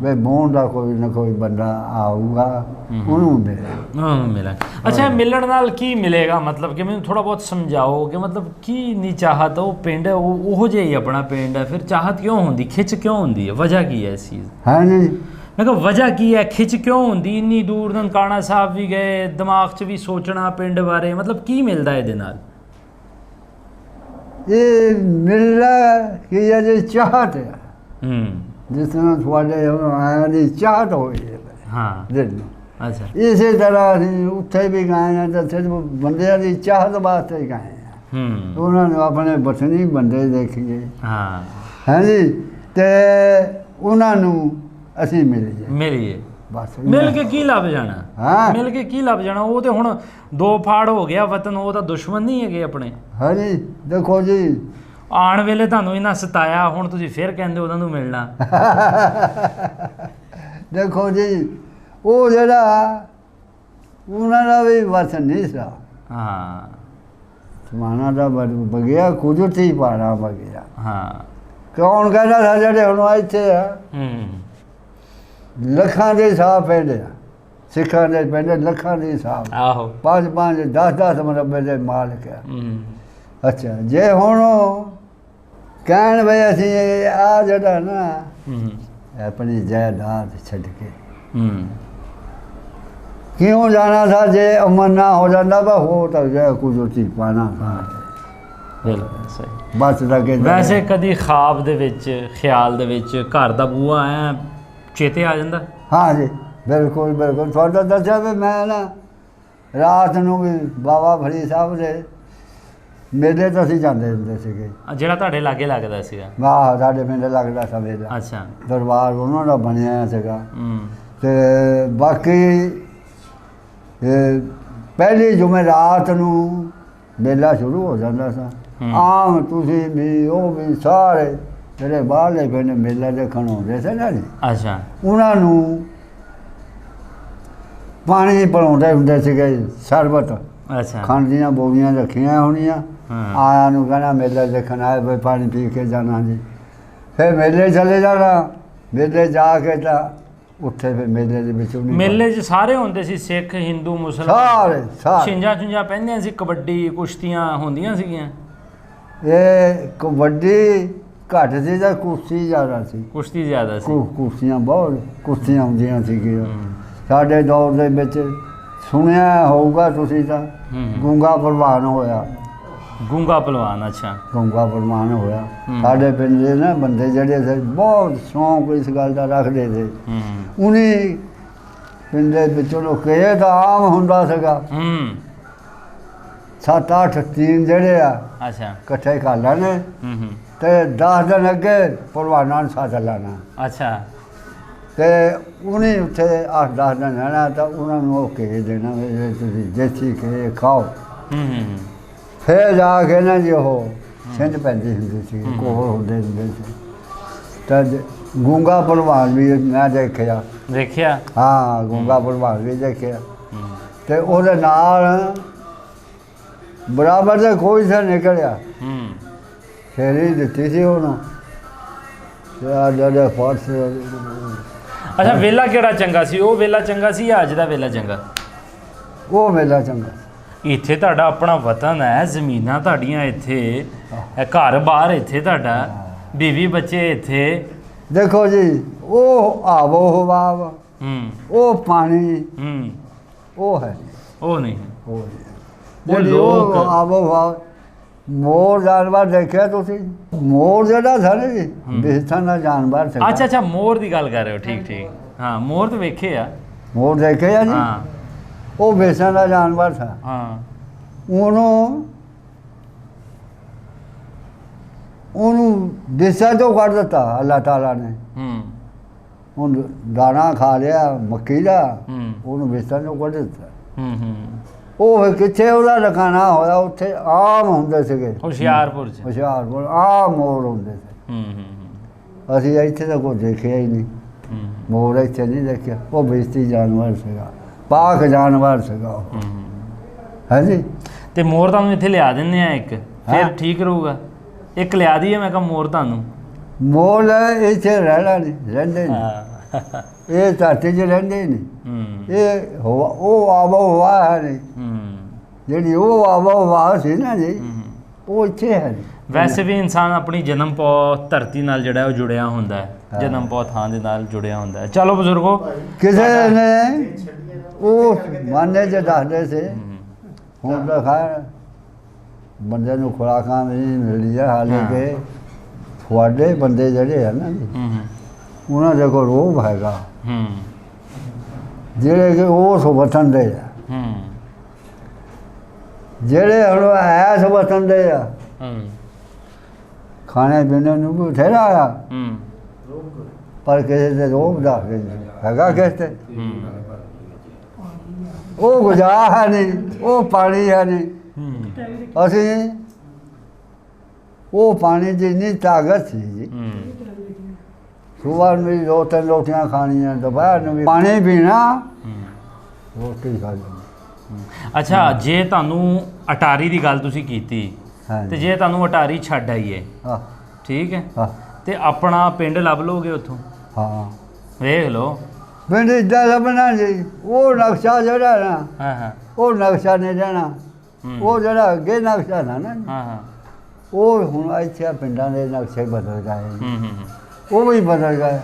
ਵੀ ਮੂੰਹ ਦਾ ਕੋਈ ਨਾ ਕੋਈ ਬੰਦਾ ਆਊਗਾ ਉਹਨੂੰ ਮਿਲਿਆ ਅੱਛਾ ਮਿਲਣ ਨਾਲ ਕੀ ਮਿਲੇਗਾ ਮਤਲਬ ਕਿ ਮੈਨੂੰ ਥੋੜਾ ਬਹੁਤ ਸਮਝਾਓ ਕਿ ਮਤਲਬ ਕੀ ਨਹੀਂ ਚਾਹਤ ਉਹ ਪਿੰਡ ਉਹੋ ਜਿਹਾ ਹੀ ਆਪਣਾ ਪਿੰਡ ਹੈ ਫਿਰ ਚਾਹਤ ਕਿਉਂ ਹੁੰਦੀ ਖਿੱਚ ਕਿਉਂ ਹੁੰਦੀ ਹੈ ਵਜ੍ਹਾ ਕੀ ਹੈ ਇਸ ਚੀਜ਼ ਹੈ ਨਹੀਂ ਮੈਂ ਕਿਹਾ ਵਜ੍ਹਾ ਕੀ ਹੈ ਖਿੱਚ ਕਿਉਂ ਹੁੰਦੀ ਇੰਨੀ ਦੂਰ ਨਨਕਾਣਾ ਸਾਹਿਬ ਵੀ ਗਏ ਦਿਮਾਗ 'ਚ ਵੀ ਸੋਚਣਾ ਪਿੰਡ ਬਾਰੇ ਮਤਲਬ ਕੀ ਮਿਲਦਾ ਇਹਦੇ ਨਾਲ ਇਹ ਮਿਲਦਾ ਕਿ ਇਹ ਚਾਹਤ ਹੈ ਜਿਸ ਤਰ੍ਹਾਂ ਤੁਹਾਡੇ ਆਇਆ ਦੀ ਚਾਹਤ ਹੋਈ ਹੈ ਹਾਂ ਦਿਲ ਨੂੰ ਅੱਛਾ ਇਸੇ ਤਰ੍ਹਾਂ ਅਸੀਂ ਉੱਥੇ ਵੀ ਗਏ ਹਾਂ ਤਾਂ ਸਿਰਫ ਬੰਦਿਆਂ ਦੀ ਚਾਹਤ ਵਾਸਤੇ ਗਏ ਹਾਂ ਉਹਨਾਂ ਨੂੰ ਆਪਣੇ ਵਤਨੀ ਬੰਦੇ ਦੇਖੀਏ ਹਾਂ ਹਾਂਜੀ ਤੇ ਉਹਨਾਂ ਨੂੰ ਅਸੀਂ ਮਿਲੀਏ ਬਸ ਮਿਲ ਕੇ ਕੀ ਲੱਭ ਜਾਣਾ ਹਾਂ ਮਿਲ ਕੇ ਕੀ ਲੱਭ ਜਾਣਾ ਉਹ ਤੇ ਹੁਣ 2 ਫਾੜ ਹੋ ਗਿਆ ਵਤਨ ਉਹ ਤਾਂ ਦੁਸ਼ਮਣ ਨਹੀਂ ਹੈਗੇ ਆਪਣੇ ਹਾਂਜੀ ਦੇਖੋ ਜੀ ਆਉਣ ਵੇਲੇ ਤੁਹਾਨੂੰ ਇਹਨਾਂ ਸਤਾਇਆ ਹੁਣ ਤੁਸੀਂ ਫਿਰ ਕਹਿੰਦੇ ਉਹਨਾਂ ਨੂੰ ਮਿਲਣਾ ਦੇਖੋ ਜੀ ਉਹ ਜਿਹੜਾ ਉਹਨਾਂ ਦਾ ਵੀ ਵਤਨ ਨਹੀਂ ਸੀ ਹਾਂ ਸਮਾਨਾ ਦਾ ਬਗਿਆ ਕੁਦਰਤੀ ਪਾਣਾ ਬਗਿਆ ਹਾਂ ਕੌਣ ਕਹਿੰਦਾ ਸੀ ਜਿਹੜੇ ਹੁਣ ਇੱਥੇ ਆ ਲੱਖਾਂ ਦੇ ਹਿਸਾਬ ਪੈਂਦੇ ਆ ਸਿੱਖਾਂ ਦੇ ਪੈਂਦੇ ਲੱਖਾਂ ਦੇ ਹਿਸਾਬ ਆਹੋ 5 10 ਮਰਬੇ ਦੇ ਮਾਲਕ ਆ ਅੱਛਾ ਜੇ ਹੁਣ ਕਹਿਣ ਬਈ ਅਸੀਂ ਆ ਜਿਹੜਾ ਨਾ ਆਪਣੀ ਜਾਇਦਾਦ ਛੱਡ ਕੇ ਕਿਉਂ ਜਾਣਾ ਥਾ ਜੇ ਅਮਨ ਨਾ ਹੋ ਜਾਂਦਾ ਵਾ ਹੋ ਤਾਂ ਗਿਆ ਕੁਦਰਤੀ ਪਾਣਾ ਬਿਲਕੁਲ ਸਹੀ ਬਸ ਲੱਗੇ ਵੈਸੇ ਕਦੀ ਖਾਬ ਦੇ ਵਿੱਚ ਖਿਆਲ ਦੇ ਵਿੱਚ ਘਰ ਦਾ ਬੂਹਾ ਐ ਚੇਤੇ ਆ ਜਾਂਦਾ ਹਾਂ ਜੀ ਬਿਲਕੁਲ ਬਿਲਕੁਲ ਤੁਹਾਡਾ ਦੱਸਿਆ ਵੀ ਮੈਂ ਨਾ ਰਾਤ ਨੂੰ ਵੀ ਬਾਬਾ ਫਰੀਦ ਸਾਹਿਬ ਦੇ ਮੇਲੇ ਤਾਂ ਅਸੀਂ ਜਾਂਦੇ ਹੁੰਦੇ ਸੀਗੇ। ਜਿਹੜਾ ਤੁਹਾਡੇ ਲਾਗੇ ਲੱਗਦਾ ਸੀਗਾ? ਵਾਹ, ਸਾਡੇ ਪਿੰਡ ਲੱਗਦਾ ਸੀ ਮੇਲਾ। ਅੱਛਾ। ਦਰਬਾਰ ਉਹਨਾਂ ਦਾ ਬਣਿਆ ਸੀਗਾ। ਹੂੰ। ਤੇ ਬਾਕੀ ਪਹਿਲੀ ਜੁਮੇਰਾਤ ਨੂੰ ਮੇਲਾ ਸ਼ੁਰੂ ਹੋ ਜਾਂਦਾ ਸੀ। ਆਮ ਤੁਸੀਂ ਵੀ ਉਹ ਵੀ ਸਾਰੇ ਜਿਹੜੇ ਬਾਹਰਲੇ ਪਿੰਡ ਮੇਲਾ ਦੇਖਣ ਆਉਂਦੇ ਸੀ ਨਾ ਜੀ। ਅੱਛਾ। ਉਹਨਾਂ ਨੂੰ ਪਾਣੀ ਪਿਲਾਉਂਦੇ ਹੁੰਦੇ ਸੀਗੇ, ਸ਼ਰਬਤ। ਅੱਛਾ। ਖੰਡ ਦੀਆਂ ਬੋਰੀਆਂ ਰੱਖੀਆਂ ਹੋਣੀਆਂ। ਆਇਆ ਨੂੰ ਕਹਿਣਾ ਮੇਲਾ ਦੇਖਣ ਆਏ ਬਈ ਪਾਣੀ ਪੀ ਕੇ ਜਾਣਾ ਜੀ। ਫਿਰ ਮੇਲੇ ਚਲੇ ਜਾਣਾ। ਮੇਲੇ ਜਾ ਕੇ ਤਾਂ ਉੱਥੇ ਫਿਰ ਮੇਲੇ ਦੇ ਵਿੱਚ ਮੇਲੇ 'ਚ ਸਾਰੇ ਹੁੰਦੇ ਸੀ, ਸਿੱਖ, ਹਿੰਦੂ, ਸਾਰੇ ਮੁਸਲਮਾਨ। ਛਿੰਝਾਂ ਪੈਂਦੀਆਂ ਸੀ, ਕਬੱਡੀ, ਕੁਸ਼ਤੀਆਂ ਹੁੰਦੀਆਂ ਸੀਗੀਆਂ। ਇਹ ਕਬੱਡੀ ਘੱਟ ਸੀ ਤਾਂ ਕੁਸ਼ਤੀ ਜ਼ਿਆਦਾ ਸੀ। ਕੁਸ਼ਤੀ ਜ਼ਿਆਦਾ ਸੀ। ਕੁਸ਼ਤੀਆਂ ਬਹੁਤ ਕੁਸ਼ਤੀਆਂ ਹੁੰਦੀਆਂ ਸੀਗੀਆਂ ਸਾਡੇ ਦੌਰ ਦੇ ਵਿੱਚ। ਸੁਣਿਆ ਹੋਊਗਾ ਤੁਸੀਂ ਤਾਂ, ਗੂੰਗਾ ਪਹਿਲਵਾਨ ਹੋਇਆ। ਗੂੰਗਾ ਪਹਿਲਵਾਨ? ਅੱਛਾ। ਗੂੰਗਾ ਪਹਿਲਵਾਨ ਹੋਇਆ। ਸਾਡੇ ਪਿੰਡ ਦੇ ਨਾ ਬੰਦੇ ਜਿਹੜੇ ਸੀ ਬਹੁਤ ਸ਼ੌਂਕ ਇਸ ਗੱਲ ਦਾ ਰੱਖਦੇ ਸੀ। ਉਹਨੇ ਪਿੰਡ ਦੇ ਵਿੱਚੋਂ ਲੋਕ ਇਹ ਤਾਂ ਆਮ ਹੁੰਦਾ ਸੀਗਾ। 7-8 ਟੀਮ ਜਿਹੜੇ ਆ ਅੱਛਾ ਇਕੱਠੇ ਕਰ ਲੈਣੇ ਤੇ 10 ਦਿਨ ਅੱਗੇ ਪਹਿਲਵਾਨਾਂ ਨੂੰ ਸਾਥ ਲਾਣਾ। ਅੱਛਾ। ਤੇ ਉਹਨੇ ਉੱਥੇ 8-10 ਦਿਨ ਰਹਿਣਾ ਤਾਂ ਉਹਨਾਂ ਨੂੰ ਉਹ ਕਹਿ ਦੇਣਾ ਵੀ ਤੁਸੀਂ ਦੇਸੀ ਕੇ ਖਾਓ। ਫਿਰ ਜਾ ਕੇ ਨਾ ਜੀ ਉਹ ਛਿੰਝ ਪੈਂਦੀ ਹੁੰਦੀ ਸੀ, ਕੋਹਲ ਹੁੰਦੇ ਸੀ। ਤਾਂ ਗੂੰਗਾ ਪਹਿਲਵਾਨ ਵੀ ਮੈਂ ਦੇਖਿਆ। ਹਾਂ, ਗੂੰਗਾ ਪਹਿਲਵਾਨ ਵੀ ਦੇਖਿਆ। ਤੇ ਉਹਦੇ ਨਾਲ ਬਰਾਬਰ ਦਾ ਕੋਈ ਸਾ ਨਿਕਲਿਆ। ਸ਼ੇਰੀ ਦਿੱਤੀ ਸੀ ਉਹਨੂੰ। ਫਰਸ। ਅੱਛਾ, ਵੇਲਾ ਕਿਹੜਾ ਚੰਗਾ ਸੀ? ਉਹ ਵੇਲਾ ਚੰਗਾ ਸੀ ਜਾਂ ਅੱਜ ਦਾ ਵੇਲਾ ਚੰਗਾ? ਉਹ ਵੇਲਾ ਚੰਗਾ। ਇੱਥੇ ਤੁਹਾਡਾ ਆਪਣਾ ਵਤਨ ਹੈ, ਜ਼ਮੀਨਾਂ ਤੁਹਾਡੀਆਂ ਇੱਥੇ, ਘਰ ਬਾਹਰ ਇੱਥੇ ਤੁਹਾਡਾ, ਬੀਵੀ ਬੱਚੇ ਇੱਥੇ। ਦੇਖੋ ਜੀ, ਉਹ ਆਵੋ ਹਵਾ, ਉਹ ਪਾਣੀ, ਉਹ ਹੈ। ਉਹ ਨਹੀਂ। ਉਹ ਲੋਕ ਆਵੋ ਹਵਾ। ਮੋਰ ਜਾਨਵਰ ਦੇਖਿਆ ਤੁਸੀਂ? ਮੋਰ ਜਿਹੜਾ ਸੀ ਨਾ ਜੀ, ਬੇਸਤਾਂ ਦਾ ਜਾਨਵਰ ਸੀ। ਅੱਛਾ, ਮੋਰ ਦੀ ਗੱਲ ਕਰ ਰਹੇ ਹੋ। ਠੀਕ। ਹਾਂ, ਮੋਰ ਤਾਂ ਵੇਖੇ ਆ। ਮੋਰ ਦੇਖੇ ਆ ਜੀ? ਹਾਂ। ਉਹ ਬੇਸਾਂ ਦਾ ਜਾਨਵਰ ਸੀ। ਹਾਂ। ਉਹਨੂੰ ਦੇਸਾਂ ਤੋਂ ਕੱਢ ਦਿੱਤਾ ਅੱਲਾਹ ਤਾਲਾ ਨੇ। ਹੁਣ ਦਾਣਾ ਖਾ ਲਿਆ ਮੱਕੀ ਦਾ, ਉਹਨੂੰ ਦੇਸਾਂ ਤੋਂ ਕੱਢ ਦਿੱਤਾ। ਉਹ ਕਿੱਥੇ ਉਹਦਾ ਟਿਕਾਣਾ ਹੋਇਆ? ਉੱਥੇ ਆਮ ਹੁੰਦੇ ਸੀਗੇ, ਹੁਸ਼ਿਆਰਪੁਰ ਆਮ ਮੋਰ ਹੁੰਦੇ ਸੀ। ਅਸੀਂ ਇੱਥੇ ਤਾਂ ਕੋਈ ਦੇਖਿਆ ਹੀ ਨਹੀਂ ਮੋਰ, ਇੱਥੇ ਨਹੀਂ ਦੇਖਿਆ। ਉਹ ਬੇਇੱਜ਼ਤੀ ਜਾਨਵਰ ਸੀਗਾ, ਪਾਕ ਜਾਨਵਰ ਸੀਗਾ ਉਹ। ਹਾਂਜੀ। ਤੇ ਮੋਰ ਤੁਹਾਨੂੰ ਇੱਥੇ ਲਿਆ ਦਿੰਦੇ ਆ ਇੱਕ, ਫਿਰ ਠੀਕ ਰਹੂਗਾ। ਇੱਕ ਲਿਆ ਦਈਏ ਮੈਂ ਕਿਹਾ ਮੋਰ ਤੁਹਾਨੂੰ। ਮੋਰ ਇੱਥੇ ਰਹਿਣਾ ਨਹੀਂ, ਰਹਿੰਦੇ ਨਹੀਂ। ਇਹ ਧਰਤੀ 'ਚ ਰਹਿੰਦੇ ਨਹੀਂ। ਇਹ ਉਹ ਆਬੋ ਹਵਾ ਹੈ ਨਹੀਂ ਜਿਹੜੀ, ਉਹ ਆਬੋ ਹਵਾ ਸੀ ਨਾ ਜੀ, ਉਹ ਇੱਥੇ ਹੈ ਨਹੀਂ। ਵੈਸੇ ਵੀ ਇਨਸਾਨ ਆਪਣੀ ਜਨਮ ਪੌ ਧਰਤੀ ਨਾਲ ਜਿਹੜਾ ਉਹ ਜੁੜਿਆ ਹੁੰਦਾ ਹੈ, ਜਨਮ ਪੌ ਥਾਂ ਦੇ ਨਾਲ ਜੁੜਿਆ ਹੁੰਦਾ ਹੈ। ਚਲੋ ਬਜ਼ੁਰਗੋ, ਕਿਸੇ ਨੇ ਉਹ ਮਾਨੇ 'ਚ ਦੱਸਦੇ ਸੀ। ਹੁਣ ਤਾਂ ਖੈਰ ਬੰਦੇ ਨੂੰ ਖੁਰਾਕਾਂ ਵੀ ਨਹੀਂ ਮਿਲਦੀਆਂ। ਹਾਲਾਂਕਿ ਤੁਹਾਡੇ ਬੰਦੇ ਜਿਹੜੇ ਆ ਨਾ ਜੀ, ਉਹਨਾਂ ਦੇ ਕੋਲ ਰੋਹ ਹੈਗਾ, ਜਿਹੜੇ ਕਿ ਉਸ ਵਤਨ ਦੇ ਆ, ਜਿਹੜੇ ਹੁਣ ਐਸ ਵਤਨ ਦੇ ਆ। ਖਾਣੇ ਪੀਣੇ ਨੂੰ ਵੀ ਬਥੇਰਾ ਆ, ਪਰ ਕਿਸੇ ਦੇ ਰੋਹ ਦਾ ਹੈਗਾ ਕਿਸੇ ਤੇ। ਉਹ ਗੁਜ਼ਾਰਾ ਹੈ ਨਹੀਂ, ਉਹ ਪਾਣੀ ਹੈ ਨਹੀਂ। ਅਸੀਂ ਉਹ ਪਾਣੀ ਦੀ ਇੰਨੀ ਤਾਕਤ ਸੀ ਜੀ। ਸੁਬਾਹ ਨੂੰ ਵੀ 2-3 ਰੋਟੀਆਂ ਖਾਣੀਆਂ, ਦੁਪਹਿਰ ਨੂੰ ਵੀ ਪਾਣੀ ਪੀਣਾ, ਰੋਟੀ ਖਾ ਲੈਣੀ। ਅੱਛਾ, ਜੇ ਤੁਹਾਨੂੰ ਅਟਾਰੀ ਦੀ ਗੱਲ ਤੁਸੀਂ ਕੀਤੀ, ਤੇ ਜੇ ਤੁਹਾਨੂੰ ਅਟਾਰੀ ਛੱਡ ਆਈਏ, ਠੀਕ ਹੈ, ਤੇ ਆਪਣਾ ਪਿੰਡ ਲੱਭ ਲੋਗੇ ਉੱਥੋਂ? ਹਾਂ, ਵੇਖ ਲਓ ਪਿੰਡ ਇੱਦਾਂ ਲੱਭਣਾ ਜੀ। ਉਹ ਨਕਸ਼ਾ ਜਿਹੜਾ ਨਾ, ਉਹ ਨਕਸ਼ਾ ਨਹੀਂ ਰਹਿਣਾ। ਉਹ ਜਿਹੜਾ ਅੱਗੇ ਨਕਸ਼ਾ ਨਾ, ਉਹ ਹੁਣ ਇੱਥੇ ਪਿੰਡਾਂ ਦੇ ਨਕਸ਼ੇ ਬਦਲ ਗਏ। ਉਹ ਵੀ ਬਦਲ ਗਏ।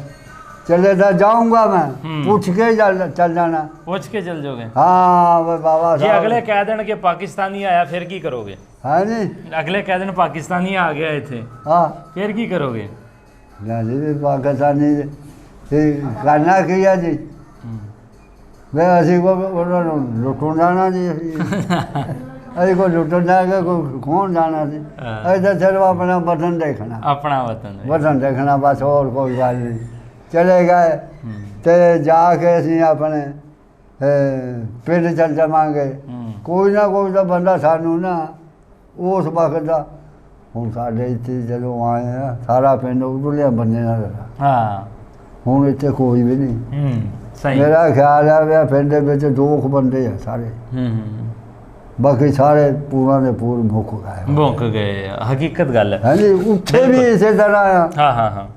ਚਲੇ ਤਾਂ ਜਾਊਂਗਾ ਮੈਂ, ਪੁੱਛ ਕੇ ਚੱਲ ਜਾਣਾ। ਪੁੱਛ ਕੇ ਚੱਲ ਜਾਓਗੇ? ਹਾਂ ਬਾਬਾ। ਜੇ ਅਗਲੇ ਕਹਿ ਦੇਣ ਕਿ ਪਾਕਿਸਤਾਨੀ ਆਇਆ, ਫਿਰ ਕੀ ਕਰੋਗੇ? ਹਾਂ ਜੀ, ਅਗਲੇ ਕਹਿ ਦੇਣ ਪਾਕਿਸਤਾਨੀ ਆ ਗਿਆ ਇੱਥੇ, ਹਾਂ, ਫਿਰ ਕੀ ਕਰੋਗੇ? ਜੀ ਪਾਕਿਸਤਾਨੀ ਕਰਨਾ ਕੀ ਆ ਜੀ? ਮੈਂ ਅਸੀਂ ਉਹਨਾਂ ਨੂੰ ਲੁੱਟਣ ਜਾਣਾ ਜੀ। ਅਸੀਂ ਕੋਈ ਲੁੱਟਣ ਜਾ ਕੇ ਕੋਈ ਖੋਹਣ ਜਾਣਾ ਸੀ। ਅਸੀਂ ਤਾਂ ਸਿਰਫ ਆਪਣਾ ਵਤਨ ਦੇਖਣਾ, ਆਪਣਾ ਵਤਨ ਵਤਨ ਦੇਖਣਾ ਬਸ, ਹੋਰ ਕੋਈ ਗੱਲ ਨਹੀਂ। ਚਲੇ ਗਏ ਤੇ ਜਾ ਕੇ ਅਸੀਂ ਆਪਣੇ ਪਿੰਡ ਚੱਲ ਜਾਵਾਂਗੇ। ਕੋਈ ਨਾ ਕੋਈ ਤਾਂ ਬੰਦਾ ਸਾਨੂੰ ਨਾ ਉਸ ਵਕਤ ਦਾ, ਹੁਣ ਸਾਡੇ ਇੱਥੇ ਜਦੋਂ ਆਏ ਆ ਸਾਰਾ ਪਿੰਡ ਉਧਰਲੇ ਬੰਦੇ ਨਾਲ, ਹਾਂ ਹੁਣ ਇੱਥੇ ਕੋਈ ਵੀ ਨਹੀਂ। ਸਹੀ, ਮੇਰਾ ਖਿਆਲ ਆ ਵੀ ਪਿੰਡ ਦੇ ਵਿੱਚ 2 ਬੰਦੇ ਆ ਸਾਰੇ, ਬਾਕੀ ਸਾਰੇ ਪੂਰਾ ਦੇ ਪੂਰ ਮੁੱਕ ਗਏ। ਹਕੀਕਤ ਗੱਲ ਹੈ। ਹਾਂਜੀ, ਉੱਥੇ ਵੀ ਇਸੇ ਤਰ੍ਹਾਂ ਆ। ਹਾਂ।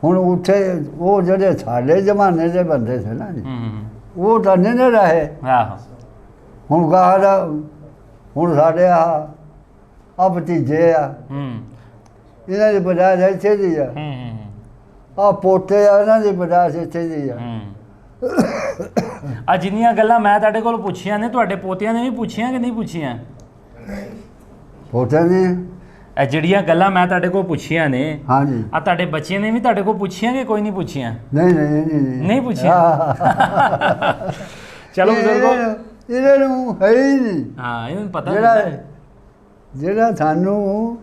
ਹੁਣ ਉੱਥੇ ਉਹ ਜਿਹੜੇ ਸਾਡੇ ਜ਼ਮਾਨੇ ਦੇ ਬੰਦੇ ਸੀ ਨਾ ਜੀ, ਉਹ ਤਾਂ ਨਹੀਂ ਰਹੇ। ਹੁਣ ਗਾਹ ਦਾ, ਹੁਣ ਸਾਡੇ ਆ ਭਤੀਜੇ ਆ, ਇਹਨਾਂ ਦੀ ਪਦਾਰਥ ਇੱਥੇ ਦੀ ਆ, ਆ ਪੋਤੇ ਆ ਇਹਨਾਂ ਦੀ ਪਦਾਰਥ ਇੱਥੇ ਦੀ ਆ। ਆ ਜਿੰਨੀਆਂ ਗੱਲਾਂ ਮੈਂ ਤੁਹਾਡੇ ਕੋਲ ਪੁੱਛੀਆਂ ਨੇ, ਤੁਹਾਡੇ ਪੋਤਿਆਂ ਨੇ ਵੀ ਪੁੱਛੀਆਂ ਕਿ ਨਹੀਂ ਪੁੱਛੀਆਂ? ਪੋਤਿਆਂ ਨੇ ਇਹ ਜਿਹੜੀਆਂ ਗੱਲਾਂ ਮੈਂ ਤੁਹਾਡੇ ਕੋਲ ਪੁੱਛੀਆਂ ਨੇ, ਹਾਂਜੀ, ਆ ਤੁਹਾਡੇ ਬੱਚਿਆਂ ਨੇ ਵੀ ਤੁਹਾਡੇ ਕੋਲ ਪੁੱਛੀਆਂ ਕਿ ਕੋਈ ਨਹੀਂ ਪੁੱਛੀਆਂ? ਨਹੀਂ ਪੁੱਛੀਆਂ। ਚਲੋ ਬਜ਼ੁਰਗੋ, ਇਹਨਾਂ ਨੂੰ ਹੈ ਹੀ ਨਹੀਂ। ਹਾਂ, ਇਹਨੂੰ ਪਤਾ ਜਿਹੜਾ ਸਾਨੂੰ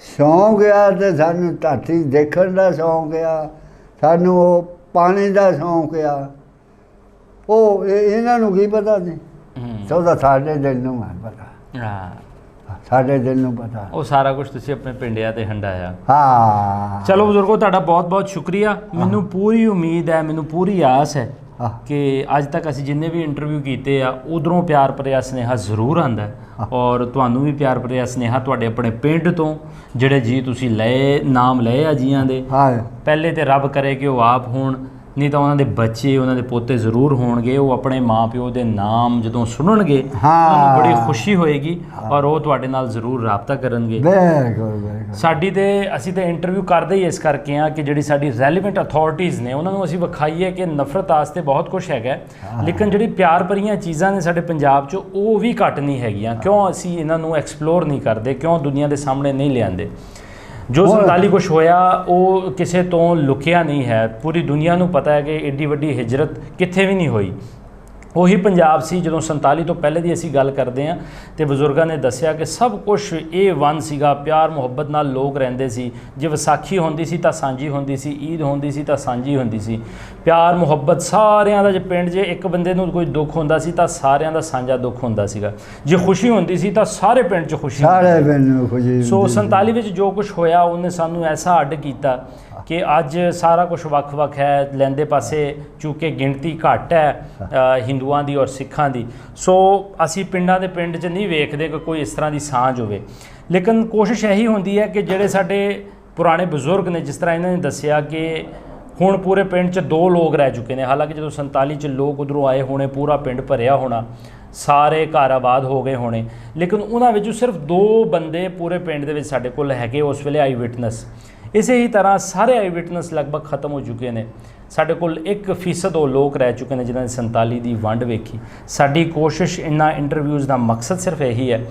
ਸ਼ੌਂਕ ਆ ਤੇ ਸਾਨੂੰ ਧਰਤੀ ਦੇਖਣ ਦਾ ਸ਼ੌਂਕ ਆ, ਸਾਨੂੰ ਉਹ ਪਾਣੀ ਦਾ ਸ਼ੌਂਕ ਆ, ਉਹ ਇਹਨਾਂ ਨੂੰ ਕੀ ਪਤਾ ਸੀ? ਸੋ ਸਾਡੇ ਦਿਲ ਨੂੰ ਹੈ ਪਤਾ। ਹਾਂ, ਸਾਡੇ ਦਿਲ ਨੂੰ ਪਤਾ। ਉਹ ਸਾਰਾ ਕੁਝ ਤੁਸੀਂ ਆਪਣੇ ਪਿੰਡਿਆਂ ਤੇ ਹੰਡਾਇਆ। ਹਾਂ, ਚਲੋ ਬਜ਼ੁਰਗੋ, ਤੁਹਾਡਾ ਬਹੁਤ ਬਹੁਤ ਸ਼ੁਕਰੀਆ। ਮੈਨੂੰ ਪੂਰੀ ਉਮੀਦ ਹੈ, ਮੈਨੂੰ ਪੂਰੀ ਆਸ ਹੈ ਕਿ ਅੱਜ ਤੱਕ ਅਸੀਂ ਜਿੰਨੇ ਵੀ ਇੰਟਰਵਿਊ ਕੀਤੇ ਆ, ਉਧਰੋਂ ਪਿਆਰ ਭਰਿਆ ਸੁਨੇਹਾ ਜ਼ਰੂਰ ਆਉਂਦਾ, ਔਰ ਤੁਹਾਨੂੰ ਵੀ ਪਿਆਰ ਭਰਿਆ ਸੁਨੇਹਾ ਤੁਹਾਡੇ ਆਪਣੇ ਪਿੰਡ ਤੋਂ, ਜਿਹੜੇ ਜੀ ਤੁਸੀਂ ਨਾਮ ਲਏ ਆ ਜੀਆਂ ਦੇ। ਪਹਿਲੇ ਤੇ ਰੱਬ ਕਰੇ ਕਿ ਉਹ ਆਪ ਹੋਣ, ਨਹੀਂ ਤਾਂ ਉਹਨਾਂ ਦੇ ਬੱਚੇ, ਉਹਨਾਂ ਦੇ ਪੋਤੇ ਜ਼ਰੂਰ ਹੋਣਗੇ। ਉਹ ਆਪਣੇ ਮਾਂ-ਪਿਓ ਦੇ ਨਾਮ ਜਦੋਂ ਸੁਣਨਗੇ ਉਹਨਾਂ ਨੂੰ ਬੜੀ ਖੁਸ਼ੀ ਹੋਏਗੀ, ਔਰ ਉਹ ਤੁਹਾਡੇ ਨਾਲ ਜ਼ਰੂਰ ਰਾਬਤਾ ਕਰਨਗੇ। ਸਾਡੀ ਤੇ ਅਸੀਂ ਤਾਂ ਇੰਟਰਵਿਊ ਕਰਦੇ ਹੀ ਇਸ ਕਰਕੇ ਆ ਕਿ ਜਿਹੜੀ ਸਾਡੀ ਰੈਲੀਵੈਂਟ ਅਥਾਰਟੀਜ਼ ਨੇ ਉਹਨਾਂ ਨੂੰ ਅਸੀਂ ਵਿਖਾਈਏ ਕਿ ਨਫ਼ਰਤ ਵਾਸਤੇ ਬਹੁਤ ਕੁਝ ਹੈਗਾ, ਲੇਕਿਨ ਜਿਹੜੀ ਪਿਆਰ ਭਰੀਆਂ ਚੀਜ਼ਾਂ ਨੇ ਸਾਡੇ ਪੰਜਾਬ 'ਚ ਉਹ ਵੀ ਘੱਟ ਨਹੀਂ ਹੈਗੀਆਂ। ਕਿਉਂ ਅਸੀਂ ਇਹਨਾਂ ਨੂੰ ਐਕਸਪਲੋਰ ਨਹੀਂ ਕਰਦੇ? ਕਿਉਂ ਦੁਨੀਆ ਦੇ ਸਾਹਮਣੇ ਨਹੀਂ ਲਿਆਂਦੇ? ਜੋ 47 ਕੁਛ ਹੋਇਆ ਉਹ ਕਿਸੇ ਤੋਂ ਲੁਕਿਆ ਨਹੀਂ ਹੈ, ਪੂਰੀ ਦੁਨੀਆ ਨੂੰ ਪਤਾ ਹੈ ਕਿ ਏਡੀ ਵੱਡੀ ਹਿਜਰਤ ਕਿੱਥੇ ਵੀ ਨਹੀਂ ਹੋਈ। ਉਹੀ ਪੰਜਾਬ ਸੀ ਜਦੋਂ 47 ਤੋਂ ਪਹਿਲੇ ਦੀ ਅਸੀਂ ਗੱਲ ਕਰਦੇ ਹਾਂ, ਤੇ ਬਜ਼ੁਰਗਾਂ ਨੇ ਦੱਸਿਆ ਕਿ ਸਭ ਕੁਝ A1 ਸੀਗਾ, ਪਿਆਰ ਮੁਹੱਬਤ ਨਾਲ ਲੋਕ ਰਹਿੰਦੇ ਸੀ। ਜੇ ਵਿਸਾਖੀ ਹੁੰਦੀ ਸੀ ਤਾਂ ਸਾਂਝੀ ਹੁੰਦੀ ਸੀ, ਈਦ ਹੁੰਦੀ ਸੀ ਤਾਂ ਸਾਂਝੀ ਹੁੰਦੀ ਸੀ, ਪਿਆਰ ਮੁਹੱਬਤ ਸਾਰਿਆਂ ਦਾ। ਜੇ ਪਿੰਡ 'ਚ ਇੱਕ ਬੰਦੇ ਨੂੰ ਕੋਈ ਦੁੱਖ ਹੁੰਦਾ ਸੀ ਤਾਂ ਸਾਰਿਆਂ ਦਾ ਸਾਂਝਾ ਦੁੱਖ ਹੁੰਦਾ ਸੀਗਾ। ਜੇ ਖੁਸ਼ੀ ਹੁੰਦੀ ਸੀ ਤਾਂ ਸਾਰੇ ਪਿੰਡ 'ਚ ਖੁਸ਼ੀ, ਸਾਰੇ ਪਿੰਡ ਨੂੰ ਖੁਸ਼ੀ। ਸੋ 47 ਵਿੱਚ ਜੋ ਕੁਝ ਹੋਇਆ ਉਹਨੇ ਸਾਨੂੰ ਐਸਾ ਅੱਡ ਕੀਤਾ ਕਿ ਅੱਜ ਸਾਰਾ ਕੁਝ ਵੱਖ-ਵੱਖ ਹੈ। ਲੈਂਦੇ ਪਾਸੇ ਚੂँਕਿ ਗਿਣਤੀ ਘੱਟ ਹੈ ਹਿੰਦੂਆਂ ਦੀ ਔਰ ਸਿੱਖਾਂ ਦੀ, ਸੋ ਅਸੀਂ ਪਿੰਡਾਂ ਦੇ ਪਿੰਡ 'ਚ ਨਹੀਂ ਵੇਖਦੇ ਕਿ ਕੋਈ ਇਸ ਤਰ੍ਹਾਂ ਦੀ ਸਾਂਝ ਹੋਵੇ। ਲੇਕਿਨ ਕੋਸ਼ਿਸ਼ ਇਹੀ ਹੁੰਦੀ ਹੈ ਕਿ ਜਿਹੜੇ ਸਾਡੇ ਪੁਰਾਣੇ ਬਜ਼ੁਰਗ ਨੇ, ਜਿਸ ਤਰ੍ਹਾਂ ਇਹਨਾਂ ਨੇ ਦੱਸਿਆ ਕਿ ਹੁਣ ਪੂਰੇ ਪਿੰਡ 'ਚ 2 ਲੋਕ ਰਹਿ ਚੁੱਕੇ ਨੇ। ਹਾਲਾਂਕਿ ਜਦੋਂ 47 'ਚ ਲੋਕ ਉੱਧਰੋਂ ਆਏ ਹੋਣੇ, ਪੂਰਾ ਪਿੰਡ ਭਰਿਆ ਹੋਣਾ, ਸਾਰੇ ਘਰ ਆਬਾਦ ਹੋ ਗਏ ਹੋਣੇ, ਲੇਕਿਨ ਉਹਨਾਂ ਵਿੱਚੋਂ ਸਿਰਫ 2 ਬੰਦੇ ਪੂਰੇ ਪਿੰਡ ਦੇ ਵਿੱਚ ਸਾਡੇ ਕੋਲ ਹੈਗੇ ਉਸ ਵੇਲੇ ਆਈ ਵਿਟਨੈਸ। ਇਸੇ ਹੀ ਤਰ੍ਹਾਂ ਸਾਰੇ ਆਈ ਵਿਟਨੈਸ ਲਗਭਗ ਖਤਮ ਹੋ ਚੁੱਕੇ ਨੇ। ਸਾਡੇ ਕੋਲ 1% ਉਹ ਲੋਕ ਰਹਿ ਚੁੱਕੇ ਨੇ ਜਿਨ੍ਹਾਂ ਨੇ 47 ਦੀ ਵੰਡ ਵੇਖੀ। ਸਾਡੀ ਕੋਸ਼ਿਸ਼ ਇਹਨਾਂ ਇੰਟਰਵਿਊਜ਼ ਦਾ ਮਕਸਦ ਸਿਰਫ ਇਹੀ ਹੈ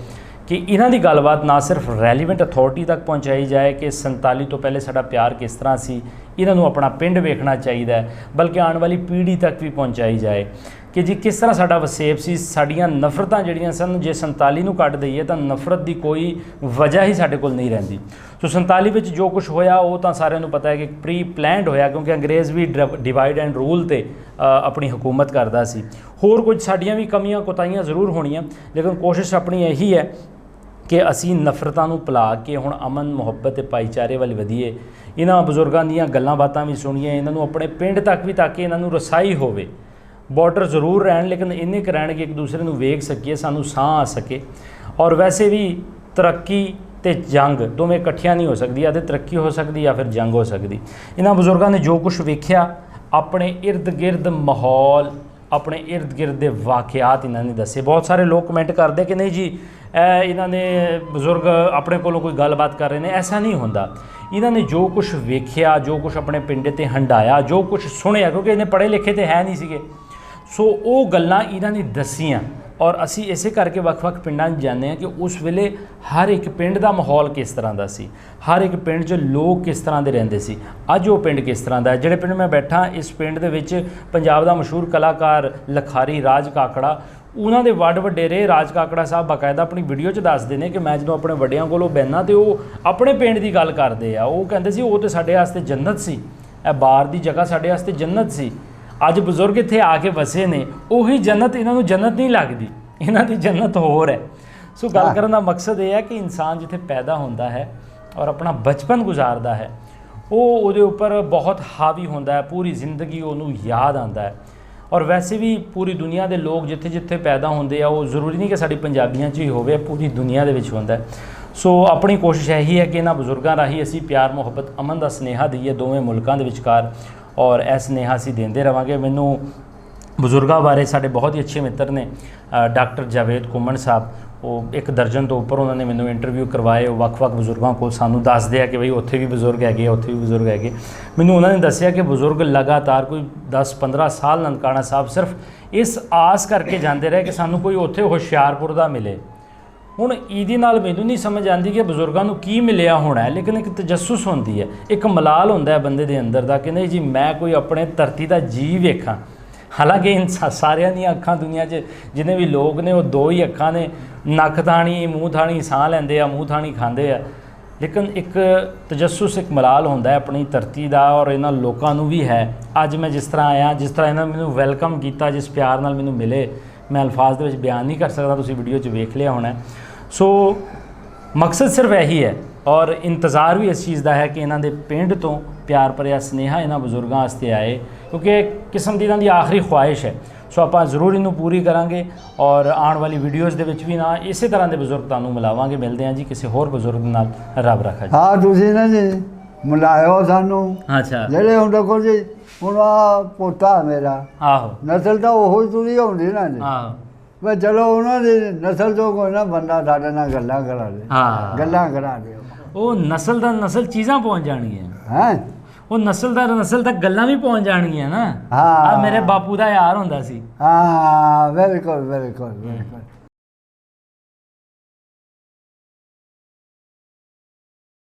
ਕਿ ਇਹਨਾਂ ਦੀ ਗੱਲਬਾਤ ਨਾ ਸਿਰਫ ਰੈਲੀਵੈਂਟ ਅਥਾਰਟੀ ਤੱਕ ਪਹੁੰਚਾਈ ਜਾਏ ਕਿ 47 ਤੋਂ ਪਹਿਲੇ ਸਾਡਾ ਪਿਆਰ ਕਿਸ ਤਰ੍ਹਾਂ ਸੀ, ਇਹਨਾਂ ਨੂੰ ਆਪਣਾ ਪਿੰਡ ਵੇਖਣਾ ਚਾਹੀਦਾ ਹੈ, ਬਲਕਿ ਆਉਣ ਵਾਲੀ ਪੀੜ੍ਹੀ ਤੱਕ ਵੀ ਪਹੁੰਚਾਈ ਜਾਏ ਕਿ ਜੀ ਕਿਸ ਤਰ੍ਹਾਂ ਸਾਡਾ ਵਸੇਬ ਸੀ। ਸਾਡੀਆਂ ਨਫ਼ਰਤਾਂ ਜਿਹੜੀਆਂ ਸਨ, ਜੇ 47 ਨੂੰ ਕੱਢ ਦਈਏ ਤਾਂ ਨਫ਼ਰਤ ਦੀ ਕੋਈ ਵਜ੍ਹਾ ਹੀ ਸਾਡੇ ਕੋਲ ਨਹੀਂ ਰਹਿੰਦੀ। ਸੋ 47 ਵਿੱਚ ਜੋ ਕੁਝ ਹੋਇਆ ਉਹ ਤਾਂ ਸਾਰਿਆਂ ਨੂੰ ਪਤਾ ਹੈ ਕਿ ਪ੍ਰੀ ਪਲੈਨਡ ਹੋਇਆ, ਕਿਉਂਕਿ ਅੰਗਰੇਜ਼ ਵੀ ਡਿਵਾਈਡ ਐਂਡ ਰੂਲ 'ਤੇ ਆਪਣੀ ਹਕੂਮਤ ਕਰਦਾ ਸੀ। ਹੋਰ ਕੁਝ ਸਾਡੀਆਂ ਵੀ ਕਮੀਆਂ ਕੋਤਾਹੀਆਂ ਜ਼ਰੂਰ ਹੋਣੀਆਂ, ਲੇਕਿਨ ਕੋਸ਼ਿਸ਼ ਆਪਣੀ ਇਹੀ ਹੈ ਕਿ ਅਸੀਂ ਨਫ਼ਰਤਾਂ ਨੂੰ ਭੁਲਾ ਕੇ ਹੁਣ ਅਮਨ ਮੁਹੱਬਤ ਤੇ ਭਾਈਚਾਰੇ ਵੱਲ ਵਧੀਏ। ਇਹਨਾਂ ਬਜ਼ੁਰਗਾਂ ਦੀਆਂ ਗੱਲਾਂ ਬਾਤਾਂ ਵੀ ਸੁਣੀਏ, ਇਹਨਾਂ ਨੂੰ ਆਪਣੇ ਪਿੰਡ ਤੱਕ ਵੀ, ਤਾਂ ਕਿ ਇਹਨਾਂ ਨੂੰ ਰਸਾਈ ਹੋਵੇ। ਬਾਰਡਰ ਜ਼ਰੂਰ ਰਹਿਣ, ਲੇਕਿਨ ਇੰਨੇ ਕੁ ਰਹਿਣ ਕਿ ਇੱਕ ਦੂਸਰੇ ਨੂੰ ਵੇਖ ਸਕੀਏ, ਸਾਨੂੰ ਸਾਹ ਆ ਸਕੇ। ਔਰ ਵੈਸੇ ਵੀ ਤਰੱਕੀ ਤੇ ਜੰਗ ਦੋਵੇਂ ਇਕੱਠੀਆਂ ਨਹੀਂ ਹੋ ਸਕਦੀਆਂ, ਅਤੇ ਤਰੱਕੀ ਹੋ ਸਕਦੀ ਜਾਂ ਫਿਰ ਜੰਗ ਹੋ ਸਕਦੀ। ਇਹਨਾਂ ਬਜ਼ੁਰਗਾਂ ਨੇ ਜੋ ਕੁਝ ਵੇਖਿਆ, ਆਪਣੇ ਇਰਦ ਗਿਰਦ ਮਾਹੌਲ, ਆਪਣੇ ਇਰਦ ਗਿਰਦ ਦੇ ਵਾਕਿਆਤ ਇਹਨਾਂ ਨੇ ਦੱਸੇ। ਬਹੁਤ ਸਾਰੇ ਲੋਕ ਕਮੈਂਟ ਕਰਦੇ ਕਿ ਨਹੀਂ ਜੀ ਇਹਨਾਂ ਨੇ ਬਜ਼ੁਰਗ ਆਪਣੇ ਕੋਲੋਂ ਕੋਈ ਗੱਲਬਾਤ ਕਰ ਰਹੇ ਨੇ। ਐਸਾ ਨਹੀਂ ਹੁੰਦਾ। ਇਹਨਾਂ ਨੇ ਜੋ ਕੁਝ ਵੇਖਿਆ, ਜੋ ਕੁਝ ਆਪਣੇ ਪਿੰਡ 'ਤੇ ਹੰਡਾਇਆ, ਜੋ ਕੁਝ ਸੁਣਿਆ, ਕਿਉਂਕਿ ਇਹਨੇ ਪੜ੍ਹੇ ਲਿਖੇ ਤੇ ਹੈ ਨਹੀਂ ਸੀਗੇ, ਸੋ ਉਹ ਗੱਲਾਂ ਇਹਨਾਂ ਨੇ ਦੱਸੀਆਂ। ਔਰ ਅਸੀਂ ਇਸੇ ਕਰਕੇ ਵੱਖ-ਵੱਖ ਪਿੰਡਾਂ 'ਚ ਜਾਂਦੇ ਹਾਂ ਕਿ ਉਸ ਵੇਲੇ ਹਰ ਇੱਕ ਪਿੰਡ ਦਾ ਮਾਹੌਲ ਕਿਸ ਤਰ੍ਹਾਂ ਦਾ ਸੀ, ਹਰ ਇੱਕ ਪਿੰਡ 'ਚ ਲੋਕ ਕਿਸ ਤਰ੍ਹਾਂ ਦੇ ਰਹਿੰਦੇ ਸੀ, ਅੱਜ ਉਹ ਪਿੰਡ ਕਿਸ ਤਰ੍ਹਾਂ ਦਾ ਹੈ। ਜਿਹੜੇ ਪਿੰਡ ਮੈਂ ਬੈਠਾ, ਇਸ ਪਿੰਡ ਦੇ ਵਿੱਚ ਪੰਜਾਬ ਦਾ ਮਸ਼ਹੂਰ ਕਲਾਕਾਰ ਲਖਾਰੀ ਰਾਜ ਕਾਕੜਾ, ਉਹਨਾਂ ਦੇ ਵੱਡ ਵਡੇਰੇ ਰਾਜ ਕਾਕੜਾ ਸਾਹਿਬ ਬਾਕਾਇਦਾ ਆਪਣੀ ਵੀਡੀਓ 'ਚ ਦੱਸਦੇ ਨੇ ਕਿ ਮੈਂ ਜਦੋਂ ਆਪਣੇ ਵੱਡਿਆਂ ਕੋਲੋਂ ਬਹਿਨਾ ਤੇ ਉਹ ਆਪਣੇ ਪਿੰਡ ਦੀ ਗੱਲ ਕਰਦੇ ਆ। ਉਹ ਕਹਿੰਦੇ ਸੀ ਉਹ ਤੇ ਸਾਡੇ ਵਾਸਤੇ ਜੰਨਤ ਸੀ, ਇਹ ਬਾਹਰ ਦੀ ਜਗ੍ਹਾ ਸਾਡੇ ਵਾਸਤੇ ਜੰਨਤ ਸੀ। ਅੱਜ ਬਜ਼ੁਰਗ ਇੱਥੇ ਆ ਕੇ ਵਸੇ ਨੇ, ਉਹੀ ਜੰਨਤ ਇਹਨਾਂ ਨੂੰ ਜੰਨਤ ਨਹੀਂ ਲੱਗਦੀ, ਇਹਨਾਂ ਦੀ ਜੰਨਤ ਹੋਰ ਹੈ। ਸੋ ਗੱਲ ਕਰਨ ਦਾ ਮਕਸਦ ਇਹ ਹੈ ਕਿ ਇਨਸਾਨ ਜਿੱਥੇ ਪੈਦਾ ਹੁੰਦਾ ਹੈ ਔਰ ਆਪਣਾ ਬਚਪਨ ਗੁਜ਼ਾਰਦਾ ਹੈ, ਉਹ ਉਹਦੇ ਉੱਪਰ ਬਹੁਤ ਹਾਵੀ ਹੁੰਦਾ ਹੈ, ਪੂਰੀ ਜ਼ਿੰਦਗੀ ਉਹਨੂੰ ਯਾਦ ਆਉਂਦਾ ਹੈ। ਔਰ ਵੈਸੇ ਵੀ ਪੂਰੀ ਦੁਨੀਆ ਦੇ ਲੋਕ ਜਿੱਥੇ ਜਿੱਥੇ ਪੈਦਾ ਹੁੰਦੇ ਆ, ਉਹ ਜ਼ਰੂਰੀ ਨਹੀਂ ਕਿ ਸਾਡੀ ਪੰਜਾਬੀਆਂ 'ਚ ਹੀ ਹੋਵੇ, ਪੂਰੀ ਦੁਨੀਆ ਦੇ ਵਿੱਚ ਹੁੰਦਾ ਹੈ। ਸੋ ਆਪਣੀ ਕੋਸ਼ਿਸ਼ ਇਹੀ ਹੈ ਕਿ ਇਹਨਾਂ ਬਜ਼ੁਰਗਾਂ ਰਾਹੀਂ ਅਸੀਂ ਪਿਆਰ ਮੁਹੱਬਤ ਅਮਨ ਦਾ ਸੁਨੇਹਾ ਦਈਏ ਦੋਵੇਂ ਮੁਲਕਾਂ ਦੇ ਵਿਚਕਾਰ, ਔਰ ਇਹ ਸੁਨੇਹਾ ਅਸੀਂ ਦਿੰਦੇ ਰਹਾਂਗੇ। ਮੈਨੂੰ ਬਜ਼ੁਰਗਾਂ ਬਾਰੇ ਸਾਡੇ ਬਹੁਤ ਹੀ ਅੱਛੇ ਮਿੱਤਰ ਨੇ ਡਾਕਟਰ ਜਾਵੇਦ ਕੁੰਮਣ ਸਾਹਿਬ, ਉਹ 1 ਦਰਜਨ ਤੋਂ ਉੱਪਰ ਉਹਨਾਂ ਨੇ ਮੈਨੂੰ ਇੰਟਰਵਿਊ ਕਰਵਾਏ। ਉਹ ਵੱਖ-ਵੱਖ ਬਜ਼ੁਰਗਾਂ ਕੋਲ ਸਾਨੂੰ ਦੱਸਦੇ ਆ ਕਿ ਬਈ ਉੱਥੇ ਵੀ ਬਜ਼ੁਰਗ ਹੈਗੇ, ਉੱਥੇ ਵੀ ਬਜ਼ੁਰਗ ਹੈਗੇ। ਮੈਨੂੰ ਉਹਨਾਂ ਨੇ ਦੱਸਿਆ ਕਿ ਬਜ਼ੁਰਗ ਲਗਾਤਾਰ ਕੋਈ 10-15 ਸਾਲ ਨਨਕਾਣਾ ਸਾਹਿਬ ਸਿਰਫ ਇਸ ਆਸ ਕਰਕੇ ਜਾਂਦੇ ਰਹੇ ਕਿ ਸਾਨੂੰ ਕੋਈ ਉੱਥੇ ਹੁਸ਼ਿਆਰਪੁਰ ਦਾ ਮਿਲੇ। ਹੁਣ ਇਹਦੇ ਨਾਲ ਮੈਨੂੰ ਨਹੀਂ ਸਮਝ ਆਉਂਦੀ ਕਿ ਬਜ਼ੁਰਗਾਂ ਨੂੰ ਕੀ ਮਿਲਿਆ ਹੋਣਾ, ਲੇਕਿਨ ਇੱਕ ਤਜੱਸੁਸ ਹੁੰਦੀ ਹੈ, ਇੱਕ ਮਲਾਲ ਹੁੰਦਾ ਹੈ ਬੰਦੇ ਦੇ ਅੰਦਰ ਦਾ ਕਿ ਨਹੀਂ ਜੀ ਮੈਂ ਕੋਈ ਆਪਣੇ ਧਰਤੀ ਦਾ ਜੀਵ ਵੇਖਾਂ। ਹਾਲਾਂਕਿ ਸਾਰਿਆਂ ਦੀਆਂ ਅੱਖਾਂ ਦੁਨੀਆ 'ਚ ਜਿੰਨੇ ਵੀ ਲੋਕ ਨੇ ਉਹ 2 ਹੀ ਅੱਖਾਂ ਨੇ, ਨੱਕ ਥਾਣੀ ਮੂੰਹ ਥਾਣੀ ਸਾਹ ਲੈਂਦੇ ਆ, ਮੂੰਹ ਥਾਣੀ ਖਾਂਦੇ ਆ। ਲੇਕਿਨ ਇੱਕ ਤਜੱਸੁਸ, ਇੱਕ ਮਲਾਲ ਹੁੰਦਾ ਹੈ ਆਪਣੀ ਧਰਤੀ ਦਾ, ਔਰ ਇਹਨਾਂ ਲੋਕਾਂ ਨੂੰ ਵੀ ਹੈ। ਅੱਜ ਮੈਂ ਜਿਸ ਤਰ੍ਹਾਂ ਆਇਆ, ਜਿਸ ਤਰ੍ਹਾਂ ਇਹਨਾਂ ਮੈਨੂੰ ਵੈਲਕਮ ਕੀਤਾ, ਜਿਸ ਪਿਆਰ ਨਾਲ ਮੈਨੂੰ ਮਿਲੇ, ਮੈਂ ਅਲਫਾਜ਼ ਦੇ ਵਿੱਚ ਬਿਆਨ ਨਹੀਂ ਕਰ ਸਕਦਾ, ਤੁਸੀਂ ਵੀਡੀਓ 'ਚ ਵੇਖ ਲਿਆ ਹੋਣਾ। ਸੋ ਮਕਸਦ ਸਿਰਫ ਇਹੀ ਹੈ, ਔਰ ਇੰਤਜ਼ਾਰ ਵੀ ਇਸ ਚੀਜ਼ ਦਾ ਹੈ ਕਿ ਇਹਨਾਂ ਦੇ ਪਿੰਡ ਤੋਂ ਪਿਆਰ ਭਰਿਆ ਸੁਨੇਹਾ ਇਹਨਾਂ ਬਜ਼ੁਰਗਾਂ ਵਾਸਤੇ ਆਏ, ਕਿਉਂਕਿ ਇੱਕ ਕਿਸਮ ਦੀ ਇਹਨਾਂ ਦੀ ਆਖਰੀ ਖੁਆਇਸ਼ ਹੈ। ਸੋ ਆਪਾਂ ਜ਼ਰੂਰ ਇਹਨੂੰ ਪੂਰੀ ਕਰਾਂਗੇ, ਔਰ ਆਉਣ ਵਾਲੀ ਵੀਡੀਓਜ਼ ਦੇ ਵਿੱਚ ਵੀ ਨਾ ਇਸੇ ਤਰ੍ਹਾਂ ਦੇ ਬਜ਼ੁਰਗ ਤੁਹਾਨੂੰ ਮਿਲਾਵਾਂਗੇ। ਮਿਲਦੇ ਹਾਂ ਜੀ ਕਿਸੇ ਹੋਰ ਬਜ਼ੁਰਗ ਨਾਲ, ਰੱਬ ਰੱਖਾ ਜੀ। ਹਾਂ ਤੁਸੀਂ ਨਾ ਜੀ ਮਿਲਾਇਓ ਸਾਨੂੰ। ਅੱਛਾ, ਜਿਹੜੇ ਹੁਣ ਦੇਖੋ ਜੀ, ਹੁਣ ਆ ਪੋਤਾ ਮੇਰਾ, ਆਹੋ ਨਸਲ ਤਾਂ ਉਹੋ ਹੀ ਤੁਰੀ ਹੁੰਦੀ ਨਾ ਜੀ। ਆਹੋ, ਵੇ ਚਲੋ ਉਹਨਾਂ ਦੀ ਨਸਲ ਤੋਂ ਕੋਈ ਨਾ ਬੰਦਾ ਸਾਡੇ ਨਾਲ ਗੱਲਾਂ ਕਰਾ ਦੇ, ਹਾਂ ਗੱਲਾਂ ਕਰਾ ਦਿਓ। ਉਹ ਨਸਲ ਦਾ ਨਸਲ ਚੀਜ਼ਾਂ ਪਹੁੰਚ ਜਾਣਗੀਆਂ, ਹੈ ਉਹ ਨਸਲ ਦਾ ਨਸਲ ਤੱਕ ਗੱਲਾਂ ਵੀ ਪਹੁੰਚ ਜਾਣਗੀਆਂ ਨਾ। ਹਾਂ ਆ ਮੇਰੇ ਬਾਪੂ ਦਾ ਯਾਰ ਹੁੰਦਾ ਸੀ। ਹਾਂ ਬਿਲਕੁਲ ਬਿਲਕੁਲ ਬਿਲਕੁਲ।